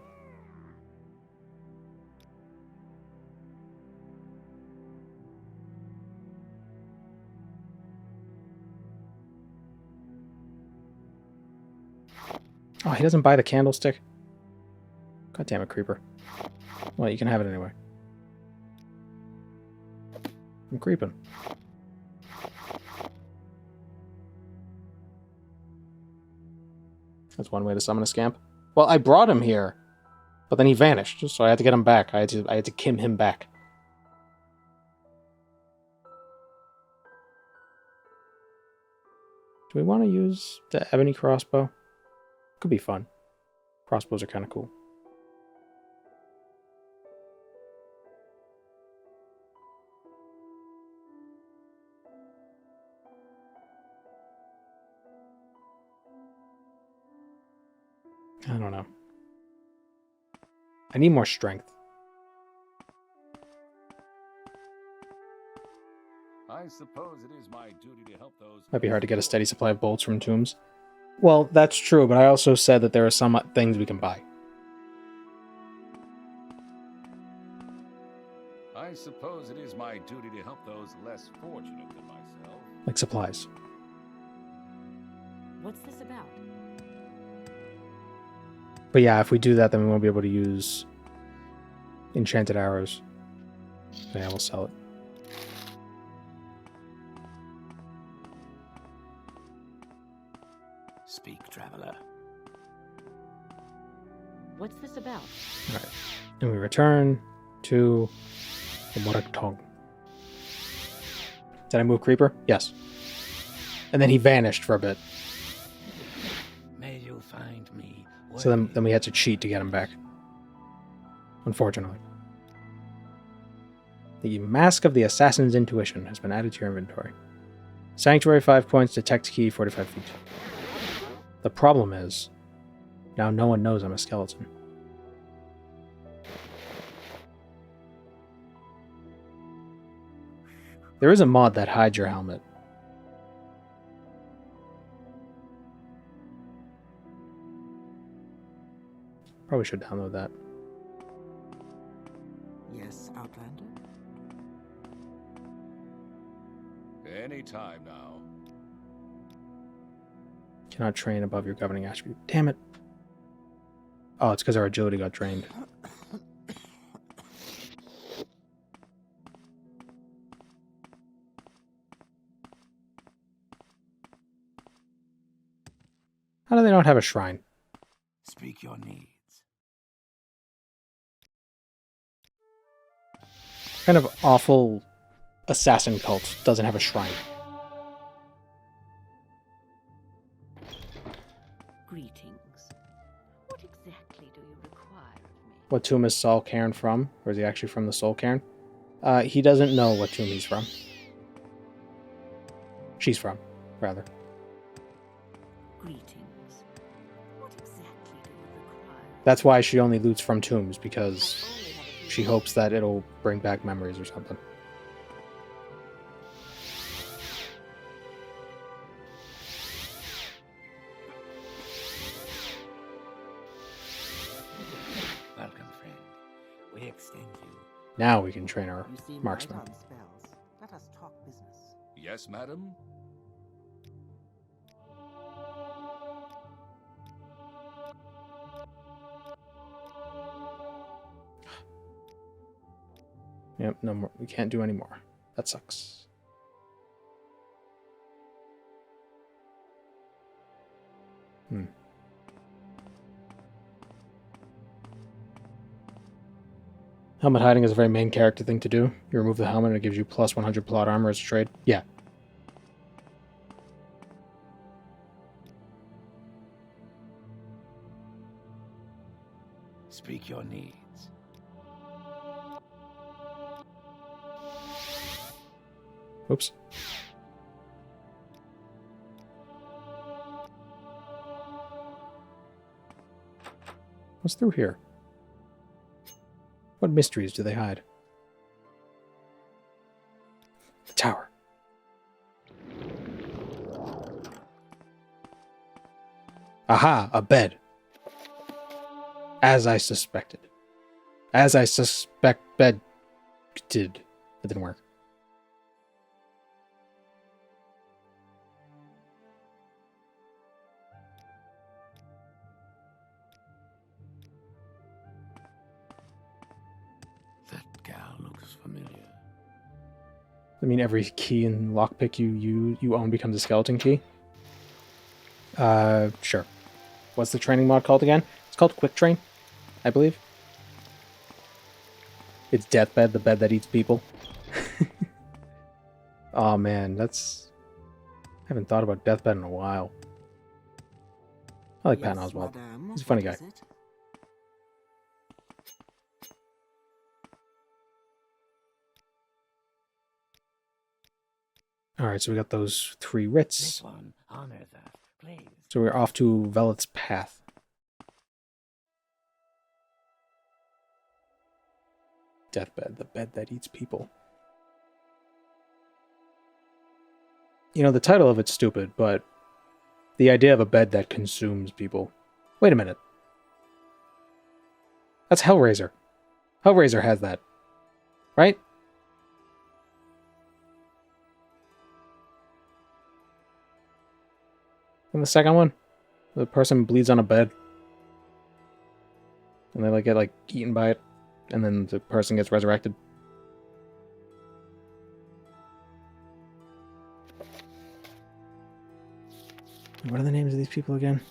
Oh, he doesn't buy the candlestick. God damn it, creeper. Well, you can have it anyway. I'm creeping. That's one way to summon a scamp. Well, I brought him here, but then he vanished, so I had to get him back. I had to Kim him back. Do we want to use the ebony crossbow? Could be fun. Crossbows are kind of cool. I don't know. I need more strength. I suppose it is my duty to help those. Might be hard to get a steady supply of bolts from tombs. Well, that's true, but I also said that there are some things we can buy. I suppose it is my duty to help those less fortunate than myself. Like supplies. What's this about? But yeah, if we do that, then we won't be able to use enchanted arrows. So yeah, we'll sell it. Speak, traveler. What's this about? Alright. And we return to the Morag Tong. Did I move Creeper? Yes. And then he vanished for a bit. May you find me. So then we had to cheat to get him back. Unfortunately. The Mask of the Assassin's Intuition has been added to your inventory. Sanctuary 5 points, Detect Key 45 feet. The problem is, now no one knows I'm a skeleton. There is a mod that hides your helmet. Probably should download that. Yes, Outlander? Any time now. Cannot train above your governing attribute. Damn it. Oh, it's because our agility got drained. How do they not have a shrine? Speak your needs. What kind of awful assassin cult doesn't have a shrine? Greetings. What exactly do you require of me? What tomb is Saul Cairn from? Or is he actually from the Soul Cairn? He doesn't know what tomb he's from. She's from, rather. Greetings. What exactly do you require? That's why she only loots from tombs, because she hopes that it'll bring back memories or something. Welcome, friend. We extend you. Now we can train our You seem marksman. right on spells. Let us talk business. Yes, madam? Yep, no more. We can't do any more. That sucks. Helmet hiding is a very main character thing to do. You remove the helmet and it gives you plus 100 plot armor as a trade. Yeah. Speak your needs. Oops. What's through here? What mysteries do they hide? The tower. Aha! A bed. As I suspected. As I suspected. It didn't work. That gal looks familiar. I mean, every key and lockpick you own becomes a skeleton key? Sure. What's the training mod called again? It's called Quick Train, I believe. It's Deathbed, the bed that eats people. Oh man, that's... I haven't thought about Deathbed in a while. I like Patton Oswalt. Madame, He's a funny what guy. is it? Alright, so we got those 3 writs. This one, honor that, please. So we're off to Veleth's Path. Deathbed, the bed that eats people. You know, the title of it's stupid, but the idea of a bed that consumes people. Wait a minute. That's Hellraiser. Hellraiser has that. Right? And the second one, the person bleeds on a bed. And they get eaten by it. And then the person gets resurrected. What are the names of these people again?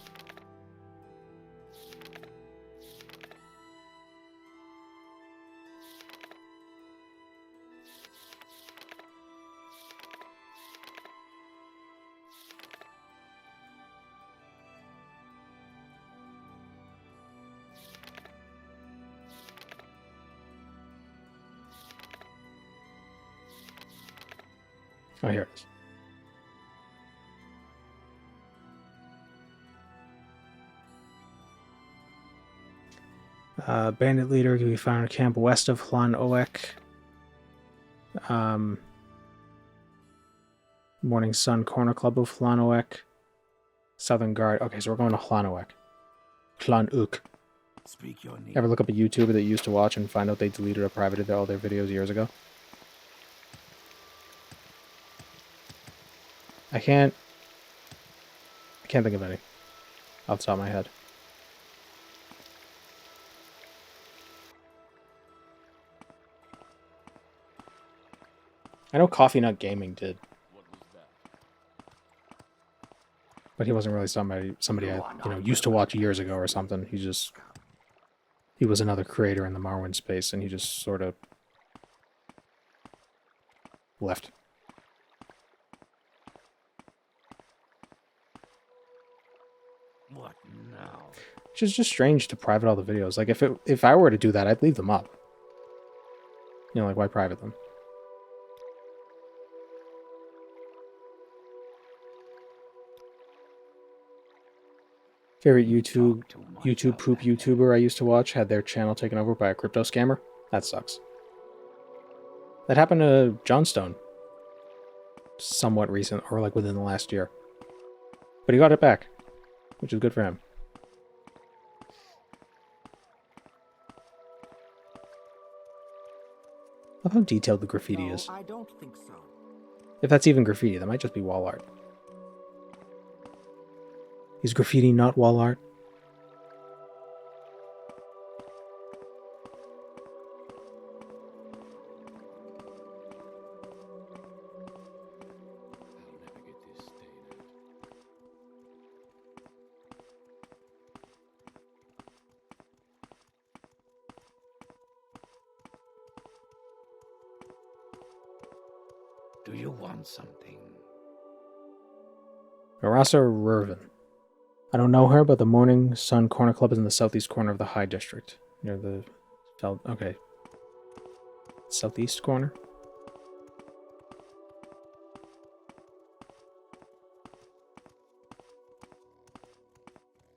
Oh, here it is. Bandit leader can be found in a camp west of Hlan Oek. Morning Sun Corner Club of Hlan Oek. Southern Guard. Okay, so we're going to Hlan Oek. Hlan Ook. Speak your name. Ever look up a YouTuber that you used to watch and find out they deleted or privated all their videos years ago? I can't think of any off the top of my head. I know Coffee Nut Gaming did. But he wasn't really somebody I used to watch years ago or something. He was another creator in the Morrowind space, and he just sort of left. What now? Which is just strange to private all the videos. Like if I were to do that, I'd leave them up. Like why private them? Favorite YouTube poop YouTuber I used to watch had their channel taken over by a crypto scammer. That sucks. That happened to Johnstone. Somewhat recent, or like within the last year. But he got it back, which is good for him. Love how detailed the graffiti is. I don't think so. If that's even graffiti, that might just be wall art. Is graffiti not wall art? Do you want something? Marasa Rurvin. I don't know her, but the Morning Sun Corner Club is in the southeast corner of the High District. Near the... Okay. Southeast corner?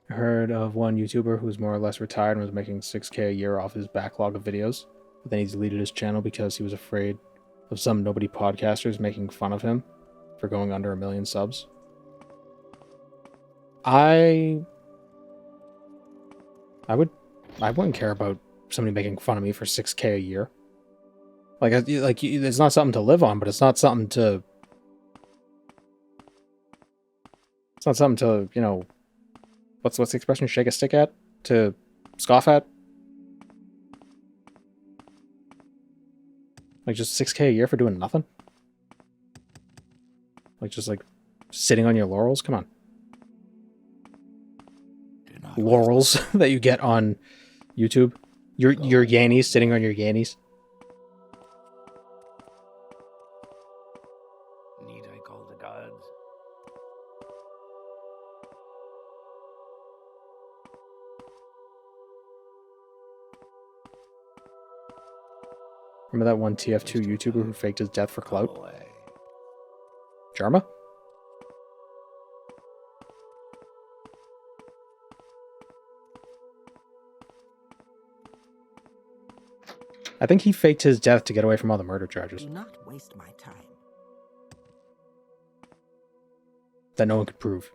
I heard of one YouTuber who's more or less retired and was making $6K a year off his backlog of videos. But then he deleted his channel because he was afraid of some nobody podcasters making fun of him for going under 1 million subs. I wouldn't care about somebody making fun of me for $6K a year. It's not something to live on, but it's not something to, what's the expression? Shake a stick at? To scoff at? Like just $6K a year for doing nothing? Just sitting on your laurels? Come on. Laurels that you get on YouTube. Your yannies, sitting on your yannies. Need I call the gods? Remember that one TF2 YouTuber who faked his death for clout? Jarma? I think he faked his death to get away from all the murder charges. Do not waste my time. That no one could prove.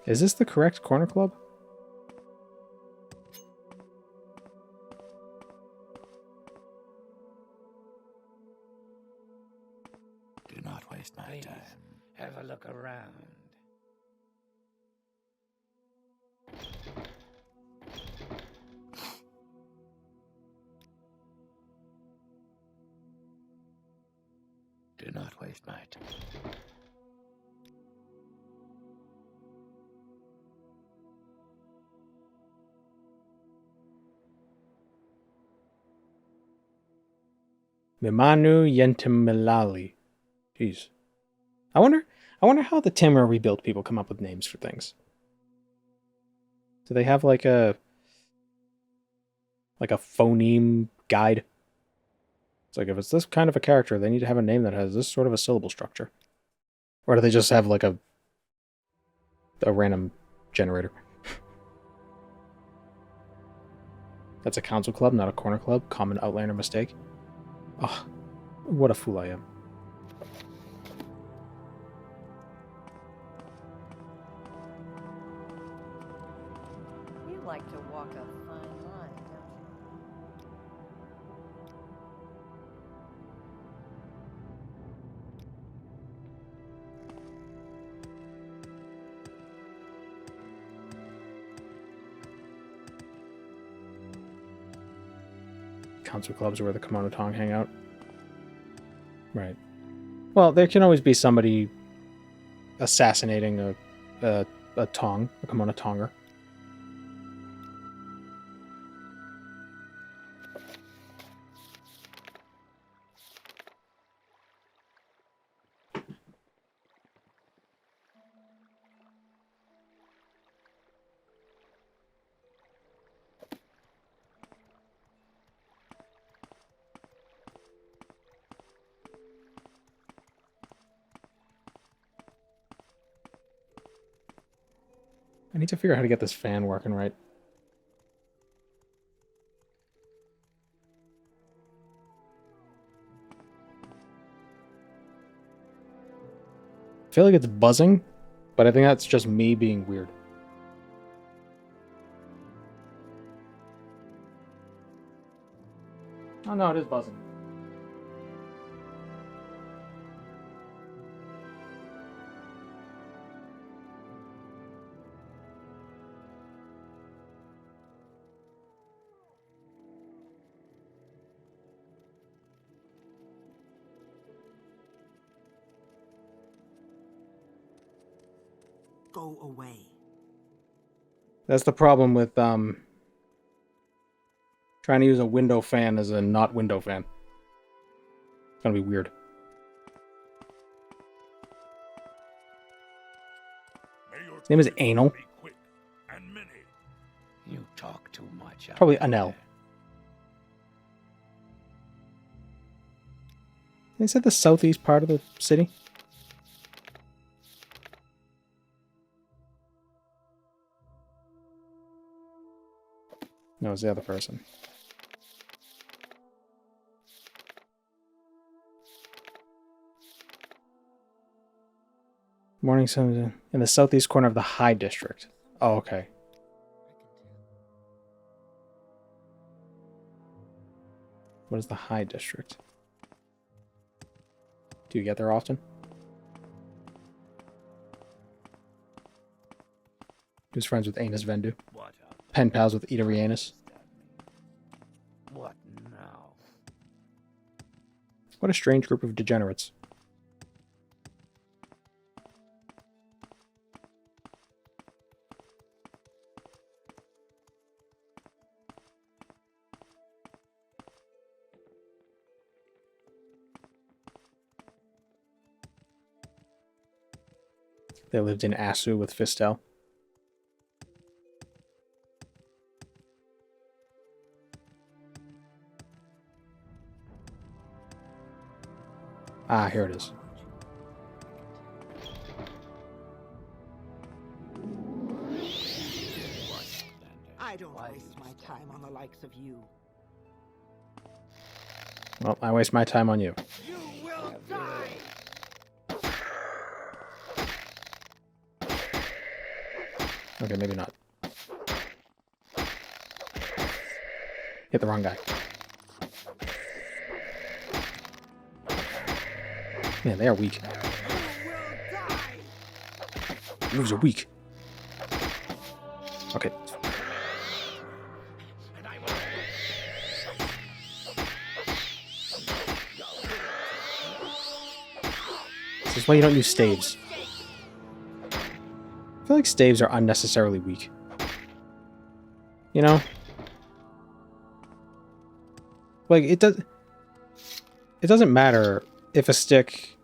Is this the correct corner club? Do not waste my time. Have a look around. Do not waste my time. Mimanu Yentimilali. Jeez. I wonder how the Tamra rebuilt people come up with names for things. Do they have like a phoneme guide? It's like, if it's this kind of a character, they need to have a name that has this sort of a syllable structure. Or do they just have, like, a random generator? That's a council club, not a corner club. Common outlander mistake. Oh, what a fool I am. You like to walk a fine line, don't you? Council clubs are where the Kimono Tong hang out. Right. Well, there can always be somebody assassinating a Tong, a Kimono Tonger. I need to figure out how to get this fan working right. I feel like it's buzzing, but I think that's just me being weird. Oh no, it is buzzing. Go away. That's the problem with trying to use a window fan as a not window fan. It's gonna be weird. His name is Anal. You talk too much. Probably Anel. Is that the southeast part of the city? No, it's the other person. Morning sun in the southeast corner of the High District. Oh, okay. What is the High District? Do you get there often? Who's friends with Anus Vendu? Pen pals with Idathren. What now? What a strange group of degenerates. They lived in Asu with Fistel. Ah, here it is. I don't waste my time on the likes of you. Well, I waste my time on you. You will die! Okay, maybe not. Hit the wrong guy. Man, they are weak. Moves are weak. Okay. This is why you don't use staves. I feel like staves are unnecessarily weak. You know? Like, it doesn't matter if a stick...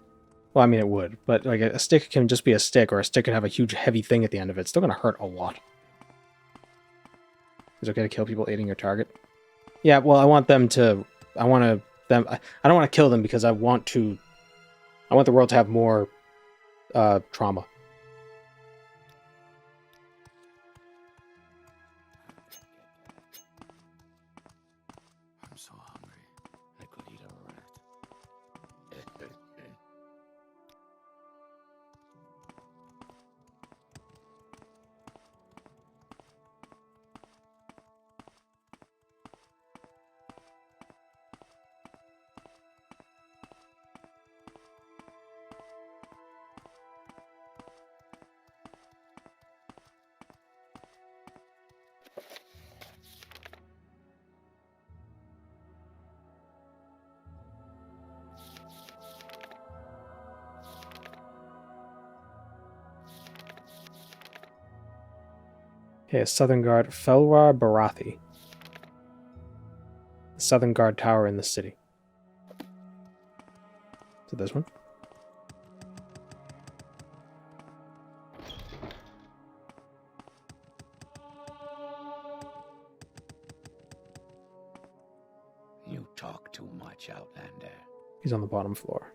Well, I mean, it would, but like a stick can just be a stick, or a stick can have a huge heavy thing at the end of it. It's still going to hurt a lot. Is it okay to kill people aiding your target? Yeah, well, I want to them. I don't want to kill them because I want the world to have more trauma. I'm so hungry. I could eat a rat. Okay, a Southern Guard, Felwar Barathi. The Southern Guard Tower in the city. So this one? You talk too much, Outlander. He's on the bottom floor.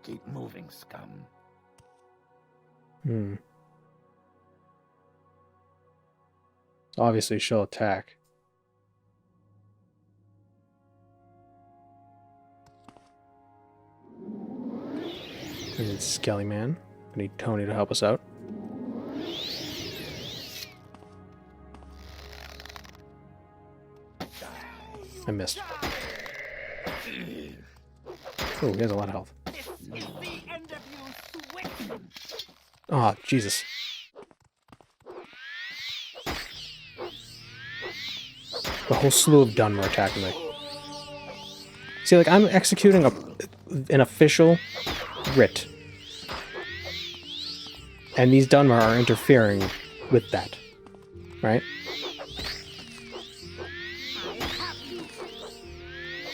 Keep moving, scum. Obviously, she'll attack. We need Skelly Man. We need Tony to help us out. I missed. Oh, he has a lot of health. Oh, Jesus. The whole slew of Dunmer attacking me. See, like, I'm executing an official writ. And these Dunmer are interfering with that. Right?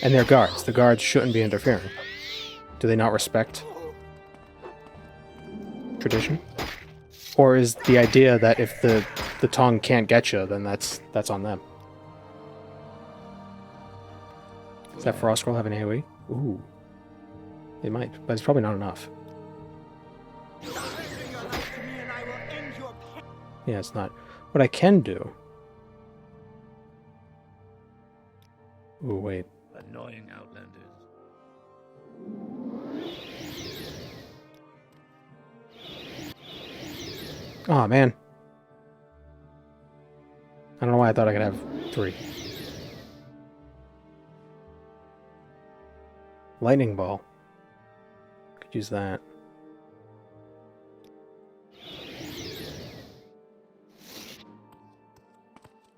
And they're guards. The guards shouldn't be interfering. Do they not respect tradition? Or is the idea that if the Tong can't get you, then that's on them? Does that Frost Scroll have an AoE? Ooh. It might, but it's probably not enough. Yeah, it's not. What I can do... Ooh, wait. Annoying Outlanders. Oh man. I don't know why I thought I could have 3. Lightning Ball. Could use that.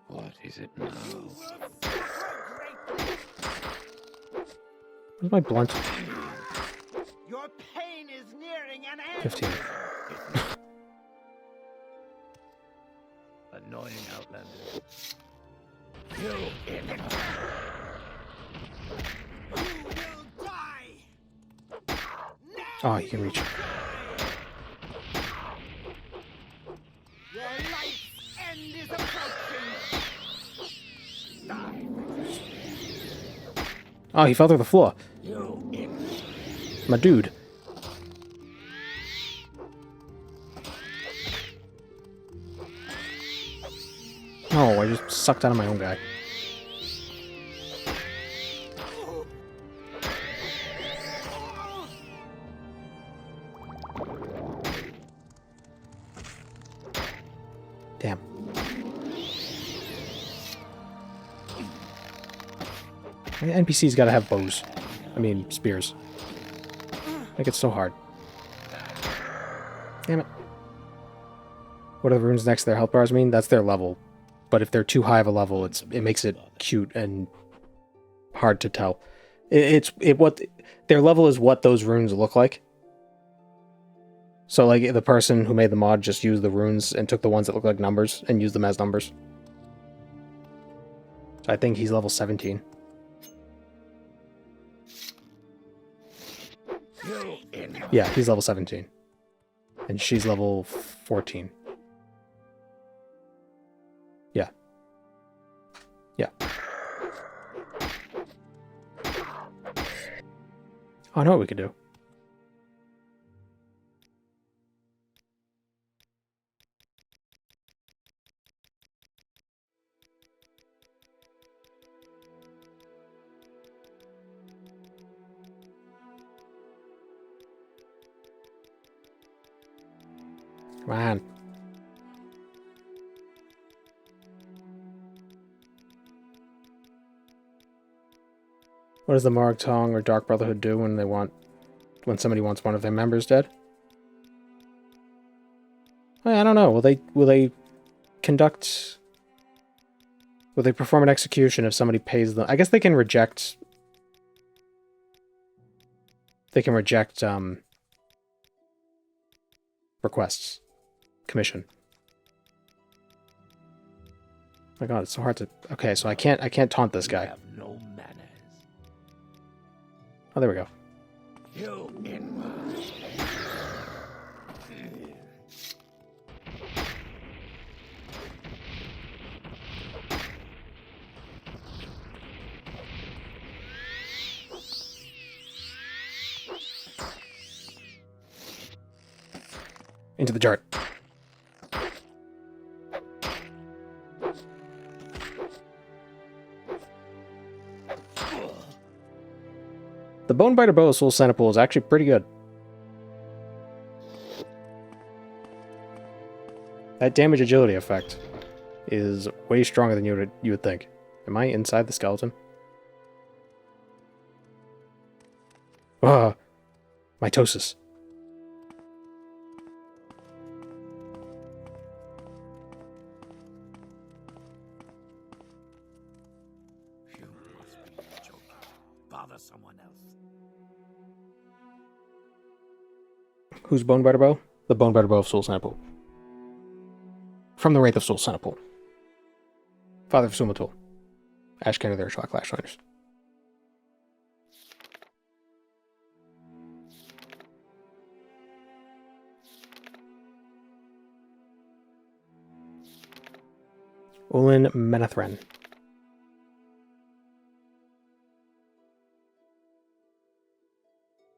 What is it now? Where's my blunt? Your pain is nearing an end. 15. Annoying Outlanders. You will die. Oh, you can reach it. Your life's end is approaching. Oh, he fell through the floor. My dude. Oh, I just sucked out of my own guy. Damn. NPCs gotta have bows. I mean, spears. Make it so hard. Damn it. What are the runes next to their health bars mean? That's their level. But if they're too high of a level, it makes it cute and hard to tell. What their level is what those runes look like. So, like, the person who made the mod just used the runes and took the ones that look like numbers and used them as numbers. So I think he's level 17. Yeah, he's level 17. And she's level 14. Yeah. Yeah. Oh, I know what we could do. Come on. What does the Morag Tong or Dark Brotherhood do when somebody wants one of their members dead? I don't know. Will they perform an execution if somebody pays them? I guess they can reject requests. Commission. Oh my god, it's so hard to... Okay, so I can't taunt this guy. Have no manners. Oh, there we go. You inward. Into the dirt. The Bonebiter Bow of Soul Centipool is actually pretty good. That damage agility effect is way stronger than you would think. Am I inside the skeleton? Ah, mitosis. You must be joking. Bother someone else. Who's Bonebiter Bow? The Bonebiter Bow of Soul Centipool. From the Wraith of Soul Centipool. Father of Sumatul. Ashkenner there, Shock Lashliners. Olin Menathren.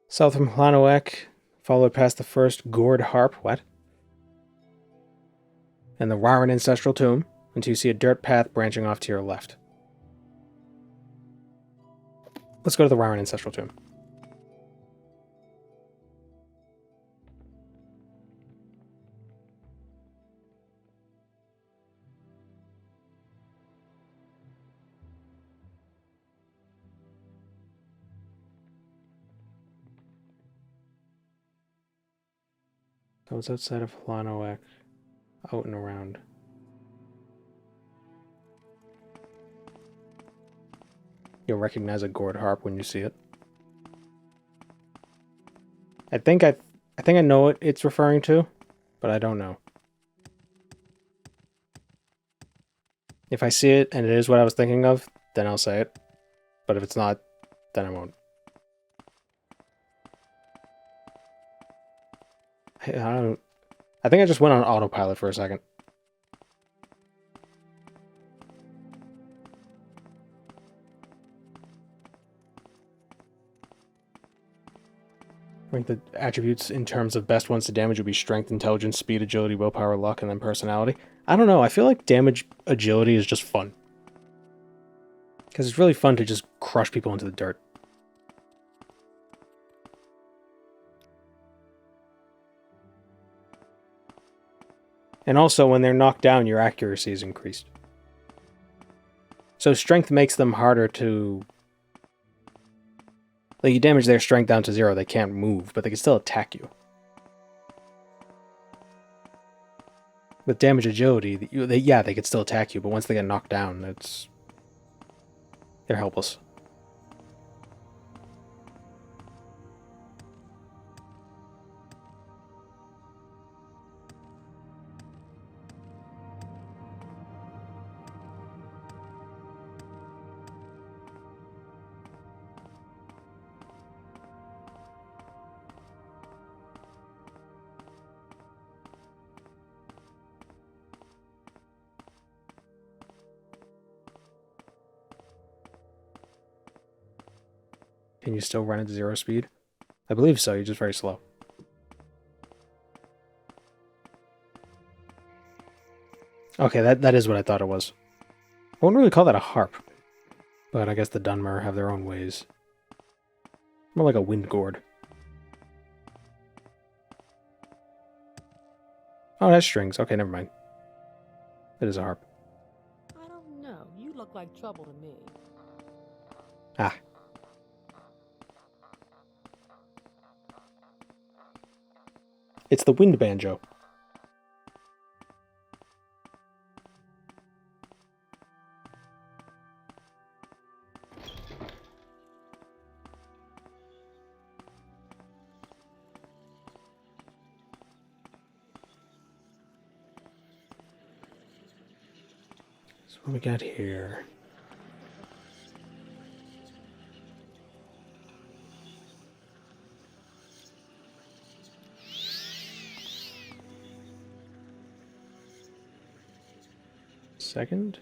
South from Hlanoek, followed past the first Gourd Harp, what? And the Warren Ancestral Tomb, until you see a dirt path branching off to your left. Let's go to the Warren Ancestral Tomb. So it's outside of Hlanoek, out and around. You'll recognize a gourd harp when you see it. I think I know what it's referring to, but I don't know. If I see it and it is what I was thinking of, then I'll say it. But if it's not, then I won't. I think I just went on autopilot for a second. I think the attributes in terms of best ones to damage would be strength, intelligence, speed, agility, willpower, luck, and then personality. I don't know. I feel like damage agility is just fun. Because it's really fun to just crush people into the dirt. And also, when they're knocked down, your accuracy is increased. So strength makes them harder to... Like, you damage their strength down to 0, they can't move, but they can still attack you. With damage agility, they could still attack you, but once they get knocked down, they're helpless. Can you still run at 0 speed? I believe so, you're just very slow. Okay, that is what I thought it was. I wouldn't really call that a harp. But I guess the Dunmer have their own ways. More like a wind gourd. Oh, it has strings. Okay, never mind. It is a harp. I don't know. You look like trouble to me. Ah. It's the wind banjo. So what we got here? Second.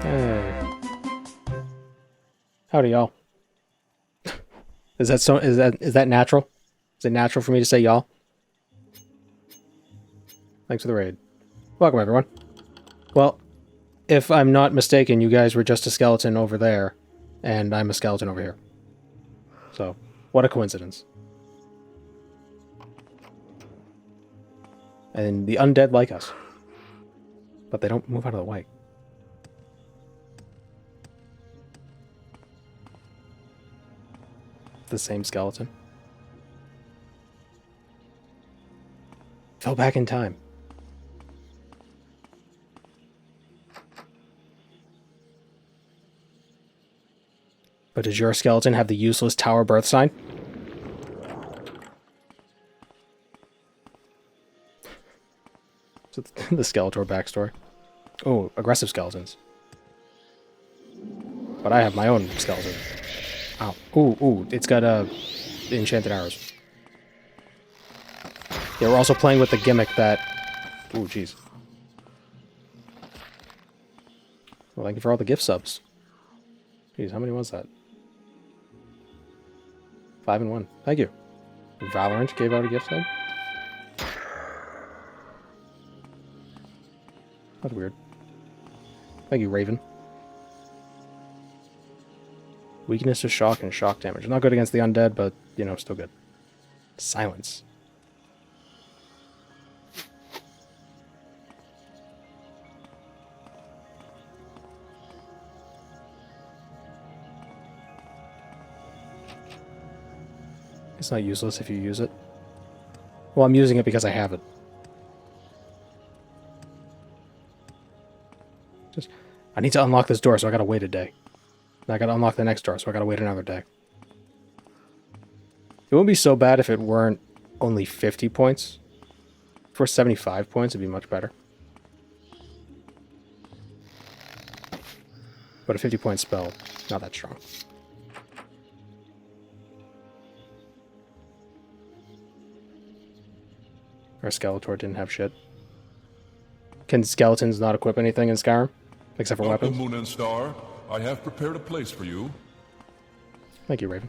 Hey. Howdy, y'all. Is that natural? Is it natural for me to say y'all? Thanks for the raid. Welcome, everyone. Well, if I'm not mistaken, you guys were just a skeleton over there, and I'm a skeleton over here. So, what a coincidence. And the undead like us. But they don't move out of the way. The same skeleton. Fell back in time. But does your skeleton have the useless tower birth sign? So the Skeletor backstory. Oh, aggressive skeletons. But I have my own skeleton. Ow. Ooh, it's got enchanted arrows. Yeah, we're also playing with the gimmick that... Ooh, jeez. Well, thank you for all the gift subs. Jeez, how many was that? 5 and 1. Thank you. Valorant gave out a gift sub? That's weird. Thank you, Raven. Weakness to shock and shock damage. Not good against the undead, but, you know, still good. Silence. It's not useless if you use it. Well, I'm using it because I have it. I need to unlock this door, so I gotta wait a day. And I gotta unlock the next door, so I gotta wait another day. It wouldn't be so bad if it weren't only 50 points. For 75 points, it'd be much better. But a 50-point spell, not that strong. Our Skeletor didn't have shit. Can skeletons not equip anything in Skyrim? Except for weapons? Moon and Star, I have prepared a place for you. Thank you, Raven.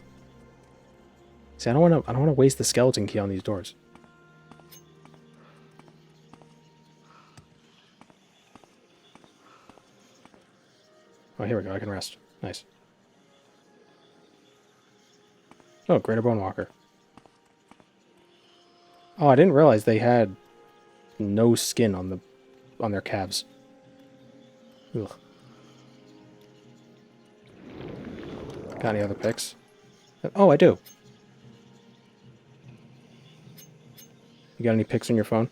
See, I don't want to waste the skeleton key on these doors. Oh, here we go. I can rest. Nice. Oh, Greater Bone Walker. Oh, I didn't realize they had no skin on their calves. Ugh. Got any other picks? Oh, I do. You got any pics on your phone?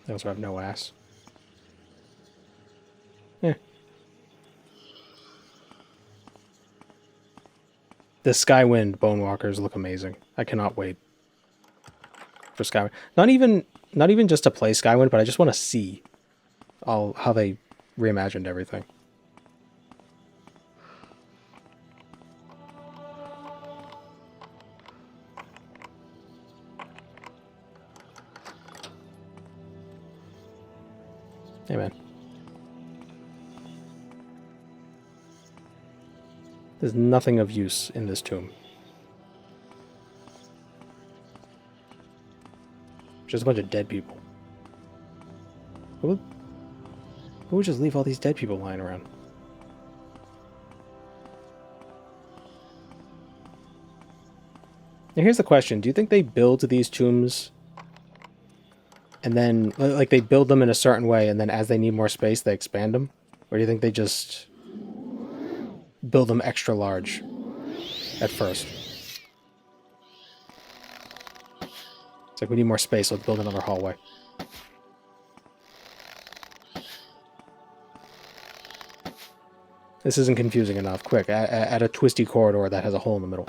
They also have no ass. Eh. the Skywind Bonewalkers look amazing. I cannot wait for Skywind. Not even just to play Skywind, but I just want to see how they reimagined everything. Hey, man. There's nothing of use in this tomb. Just a bunch of dead people. Who would just leave all these dead people lying around? Now here's the question. Do you think they build these tombs and then, like, they build them in a certain way and then as they need more space, they expand them? Or do you think they just build them extra large at first? It's like, we need more space, let's build another hallway. This isn't confusing enough. Quick, add a twisty corridor that has a hole in the middle.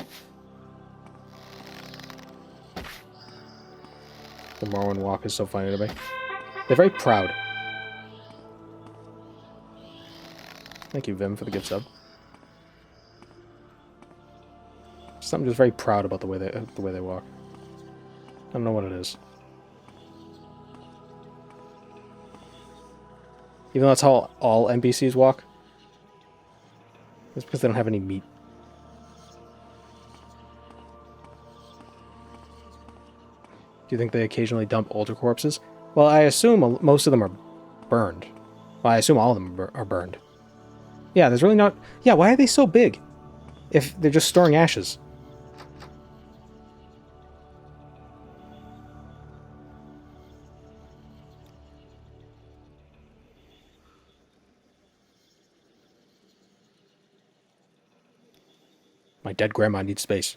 The Morrowind walk is so funny to me. They're very proud. Thank you, Vim, for the gift sub. Something just very proud about the way they walk. I don't know what it is. Even though that's how all NPCs walk. It's because they don't have any meat. Do you think they occasionally dump older corpses? Well, I assume most of them are burned. Well, I assume all of them are burned. Yeah, there's really not... Yeah, why are they so big? If they're just storing ashes. My dead grandma needs space.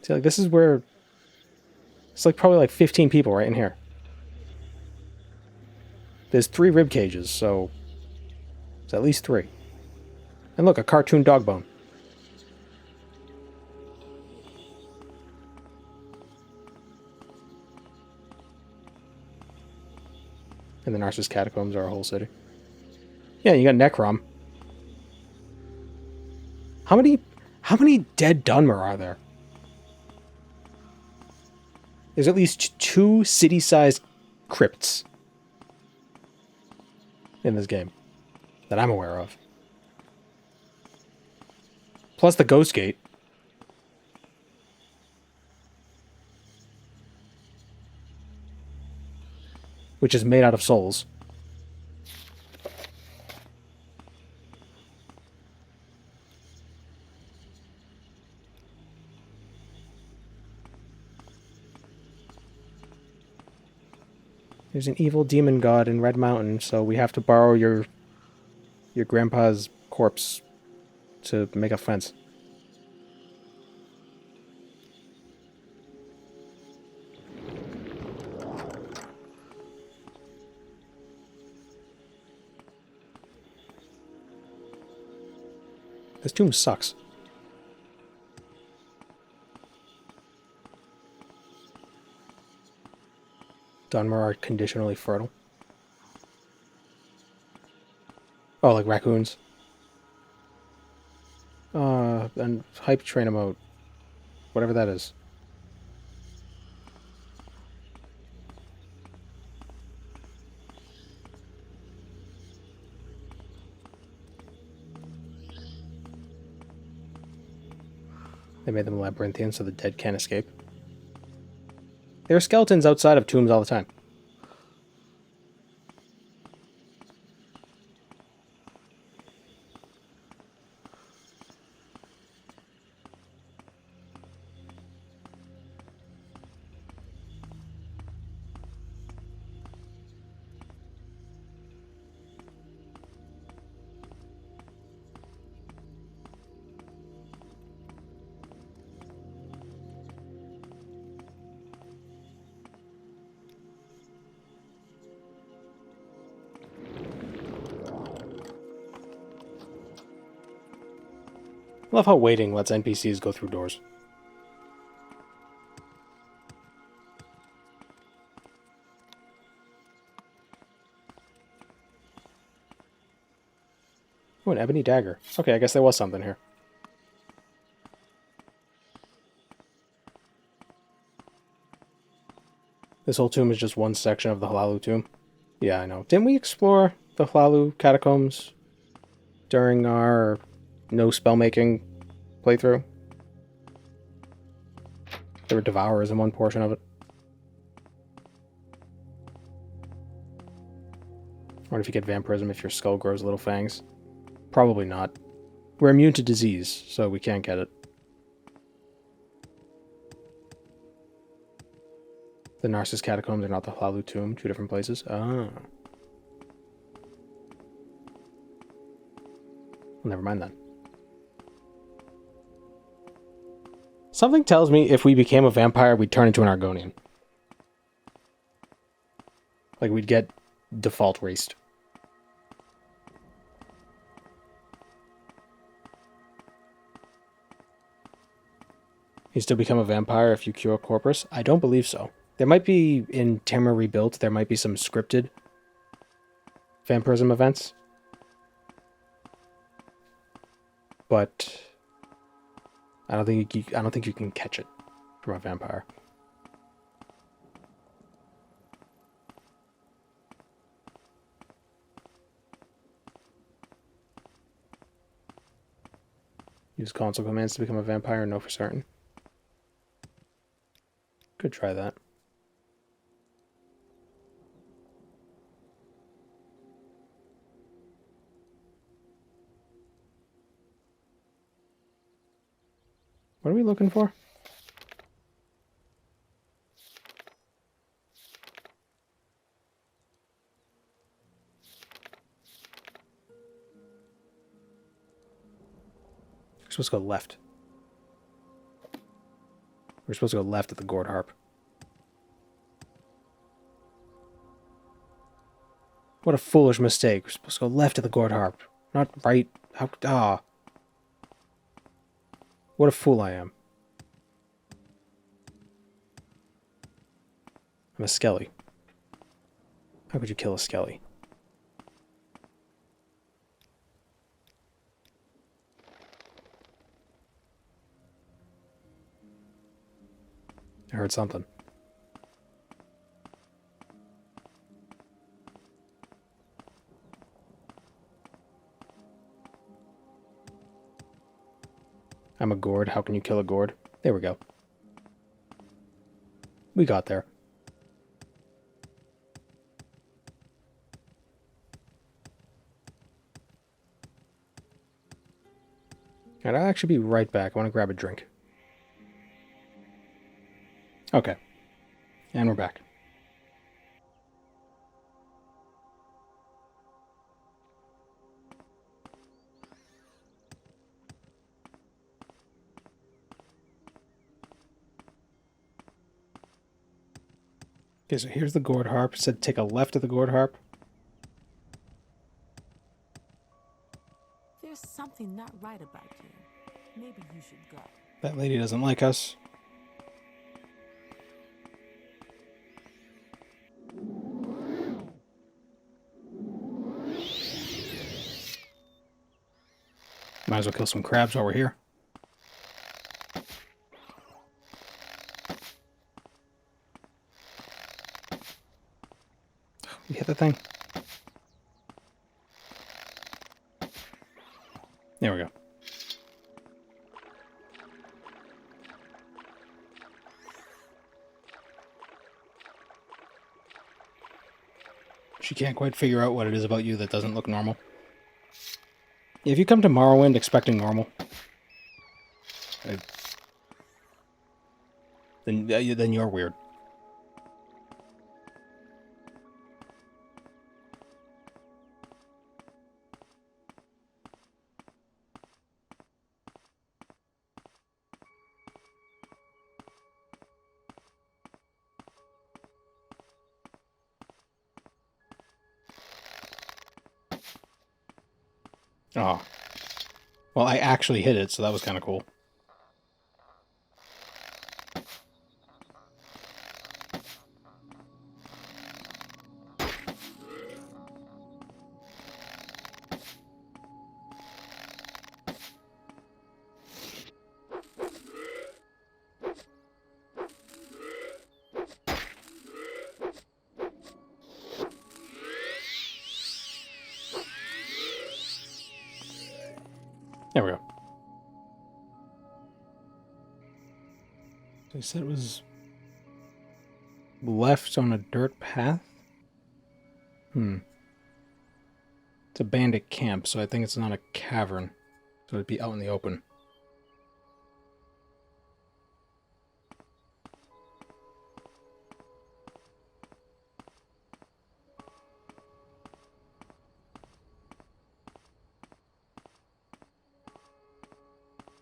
See, like, this is where... It's like probably like 15 people right in here. There's 3 rib cages, so... It's at least 3. And look, a cartoon dog bone. And the Narcissus Catacombs are a whole city. Yeah, you got Necrom. How many dead Dunmer are there? There's at least 2 city-sized crypts in this game that I'm aware of. Plus the Ghost Gate. Which is made out of souls. There's an evil demon god in Red Mountain, so we have to borrow your grandpa's corpse to make a fence. This tomb sucks. Dunmer are conditionally fertile. Oh, like raccoons. And hype train emote. Whatever that is. They made them labyrinthian so the dead can't escape. There are skeletons outside of tombs all the time. Love how waiting lets NPCs go through doors. Oh, an ebony dagger. Okay, I guess there was something here. This whole tomb is just one section of the Hlalu tomb. Yeah, I know. Didn't we explore the Hlalu catacombs during our no spellmaking playthrough? There were devourers in one portion of it. I wonder if you get vampirism if your skull grows little fangs. Probably not. We're immune to disease, so we can't get it. The Narcissus catacombs are not the Hlalu tomb. Two different places. Ah. Well, never mind then. Something tells me if we became a vampire, we'd turn into an Argonian. Like, we'd get default raced. You still become a vampire if you cure Corpus? I don't believe so. There might be, in Tamra Rebuilt, there might be some scripted vampirism events. But I don't think you can catch it from a vampire. Use console commands to become a vampire, know for certain. Could try that. What are we looking for? We're supposed to go left. We're supposed to go left at the gourd harp. What a foolish mistake. We're supposed to go left at the gourd harp, not right. How? What a fool I am. I'm a skelly. How could you kill a skelly? I heard something. I'm a gourd. How can you kill a gourd? There we go. We got there. And I'll actually be right back. I want to grab a drink. Okay. And we're back. Okay, so here's the gourd harp. It said take a left of the gourd harp. There's something not right about you. Maybe you should go. That lady doesn't like us. Might as well kill some crabs while we're here. We hit the thing. There we go. She can't quite figure out what it is about you that doesn't look normal. If you come to Morrowind expecting normal, then you're weird. Oh. Well, I actually hit it, so that was kind of cool. There we go. They said it was left on a dirt path? It's a bandit camp, so I think it's not a cavern. So it'd be out in the open.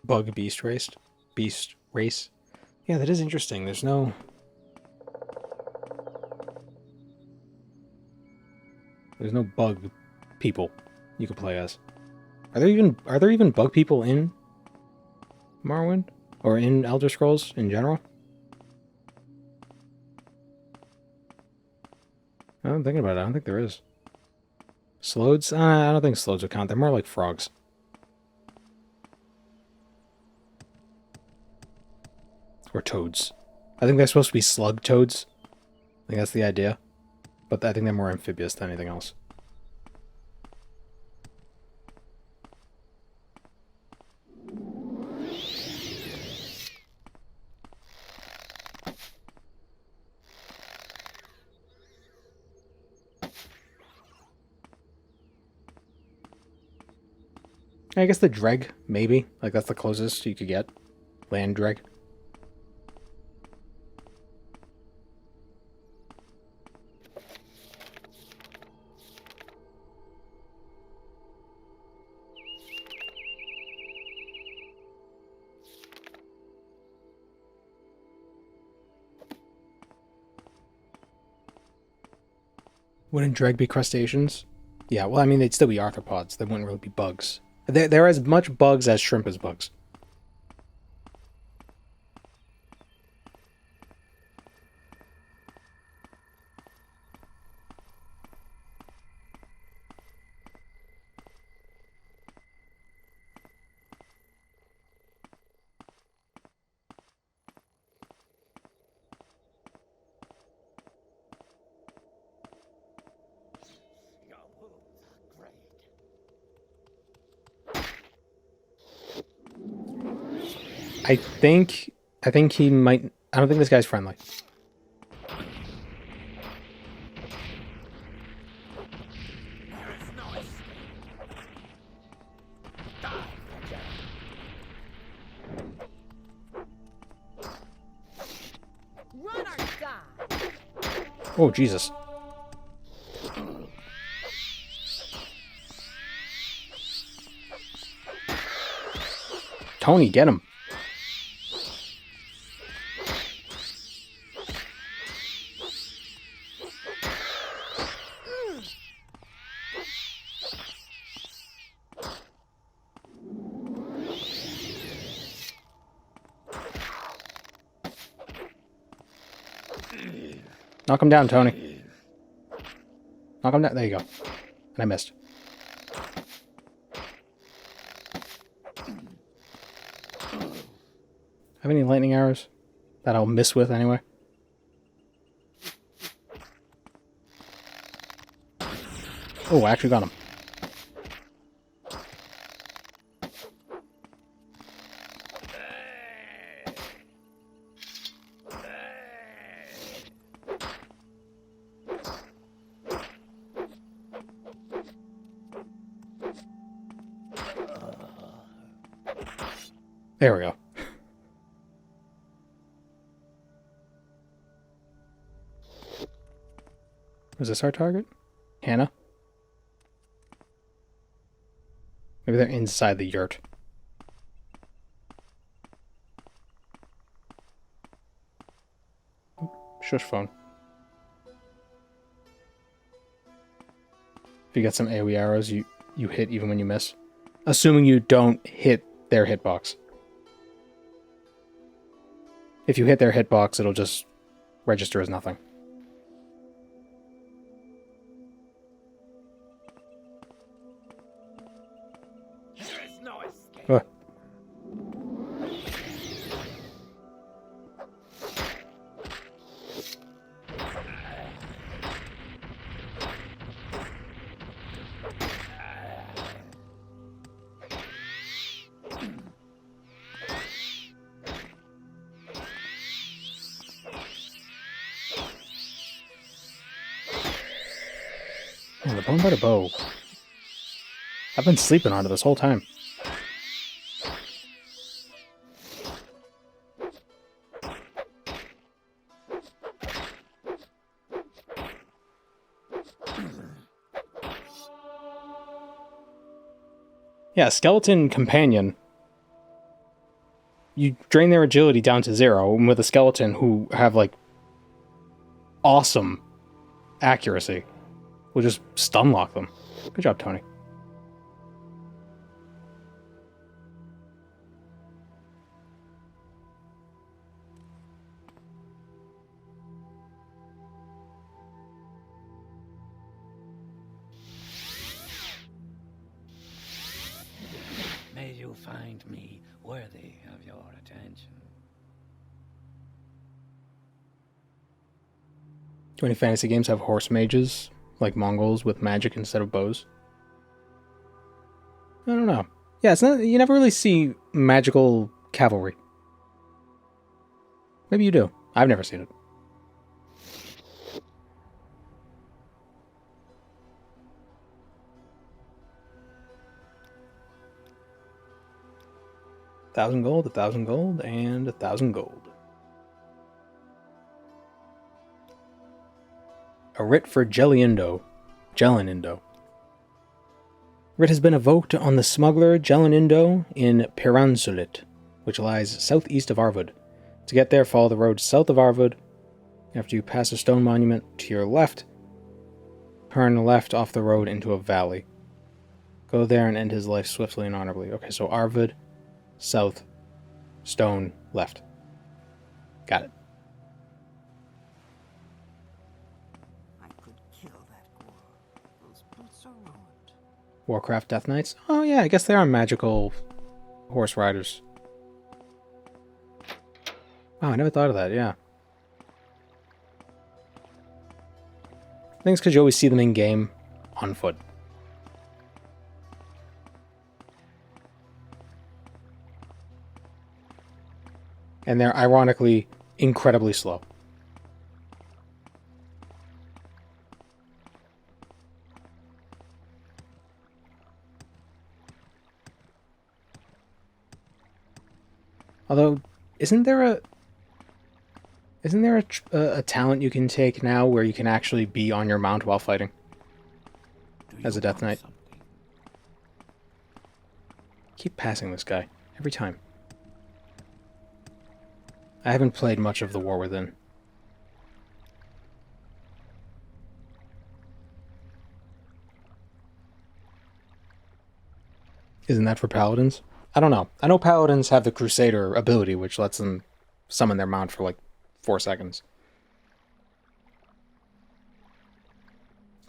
Bug beast race? Beast race? Yeah, that is interesting. There's no bug people you could play as. Are there even bug people in Morrowind? Or in Elder Scrolls in general? I'm thinking about it. I don't think there is. Slodes? I don't think slodes would count. They're more like frogs. Or toads. I think they're supposed to be slug toads. I think that's the idea. But I think they're more amphibious than anything else. I guess the dreg, maybe. Like, that's the closest you could get. Land dreg. Wouldn't dreg be crustaceans? Yeah, well, I mean, they'd still be arthropods. They wouldn't really be bugs. They're as much bugs as shrimp is bugs. I think he might... I don't think this guy's friendly. Run or die. Oh, Jesus. Tony, get him. Knock him down, Tony. Knock him down. There you go. And I missed. Have any lightning arrows that I'll miss with anyway? Oh, I actually got him. There we go. Was this our target? Hannah? Maybe they're inside the yurt. Shush phone. If you get some AoE arrows, you hit even when you miss. Assuming you don't hit their hitbox. If you hit their hitbox, it'll just register as nothing. There is no escape. Man, the bone by the bow. I've been sleeping on it this whole time. Yeah, skeleton companion. You drain their agility down to 0, and with a skeleton who have, like, awesome accuracy, we'll just stun lock them. Good job, Tony. May you find me worthy of your attention. Do any fantasy games have horse mages, like Mongols, with magic instead of bows? I don't know. Yeah, it's not. You never really see magical cavalry. Maybe you do. I've never seen it. $1,000 gold, 1,000 gold, and 1,000 gold. A writ for Gelindo. Writ has been evoked on the smuggler Gelindo in Piransulit, which lies southeast of Arvud. To get there, follow the road south of Arvud. After you pass a stone monument to your left, turn left off the road into a valley. Go there and end his life swiftly and honorably. Okay, so Arvud, south, stone, left. Got it. I could kill that girl. Those boots are ruined. Warcraft Death Knights? Oh yeah, I guess they are magical horse riders. Oh, I never thought of that, yeah. I think it's because you always see them in game on foot. And they're ironically incredibly slow. Although, isn't there a talent you can take now where you can actually be on your mount while fighting as a Death Knight? Keep passing this guy every time. I haven't played much of the War Within. Isn't that for paladins? I don't know. I know paladins have the Crusader ability, which lets them summon their mount for like 4 seconds.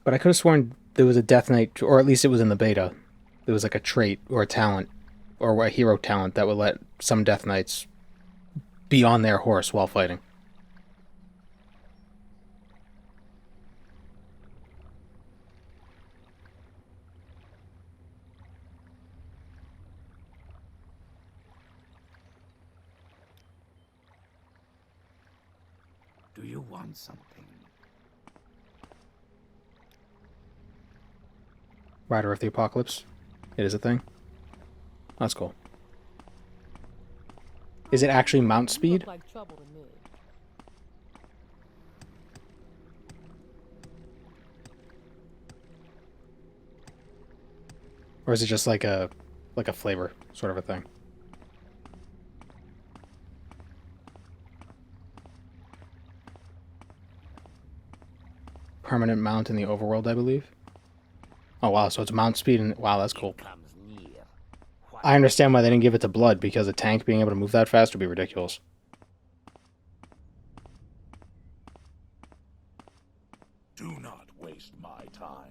But I could have sworn there was a Death Knight, or at least it was in the beta. There was like a trait or a talent, or a hero talent that would let some Death Knights be on their horse while fighting. Do you want something? Rider of the Apocalypse. It is a thing. That's cool. Is it actually mount speed? Look like trouble to me. Or is it just like a flavor sort of a thing? Permanent mount in the overworld, I believe. Oh wow, so it's mount speed and wow, that's cool. Comes near. I understand why they didn't give it to Blood, because a tank being able to move that fast would be ridiculous. Do not waste my time.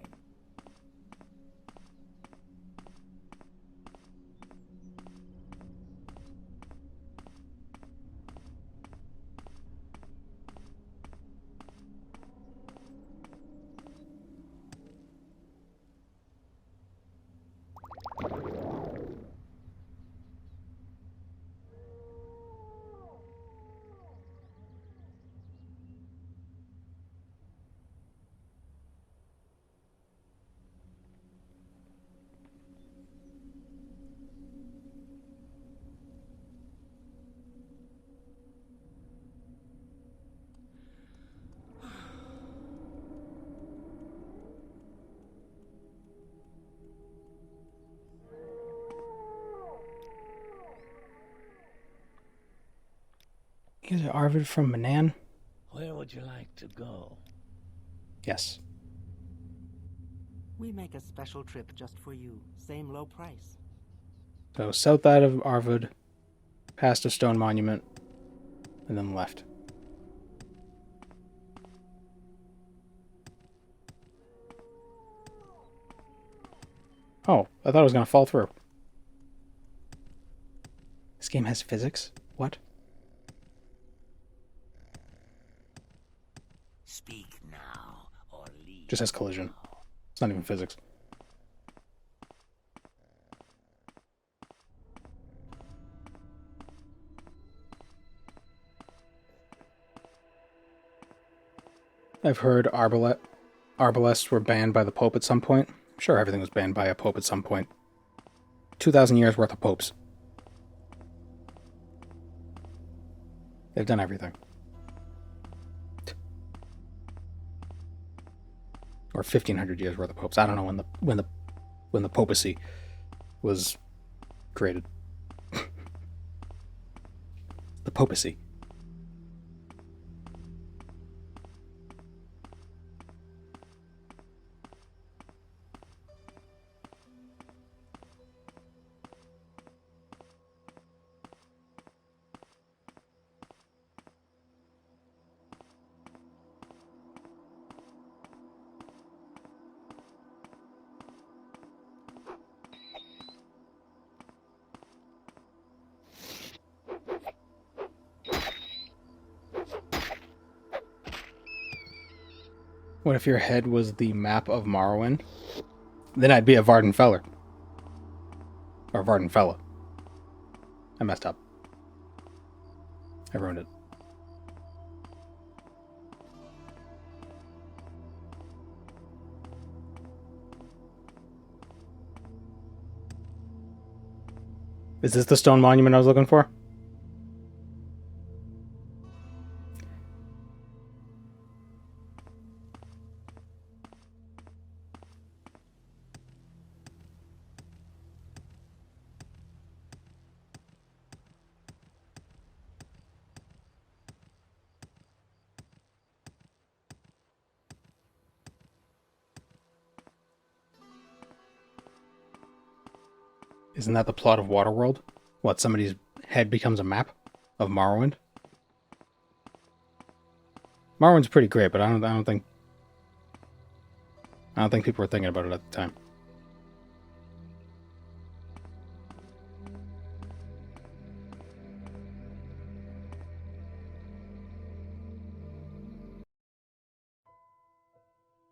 Is it Arvid from Manan? Where would you like to go? Yes. We make a special trip just for you. Same low price. So south out of Arvid, past a stone monument, and then left. Oh, I thought it was going to fall through. This game has physics? What? Speak now or leave. Just has collision. It's not even physics. I've heard arbalests were banned by the Pope at some point. I'm sure everything was banned by a Pope at some point. 2,000 years worth of popes. They've done everything. Or 1,500 years worth of popes. I don't know when the papacy was created. The papacy. What if your head was the map of Morrowind? Then I'd be a Vardenfeller. Or Vardenfella. I messed up. I ruined it. Is this the stone monument I was looking for? Isn't that the plot of Waterworld? What, somebody's head becomes a map of Morrowind? Morrowind's pretty great, but I don't think people were thinking about it at the time.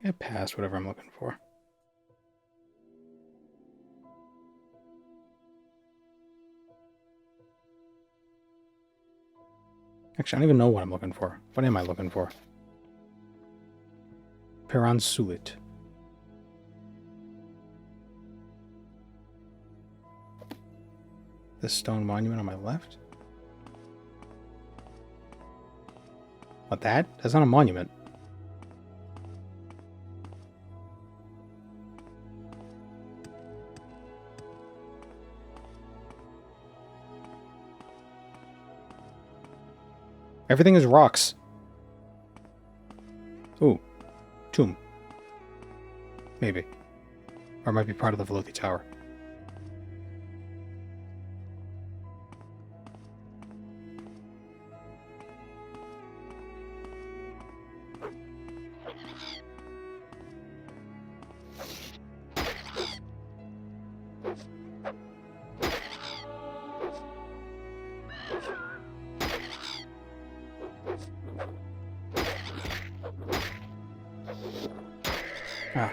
Get past whatever I'm looking for. Actually, I don't even know what I'm looking for. What am I looking for? Peransulit. This stone monument on my left? What, that? That's not a monument. Everything is rocks. Ooh. Tomb. Maybe. Or it might be part of the Velothi Tower. Ah.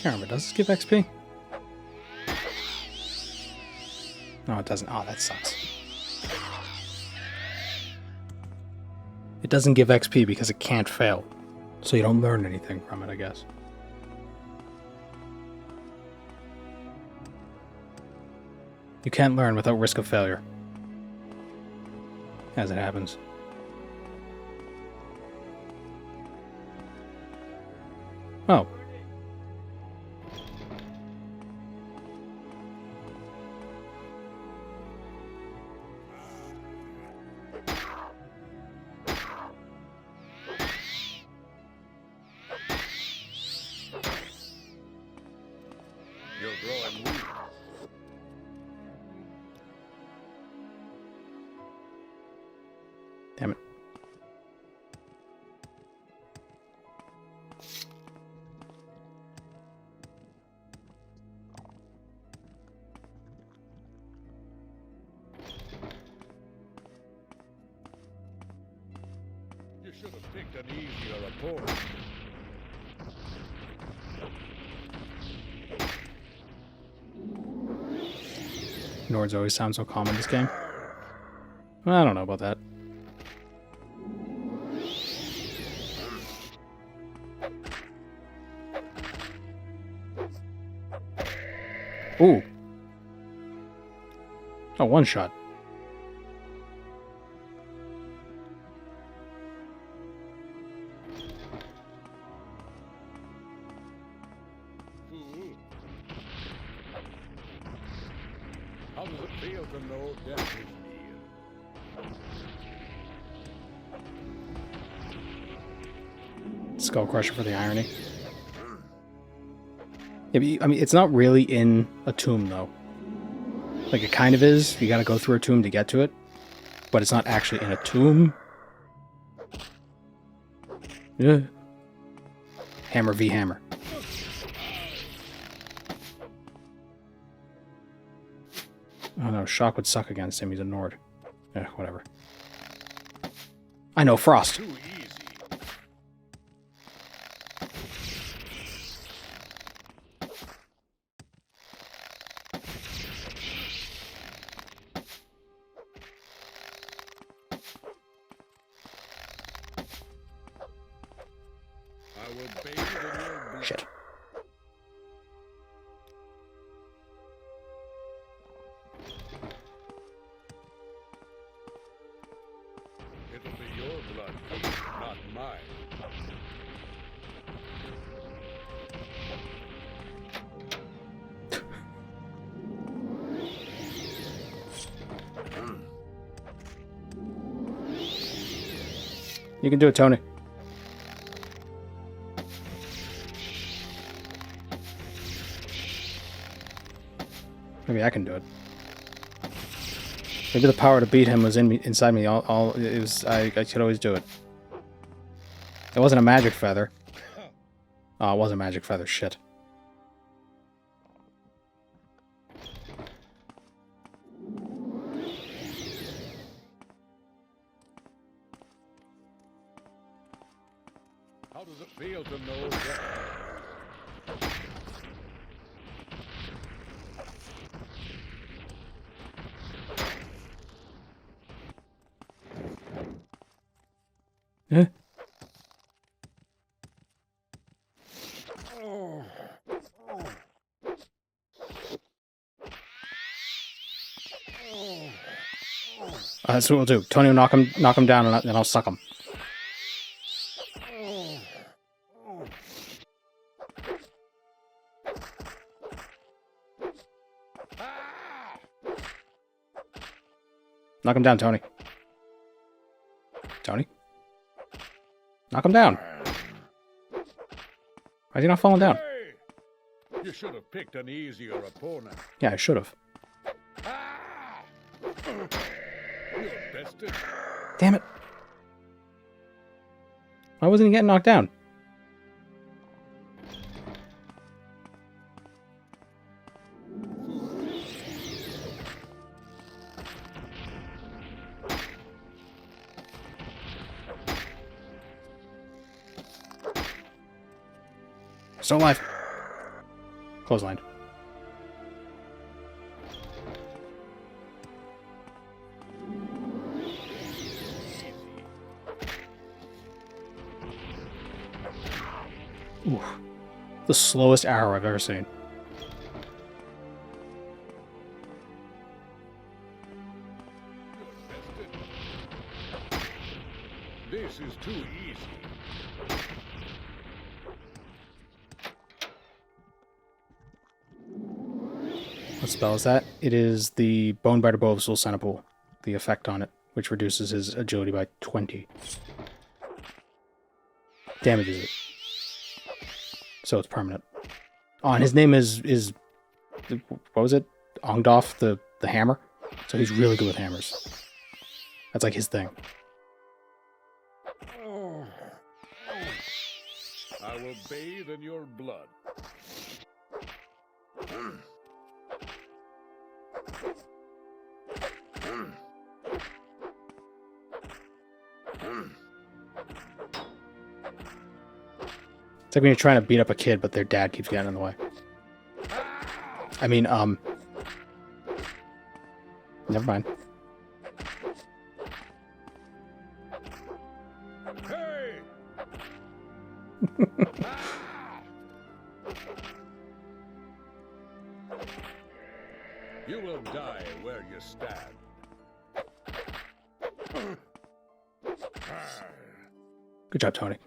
Can't remember. Does this give XP? No, it doesn't. Oh, that sucks. It doesn't give XP because it can't fail. So you don't learn anything from it, I guess. You can't learn without risk of failure. As it happens. Oh. You're growing weak. Damn it. You should have picked an easier opponent. Nords always sound so calm in this game. I don't know about that. Ooh. Oh, one shot. How does it feel to know death is near? Skull Crusher for the irony. Yeah, but I mean, it's not really in a tomb, though. Like, it kind of is. You gotta go through a tomb to get to it. But it's not actually in a tomb. Yeah. Hammer v. Hammer. Oh no, Shock would suck against him. He's a Nord. Yeah, whatever. I know, Frost. Too easy. I will bathe in your blood. Shit. It'll be your blood, not mine. You can do it, Tony. Maybe I can do it. Maybe the power to beat him was in me, inside me. All it was. I could always do it. It wasn't a magic feather. Oh, it was a magic feather. Shit. How does it feel to know death? Eh? That's what we'll do. Tony will knock him down, and then I'll suck him. Knock him down, Tony. Tony? Knock him down. Why is he not falling down? Hey! You should have picked an easier opponent. Yeah, I should have. You're bested. Damn it. Why wasn't he getting knocked down? Still alive. Clotheslined. Ooh. The slowest arrow I've ever seen. This is too easy. What spell is that? It is the Bonebiter Bow of Soul Centipool. The effect on it, which reduces his agility by 20. Damages it. So it's permanent. Oh, and his name is what was it? Ongdoff, the hammer. So he's really good with hammers. That's like his thing. I will bathe in your blood. It's like when you're trying to beat up a kid, but their dad keeps getting in the way. I mean, never mind. Hey! You will die where you stand. Good job, Tony.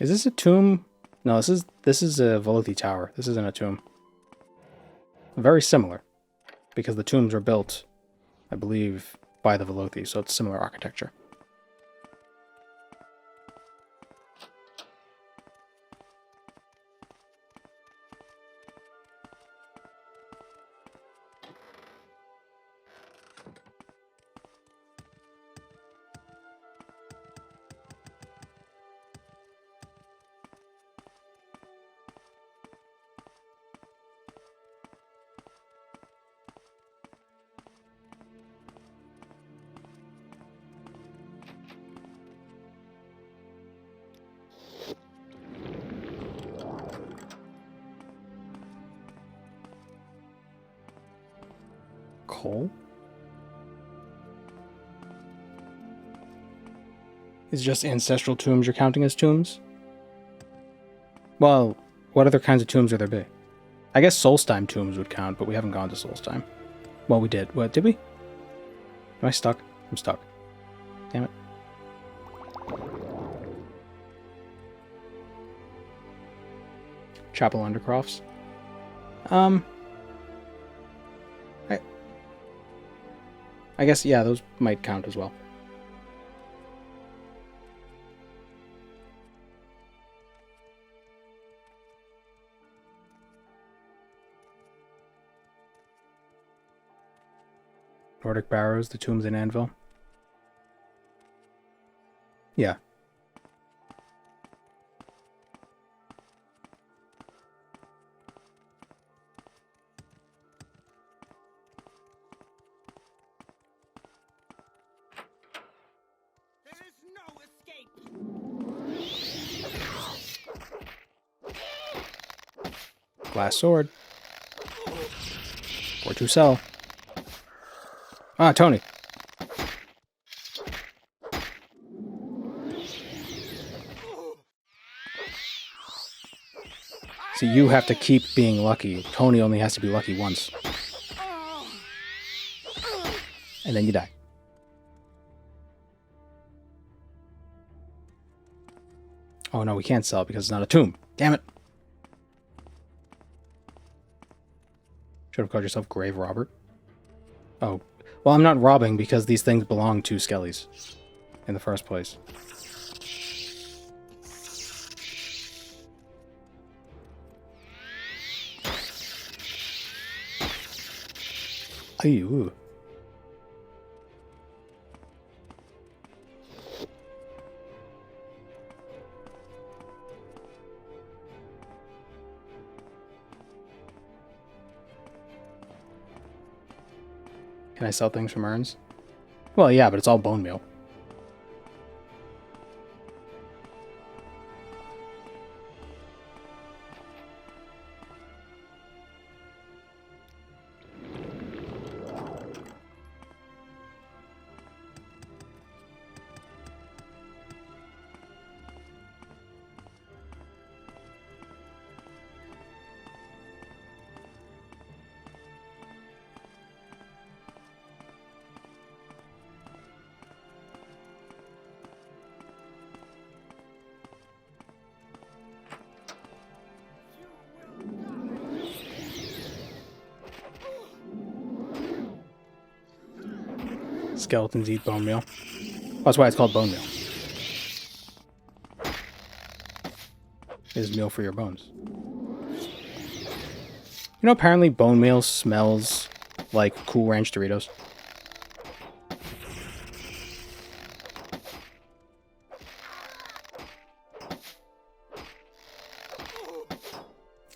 Is this a tomb? No, this is a Velothi tower. This isn't a tomb. Very similar, because the tombs were built, I believe, by the Velothi, so it's similar architecture. Coal? Is it just ancestral tombs you're counting as tombs? Well, what other kinds of tombs would there be? I guess Solstheim tombs would count, but we haven't gone to Solstheim. Well, we did. What, did we? Am I stuck? I'm stuck. Damn it. Chapel Undercrofts. I guess, yeah, those might count as well. Nordic Barrows, the tombs in Anvil. Yeah. Glass sword. Or to sell. Ah, Tony. See, you have to keep being lucky. Tony only has to be lucky once. And then you die. Oh no, we can't sell it because it's not a tomb. Damn it. Should have called yourself Grave Robert. Oh. Well, I'm not robbing because these things belong to Skellies in the first place. Ooh. Can I sell things from urns? Well, yeah, but it's all bone meal. Skeletons eat bone meal. That's why it's called bone meal. It is meal for your bones. You know, apparently bone meal smells like Cool Ranch Doritos.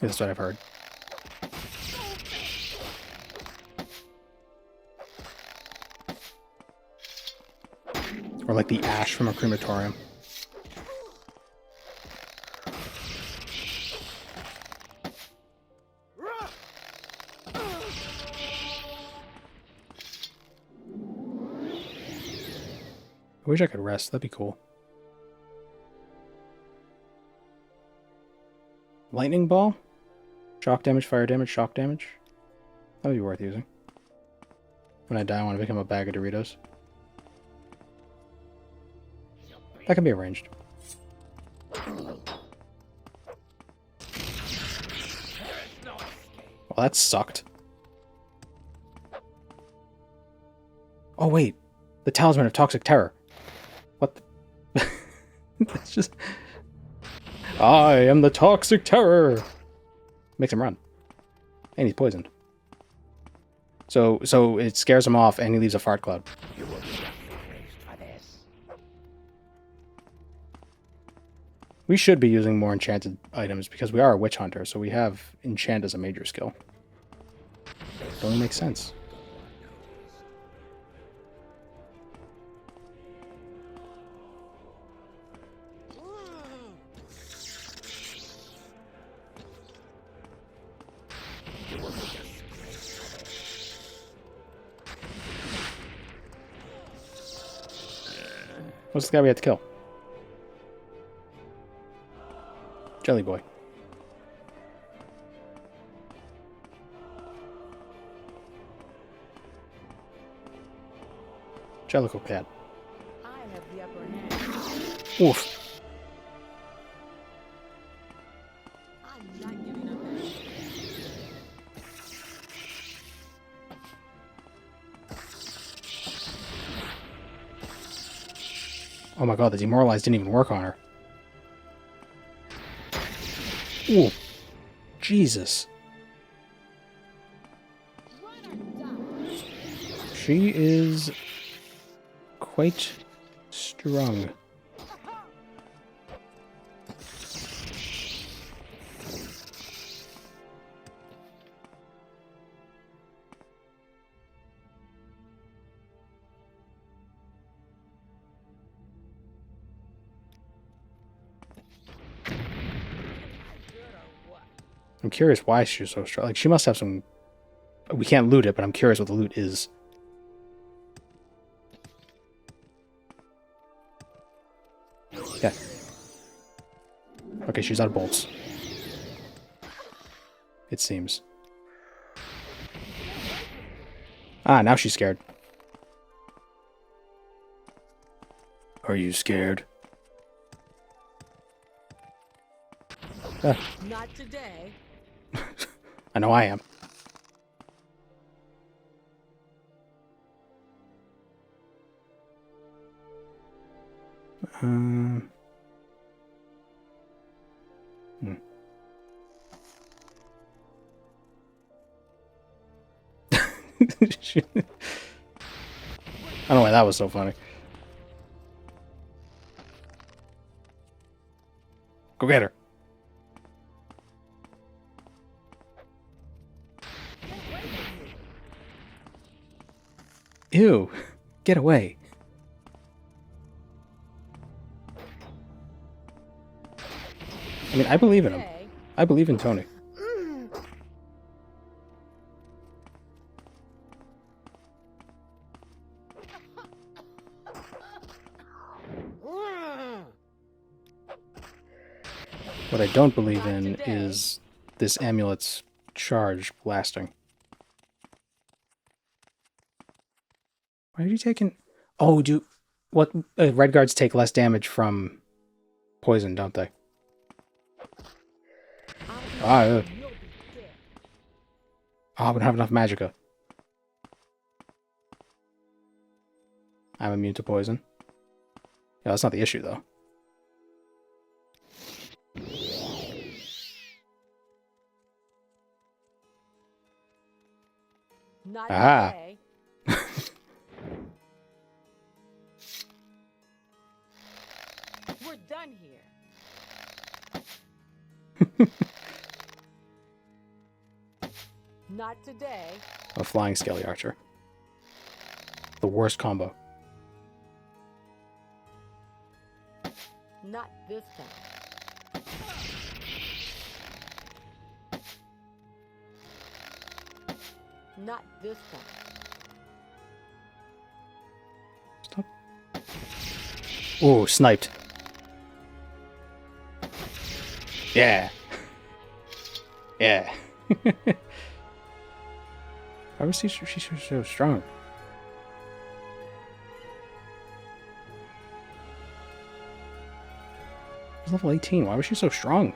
That's what I've heard. Or like the ash from a crematorium. I wish I could rest. That'd be cool. Lightning ball? Shock damage, fire damage, shock damage. That would be worth using. When I die, I want to become a bag of Doritos. That can be arranged. Well, that sucked. Oh, wait. The Talisman of Toxic Terror. What the... That's just... I am the Toxic Terror! Makes him run. And he's poisoned. So it scares him off and he leaves a fart cloud. We should be using more enchanted items because we are a witch hunter, so we have enchant as a major skill. It only makes sense. What's the guy we had to kill? Jelly Boy. Jellicle Cat. I have the upper hand. Oof. I'm not giving up that. Oh my god, the demoralize didn't even work on her. Ooh. Jesus. She is quite strong. I'm curious why she's so strong. Like, she must have some... We can't loot it, but I'm curious what the loot is. Yeah. Okay, she's out of bolts. It seems. Ah, now she's scared. Are you scared? Ah. Not today. I know I am. Hmm. I don't know why that was so funny. Go get her. Ew. Get away. I mean, I believe in him. I believe in Tony. What I don't believe in is this amulet's charge lasting. Why are you taking... Oh, what? Red guards take less damage from poison, don't they? Oh, I don't have enough magicka. I'm immune to poison. Yeah, that's not the issue, though. Not Ah. today. We're done here. Not today. A flying scaly archer. The worst combo. Not this time. Not this time. Stop. Ooh, sniped. Yeah. Yeah. Why was she so strong? She's level 18. Why was she so strong?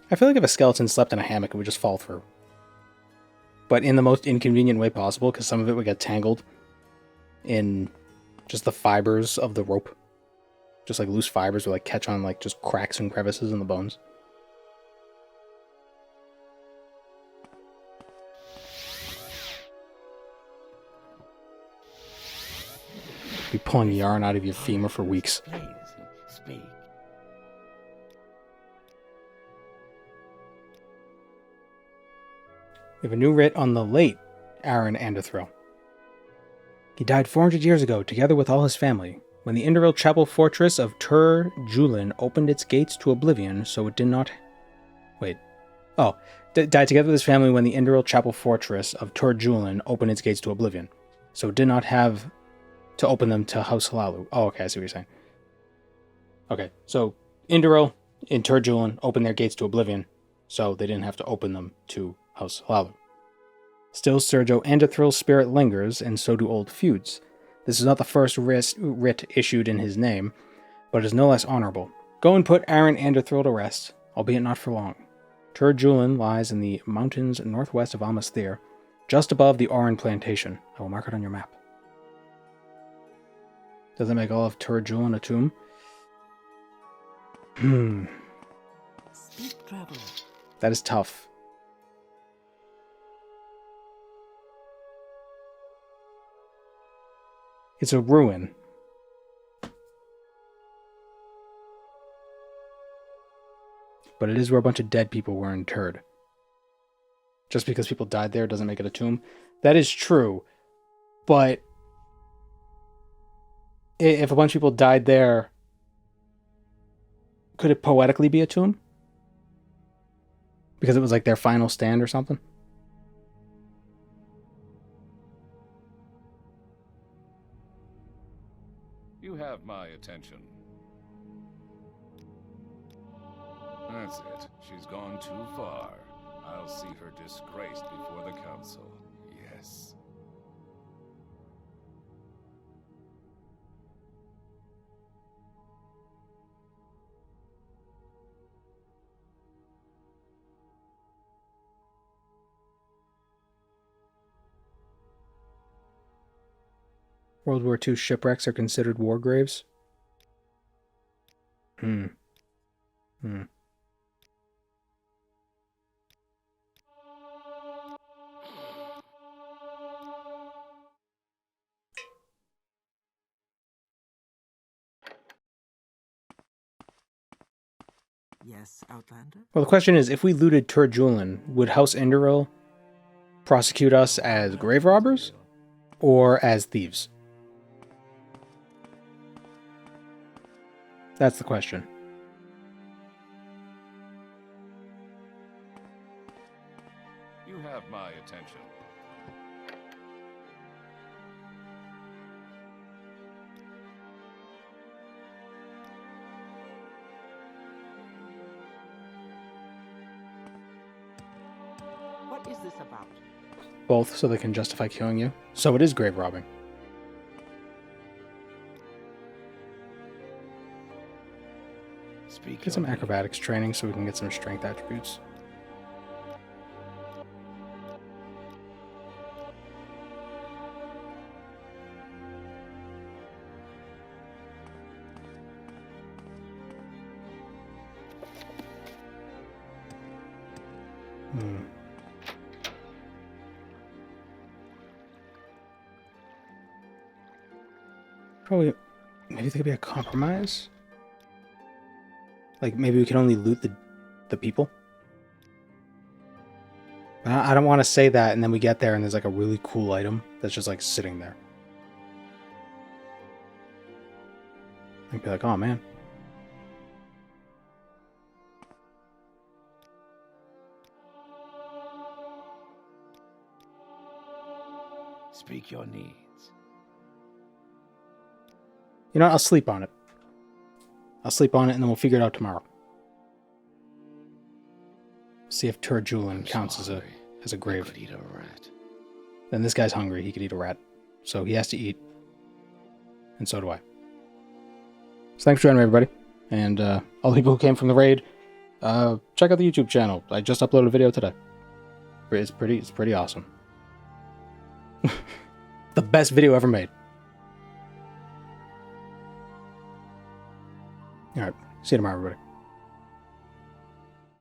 I feel like if a skeleton slept in a hammock, it would just fall through. But in the most inconvenient way possible, because some of it would get tangled in just the fibers of the rope. Just like loose fibers would like catch on like just cracks and crevices in the bones. Be pulling yarn out of your femur for weeks. Speak. We have a new writ on the late Aaron Anderthril. He died 400 years ago, together with all his family, when the Indoril Chapel fortress of Tur Julin opened its gates to oblivion, so it did not... Wait. Oh. Died together with his family when the Indoril Chapel fortress of Tur Julin opened its gates to oblivion, so it did not have to open them to House Halalu. Oh, okay, I see what you're saying. Okay, so Indoril and Tur Julin opened their gates to oblivion, so they didn't have to open them to House Halalu. Still, Sergio Anderthril's spirit lingers, and so do old feuds. This is not the first writ issued in his name, but is no less honorable. Go and put Aaron Anderthril to rest, albeit not for long. Tur Julin lies in the mountains northwest of Almasthir, just above the Oran plantation. I will mark it on your map. Does that make all of Tur Julin a tomb? Speak, traveler. That is tough. It's a ruin. But it is where a bunch of dead people were interred. Just because people died there doesn't make it a tomb. That is true. But if a bunch of people died there, could it poetically be a tomb? Because it was like their final stand or something? You have my attention. That's it. She's gone too far. I'll see her disgraced before the council. Yes. World War II shipwrecks are considered war graves? Hmm. Yes, Outlander? Well, the question is, if we looted Tur Julen, would House Enderil prosecute us as grave robbers or as thieves? That's the question. You have my attention. What is this about? Both, so they can justify killing you. So it is grave robbing. Get some acrobatics training so we can get some strength attributes. Probably, maybe there could be a compromise? Like, maybe we can only loot the people? I don't want to say that, and then we get there and there's like a really cool item that's just like sitting there. I'd be like, oh man. Speak your needs. You know what? I'll sleep on it. I'll sleep on it and then we'll figure it out tomorrow. See if Tur Julen counts as a grave. Could eat a rat. Then this guy's hungry. He could eat a rat. So he has to eat. And so do I. So thanks for joining me, everybody. And all the people who came from the raid, check out the YouTube channel. I just uploaded a video today. It's pretty awesome. The best video ever made. Alright, see you tomorrow, everybody.